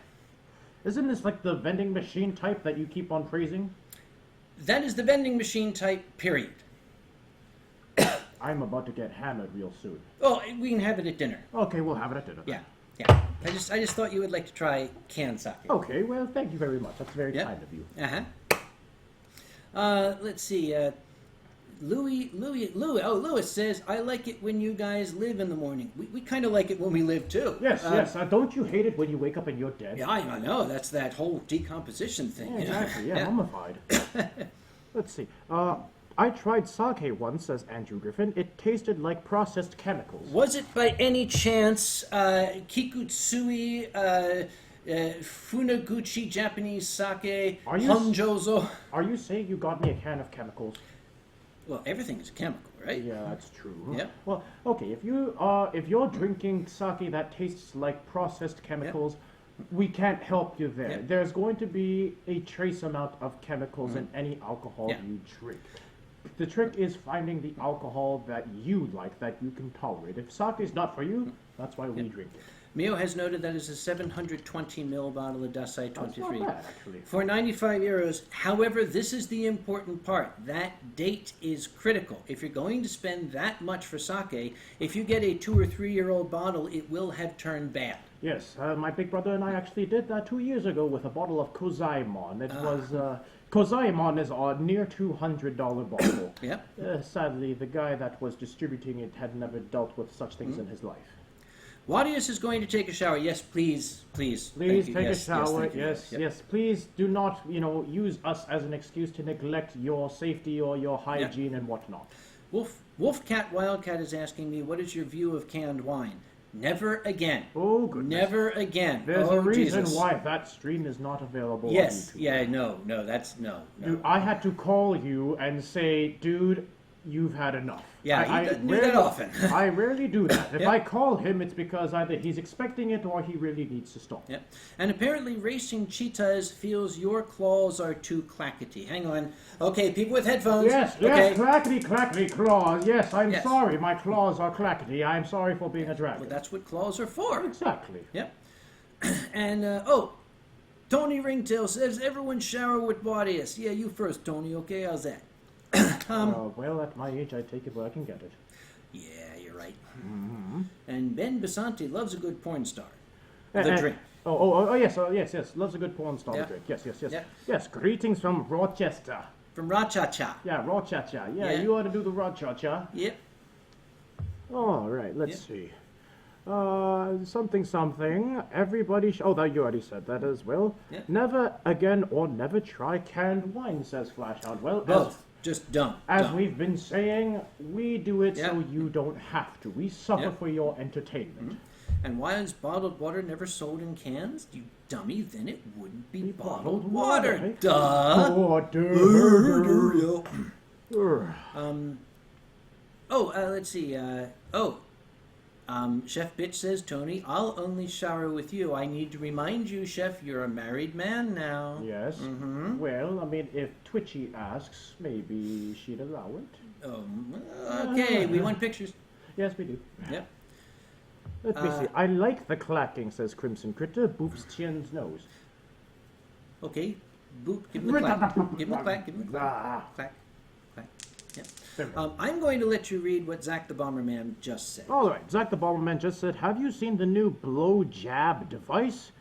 Isn't this like the vending machine type that you keep on praising?
That is the vending machine type, period.
I'm about to get hammered real soon.
Oh, we can have it at dinner.
Okay, we'll have it at dinner.
Yeah. I just thought you would like to try canned sake.
Okay, well, thank you very much. That's very kind of you.
Let's see. Louis says, I like it when you guys live in the morning. We kind of like it when we live too.
Yes, don't you hate it when you wake up and you're dead?
Yeah, I know. That's that whole decomposition thing.
Yeah, exactly. Yeah, mummified. Let's see. I tried sake once, says Andrew Griffin. It tasted like processed chemicals.
Was it by any chance Kikutsui Funaguchi Japanese sake Honjozo?
Are you saying you got me a can of chemicals?
Well, everything is a chemical, right?
Yeah, that's true.
Yeah.
Well, okay. If you're drinking sake that tastes like processed chemicals, we can't help you there.
Yep.
There's going to be a trace amount of chemicals in any alcohol you drink. The trick is finding the alcohol that you like, that you can tolerate. If sake is not for you, that's why we drink it.
Mio has noted that is a 720 ml bottle of Dasai 23.
That's not bad, actually.
For 95 euros. However, this is the important part. That date is critical. If you're going to spend that much for sake, if you get a 2 or 3 year old bottle, it will have turned bad.
Yes, my big brother and I actually did that 2 years ago with a bottle of Kozaimon. It was... Kozaimon is a near $200 bottle.
Yep.
Sadly, the guy that was distributing it had never dealt with such things in his life.
Wadius is going to take a shower. Yes, please. Please
take a shower.
Yes.
Yes. Please do not, use us as an excuse to neglect your safety or your hygiene and whatnot.
Wolfcat Wildcat is asking me, what is your view of canned wine? Never again.
Oh, goodness.
Never again.
There's a reason
Jesus.
why that stream is not available
Yes.
on YouTube.
Yeah, no, that's no.
Dude, I had to call you and say, dude, you've had enough.
Yeah, he doesn't do that often.
I rarely do that. If
Yep.
I call him, it's because either he's expecting it or he really needs to stop.
Yep. And apparently Racing Cheetahs feels your claws are too clackety. Hang on. Okay, people with headphones.
Yes,
okay.
clackety claws. Yes, I'm sorry, my claws are clackety. I'm sorry for being a dragon.
Well, that's what claws are for.
Exactly.
Yep. And, Tony Ringtail says, everyone shower with Wadius. Yeah, you first, Tony, okay? How's that?
Well, at my age, I take it where I can get it.
Yeah, you're right. Mm-hmm. And Ben Basanti loves a good porn star. The drink.
Yes, loves a good porn star drink. Yes.
Yep.
Yes, greetings from Rochester.
From Rachacha.
Yeah, Rochester. Yeah,
Yeah.
you ought to do the Rochester.
Yep.
All right, let's see. Something. Everybody. That you already said that as well.
Yep.
Never again or never try canned wine, says Flashhound. Well,
Both. Just don't.
As we've been saying, we do it
Yep.
so you don't have to. We suffer
Yep.
for your entertainment.
Mm-hmm. And why is bottled water never sold in cans? You dummy, then it wouldn't be bottled water.
Right?
Duh. Let's see. Chef Bitch says, Tony, I'll only shower with you. I need to remind you, Chef, you're a married man now.
Yes.
Mm-hmm.
Well, I mean, if Twitchy asks, maybe she'd allow it.
Okay, we want pictures.
Yes, we do.
Yep.
Let me see. I like the clacking, says Crimson Critter. Boops Tien's nose.
Okay. Boop. Give him the clack. Give him the clack. Give him the clack. Clack. Clack. Yep. I'm going to let you read what Zach the Bomberman just said.
All right. Zach the Bomberman just said, have you seen the new blow jab device?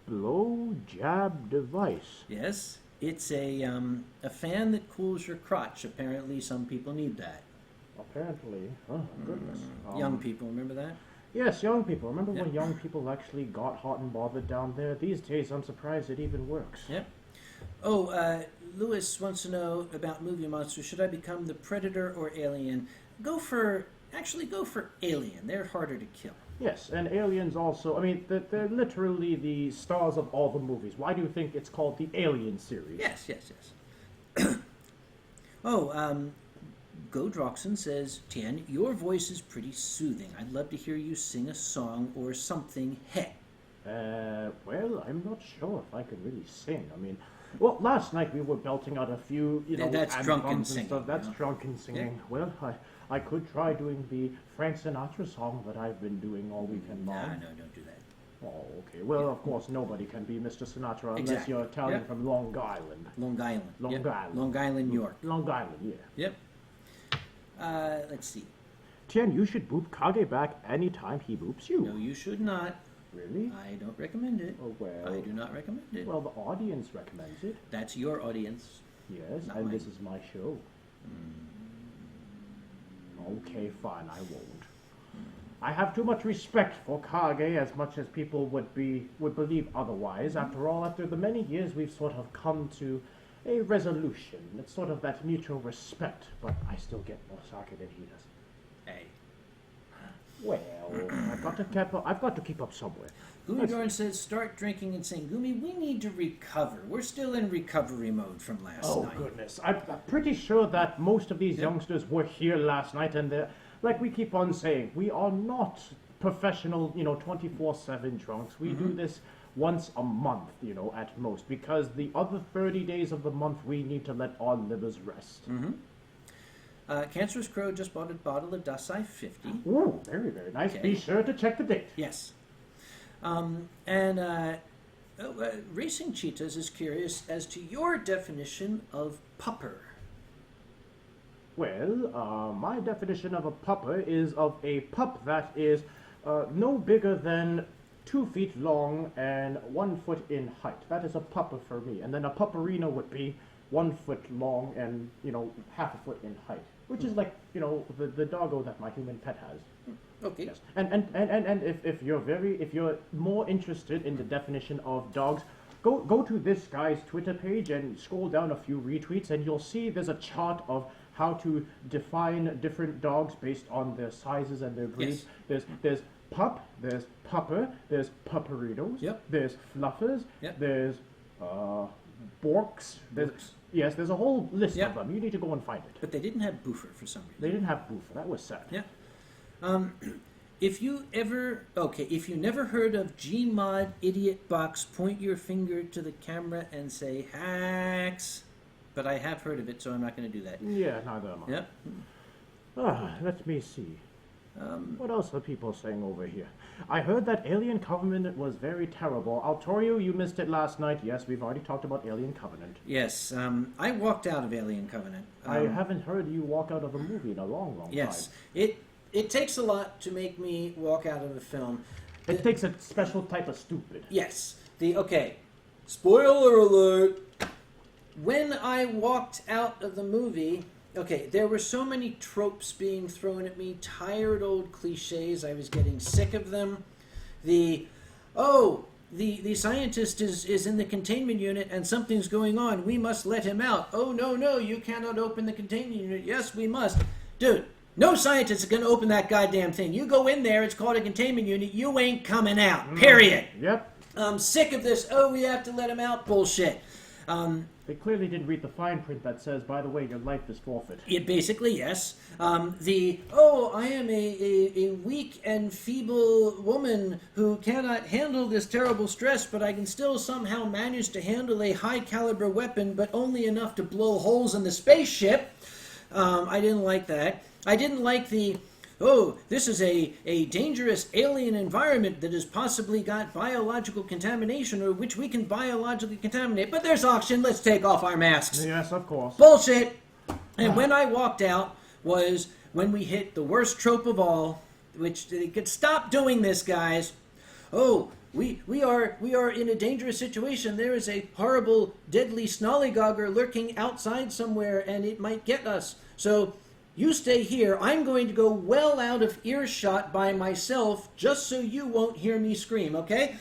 Blow jab device.
Yes. It's a fan that cools your crotch. Apparently, some people need that.
Apparently. Oh, goodness.
Young people, remember that?
Yes, young people. Remember when young people actually got hot and bothered down there? These days, I'm surprised it even works.
Yep. Lewis wants to know about movie monsters. Should I become the Predator or Alien? Go for Alien. They're harder to kill.
Yes, and Aliens also, I mean, they're literally the stars of all the movies. Why do you think it's called the Alien series?
Yes. Godroxen says, Tien, your voice is pretty soothing. I'd love to hear you sing a song or something.
Well, I'm not sure if I can really sing. I mean, well, last night we were belting out a few,
that's drunken singing.
Stuff. That's drunken singing.
Yeah.
Well, I could try doing the Frank Sinatra song that I've been doing all weekend long.
No, don't do that.
Oh, okay. Well, of course, nobody can be Mr. Sinatra unless you're Italian from Long Island.
Long Island. Long Island, New York.
Long Island, yeah.
Yep. Let's see.
Tien, you should boop Kage back anytime he boops you.
No, you should not.
Really?
I don't recommend it.
Oh, well.
I do not recommend it.
Well, the audience recommends it.
That's your audience.
Yes,
Not
and
mine.
this is my show. Okay, fine, I won't. I have too much respect for Kage, as much as people would believe otherwise. After all, after the many years, we've sort of come to a resolution. It's sort of that mutual respect, but I still get more sake than he does.
Hey.
Well, I've got to keep up somewhere.
Gumidorn says, start drinking and saying, Gumi, we need to recover. We're still in recovery mode from last night.
Oh, goodness. I'm pretty sure that most of these youngsters were here last night, and they're, like we keep on saying, we are not professional, 24/7 drunks. We do this once a month, at most, because the other 30 days of the month, we need to let our livers rest.
Cancerous Crow just bought a bottle of Dasai 50.
Ooh, very, very nice.
Okay.
Be sure to check the date.
Yes. Racing Cheetahs is curious as to your definition of pupper.
Well, my definition of a pupper is of a pup that is no bigger than 2 feet long and 1 foot in height. That is a pupper for me. And then a pupperino would be 1 foot long and, half a foot in height. Which is like, the doggo that my human pet has.
Okay.
Yes. And if you're more interested in the definition of dogs, go to this guy's Twitter page and scroll down a few retweets, and you'll see there's a chart of how to define different dogs based on their sizes and their breeds.
Yes.
There's pup, there's pupper, there's pupperinos,
Yep.
there's fluffers,
Yep.
there's borks, yes, there's a whole list
Yep.
of them. You need to go and find it.
But they didn't have Boofer for some reason.
They didn't have Boofer. That was sad.
Yeah. If you never heard of Gmod Idiot Box, point your finger to the camera and say hacks. But I have heard of it, so I'm not going to do that.
Yeah, neither am I.
Yep.
Let me see. What else are people saying over here? I heard that Alien Covenant was very terrible. Altorio, you missed it last night. Yes, we've already talked about Alien Covenant.
Yes. I walked out of Alien Covenant.
I haven't heard you walk out of a movie in a long, long
Yes.
time.
It takes a lot to make me walk out of a film.
It takes a special type of stupid.
Yes. Spoiler alert. When I walked out of the movie, there were so many tropes being thrown at me, tired old cliches. I was getting sick of them. The scientist is in the containment unit and something's going on. We must let him out. Oh, no, you cannot open the containment unit. Yes, we must. Dude, no scientist is going to open that goddamn thing. You go in there, it's called a containment unit. You ain't coming out, period.
Yep.
I'm sick of this, we have to let him out bullshit.
They clearly didn't read the fine print that says, by the way, your life is forfeit.
Basically, yes. I am a weak and feeble woman who cannot handle this terrible stress, but I can still somehow manage to handle a high-caliber weapon, but only enough to blow holes in the spaceship. I didn't like that. I didn't like this is a dangerous alien environment that has possibly got biological contamination or which we can biologically contaminate. But there's oxygen, let's take off our masks.
Yes, of course.
Bullshit! And when I walked out was when we hit the worst trope of all, which they could stop doing this, guys. We are in a dangerous situation. There is a horrible, deadly snollygogger lurking outside somewhere, and it might get us. So you stay here. I'm going to go well out of earshot by myself, just so you won't hear me scream. Okay?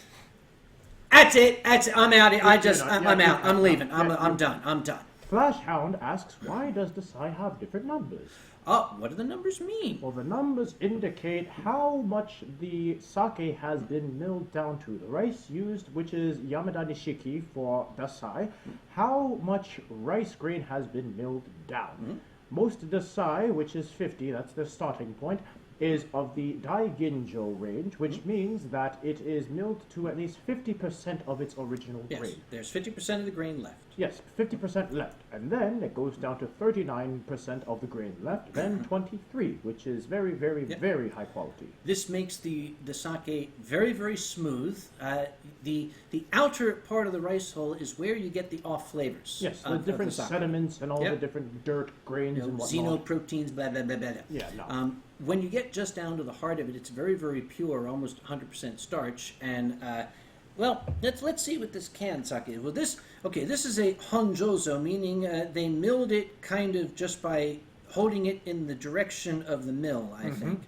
That's it. I'm out. I'm out. I'm leaving. I'm done. I'm done.
Flashhound asks, why does the Psy have different numbers?
What do the numbers mean?
Well, the numbers indicate how much the sake has been milled down to. The rice used, which is Yamada Nishiki for Dasai, how much rice grain has been milled down. Mm-hmm. Most Dasai, which is 50, that's the starting point, is of the Daiginjo range, which means that it is milled to at least 50% of its original grain.
There's 50% of the grain left.
Yes, 50% left. And then it goes down to 39% of the grain left, then 23, which is very, very, very high quality.
This makes the sake very, very smooth. The outer part of the rice hull is where you get the off flavors.
Yes, the different sediments and all the different dirt, grains, and whatnot.
Xenoproteins, blah, blah, blah, blah.
Yeah, no.
when you get just down to the heart of it, it's very, very pure, almost 100% starch. And well, let's see what this canned sake is. Well, this is a honjozo, meaning they milled it kind of just by holding it in the direction of the mill, I think.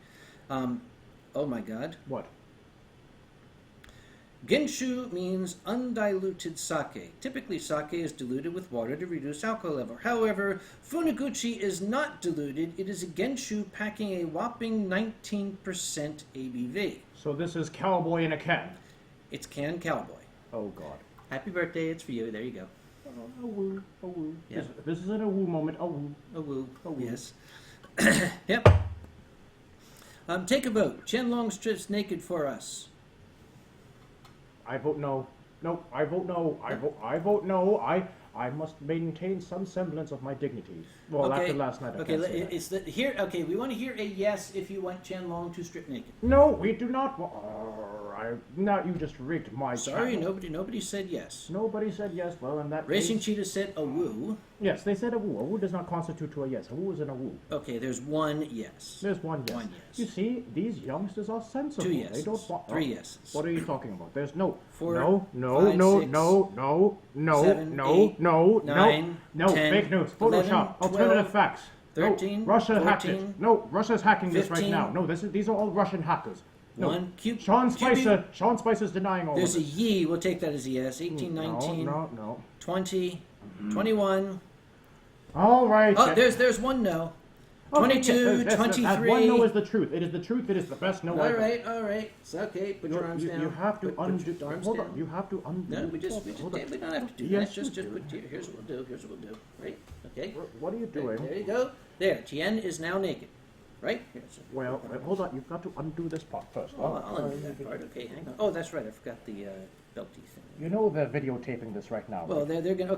Oh my God.
What?
Genshu means undiluted sake. Typically, sake is diluted with water to reduce alcohol level. However, Funaguchi is not diluted. It is a Genshu packing a whopping 19% ABV.
So this is cowboy in a can.
It's canned cowboy.
Oh, God.
Happy birthday, it's for you. There you go.
A woo, a woo.
Yeah.
This isn't a woo moment, a woo.
A woo.
A woo.
Yes. Yep. Take a vote. Qianlong strips naked for us.
I vote no. No, I vote no. I vote no. I must maintain some semblance of my dignity. Well,
Okay.
after last night, I can't say that.
It's the here. Okay, we want to hear a yes if you want Qianlong to strip naked.
No, we do not. Now you just rigged my
Sorry,
channel.
nobody said yes.
Nobody said yes. Well, in that
Racing
case,
Cheetah said a woo.
yes, they said a woo. A woo does not constitute to a yes. A woo is in a woo.
Okay, there's one yes.
There's one yes.
One yes.
You see, these youngsters are sensible.
Two
They
yeses.
don't want.
Three yeses.
What are you talking about? There's no.
Four,
no,
five,
no,
six,
no, no, no,
seven,
no,
eight,
no,
nine,
no,
10,
fake news,
11,
Photoshop, alternative
12,
facts.
13,
no, Russia hacked
14,
it. No, Russia's hacking this right
15.
now. No, these are all Russian hackers. No.
One.
Sean Spicer's denying all
There's a
of this.
ye. We'll take that as a yes. 18, 19,
No.
20, 21.
All right.
Oh, there's one no.
Okay,
22,
yes, that
23.
one no is the truth. It is the truth. It is the best no
All
ever.
right. It's okay. Put your arms down.
You have to
Put
undo.
your arms
Hold
down.
on. You have to undo.
No, we don't have to do
Yes,
that. Just
you do.
put here. Here's what we'll do. Right? Okay.
What are you doing?
There you go. There. Tien is now naked. Right? Here's
Well, hold on. You've got to undo this part first.
I'll undo that part. Okay, hang on. Oh, that's right. I forgot the belty thing.
You know they're videotaping this right now.
Well, they're gonna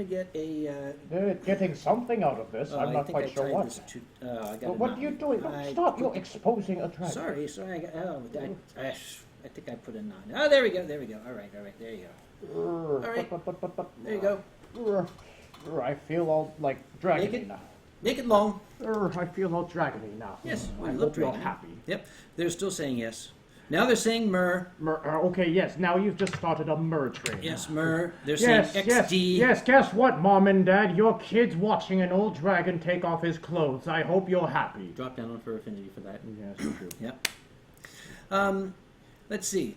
get a.
They're getting something out of this. I'm
I
not
think
quite
I
sure
tied
what.
this to. I got
But
it
what
now.
are you doing? Don't
I
stop!
put
You're
the-
exposing a dragon.
Sorry. I think I put a 9. Oh, there we go. All right. There you go. right.
But,
There you go.
I feel all like dragony
Naked?
now.
Naked long.
I feel all dragony now.
Yes, we
I
love
hope you're
dragon.
happy.
Yep. They're still saying yes. Now they're saying myrrh.
Okay, yes. Now you've just started a myrrh train.
Yes, myrrh. They're
Yes,
saying
yes,
XD.
yes. Guess what, Mom and Dad? Your kid's watching an old dragon take off his clothes. I hope you're happy.
Drop down on for affinity for that.
Yes, you do.
Yep. Let's see.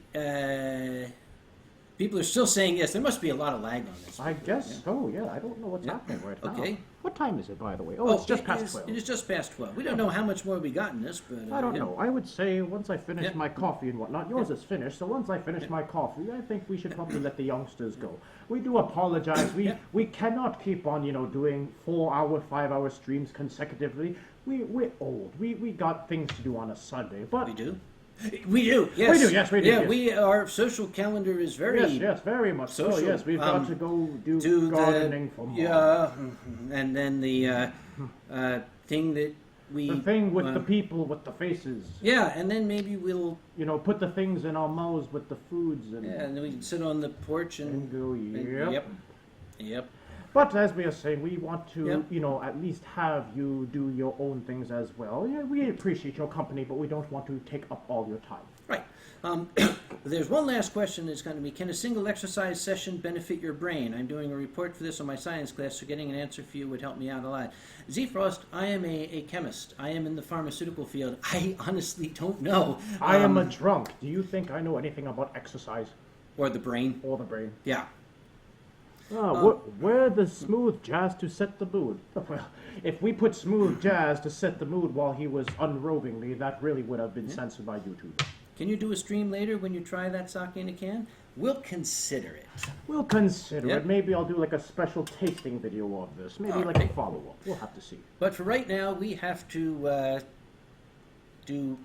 People are still saying yes. There must be a lot of lag on this.
I guess so. Yeah, I don't know what's
Yeah.
happening right now.
Okay.
What time is it, by the way? Oh, it's just
it
past
is-
12.
It is just past 12. We don't know how much more we got in this, but
I don't
yeah.
know. I would say once I finish
Yep.
my coffee and whatnot, yours is finished. So once I finish my coffee, I think we should probably let the youngsters go. We do apologize. We cannot keep on, doing 4-hour, 5-hour streams consecutively. We're old. We got things to do on a Sunday, but
We do. We do. Yes.
We do, yes, we do,
Yeah,
yes.
our social calendar is very
yes, very much so.
social.
Yes, we've got to go do gardening for more.
Yeah, and then the thing that we
The thing with the people with the faces.
yeah, and then maybe we'll
Put the things in our mouths with the foods and,
and then we can sit on the porch and
go,
and- yep.
But as we are saying, we want to,
Yep.
at least have you do your own things as well. Yeah, we appreciate your company, but we don't want to take up all your time.
Right. There's one last question that's going to be, can a single exercise session benefit your brain? I'm doing a report for this on my science class, so getting an answer for you would help me out a lot. Z Frost, I am a chemist. I am in the pharmaceutical field. I honestly don't know.
I am a drunk. Do you think I know anything about exercise
Or the brain.
or the brain?
Yeah.
Where the smooth jazz to set the mood? Well, if we put smooth jazz to set the mood while he was unrobing me, that really would have been censored by YouTube.
Can you do a stream later when you try that sake in a can? We'll consider it.
We'll consider
Yep.
it. Maybe I'll do like a special tasting video of this. Maybe like a
Alright.
follow-up. We'll have to see.
But for right now, we have to do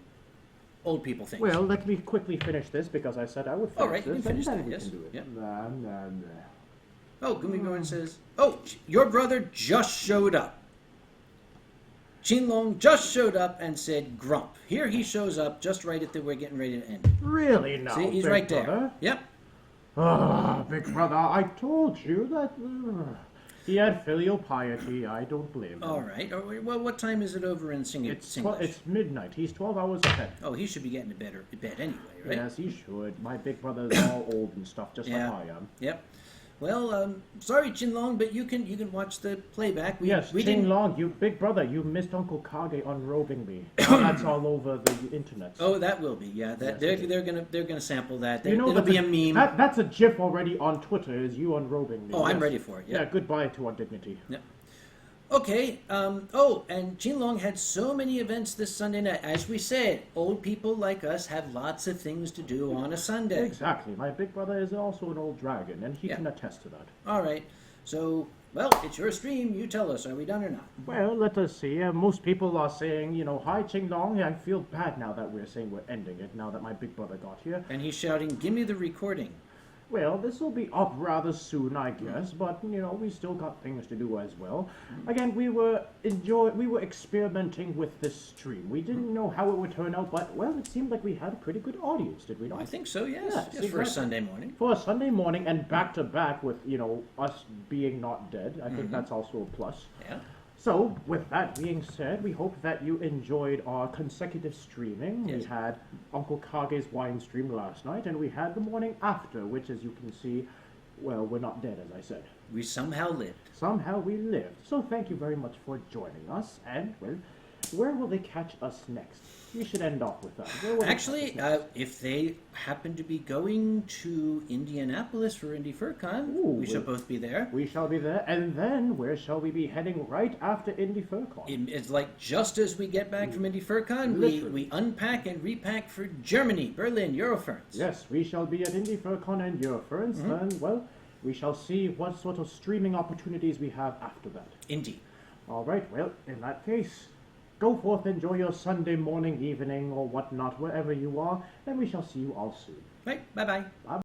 old people things.
Well, let me quickly finish this because I said I would finish
All right, you
this,
can finish
and
that,
then we
yes.
can do it.
Yep.
Nah, nah, nah.
Oh, Gumigorn says, oh, your brother just showed up. Qinlong just showed up and said grump. Here he shows up just right at we're getting ready to end.
Really now,
See, he's
big
right there.
brother?
Yep.
Ah, big brother, I told you that... He had filial piety. I don't blame him.
All right. Well, what time is it over in
It's
Singlish?
midnight. He's 12 hours ahead.
Oh, he should be getting to bed anyway, right?
Yes, he should. My big brother is all old and stuff, just
Yeah.
like I am.
Yep. Well, sorry, Chinlong, but you can watch the playback. We
Ching
didn't.
Long, you big brother, you missed Uncle Kage unrobing me. Now that's all over the internet.
Oh, that will be. Yeah, that
Yes,
they're gonna sample that.
you know
It'll be a meme.
That's a GIF already on Twitter. Is you unrobing me?
Oh, I'm
Yes.
ready for it.
Yeah.
Yeah.
Goodbye to our dignity.
Yep. Okay. Oh, and Chinlong had so many events this Sunday night. As we said, old people like us have lots of things to do on a Sunday.
Exactly. My big brother is also an old dragon, and he
Yeah.
can attest to that.
All right. So, well, it's your stream. You tell us. Are we done or not?
Well, let us see. Most people are saying, hi, Ching Long. I feel bad now that we're saying we're ending it, now that my big brother got here.
And he's shouting, "Give me the recording."
Well, this will be up rather soon, I guess, but, we still got things to do as well. Again, we were experimenting with this stream. We didn't know how it would turn out, but, well, it seemed like we had a pretty good audience, did we not?
I think so. Yes.
Yes,
Just for a
exactly.
Sunday morning.
For a Sunday morning and back-to-back with, us being not dead, I think that's also a plus.
Yeah.
So, with that being said, we hope that you enjoyed our consecutive streaming.
Yes.
We had Uncle Kage's wine stream last night, and we had the morning after, which, as you can see, well, we're not dead, as I said.
We somehow lived.
Somehow we lived. So thank you very much for joining us, and, well, where will they catch us next? We should end off with that. Where will they
Actually,
catch us next?
if they happen to be going to Indianapolis for Indy FurCon,
Ooh,
we shall both be there.
We shall be there, and then where shall we be heading right after Indy FurCon?
It's like just as we get back from Indy FurCon,
Literally.
we unpack and repack for Germany, Berlin, Euroferns.
Yes, we shall be at Indy FurCon and Euroferns, and, well, we shall see what sort of streaming opportunities we have after that.
Indeed.
All right, well, in that case, go forth, enjoy your Sunday morning, evening, or whatnot, wherever you are, and we shall see you all soon.
Right. Bye-bye.
Bye-bye.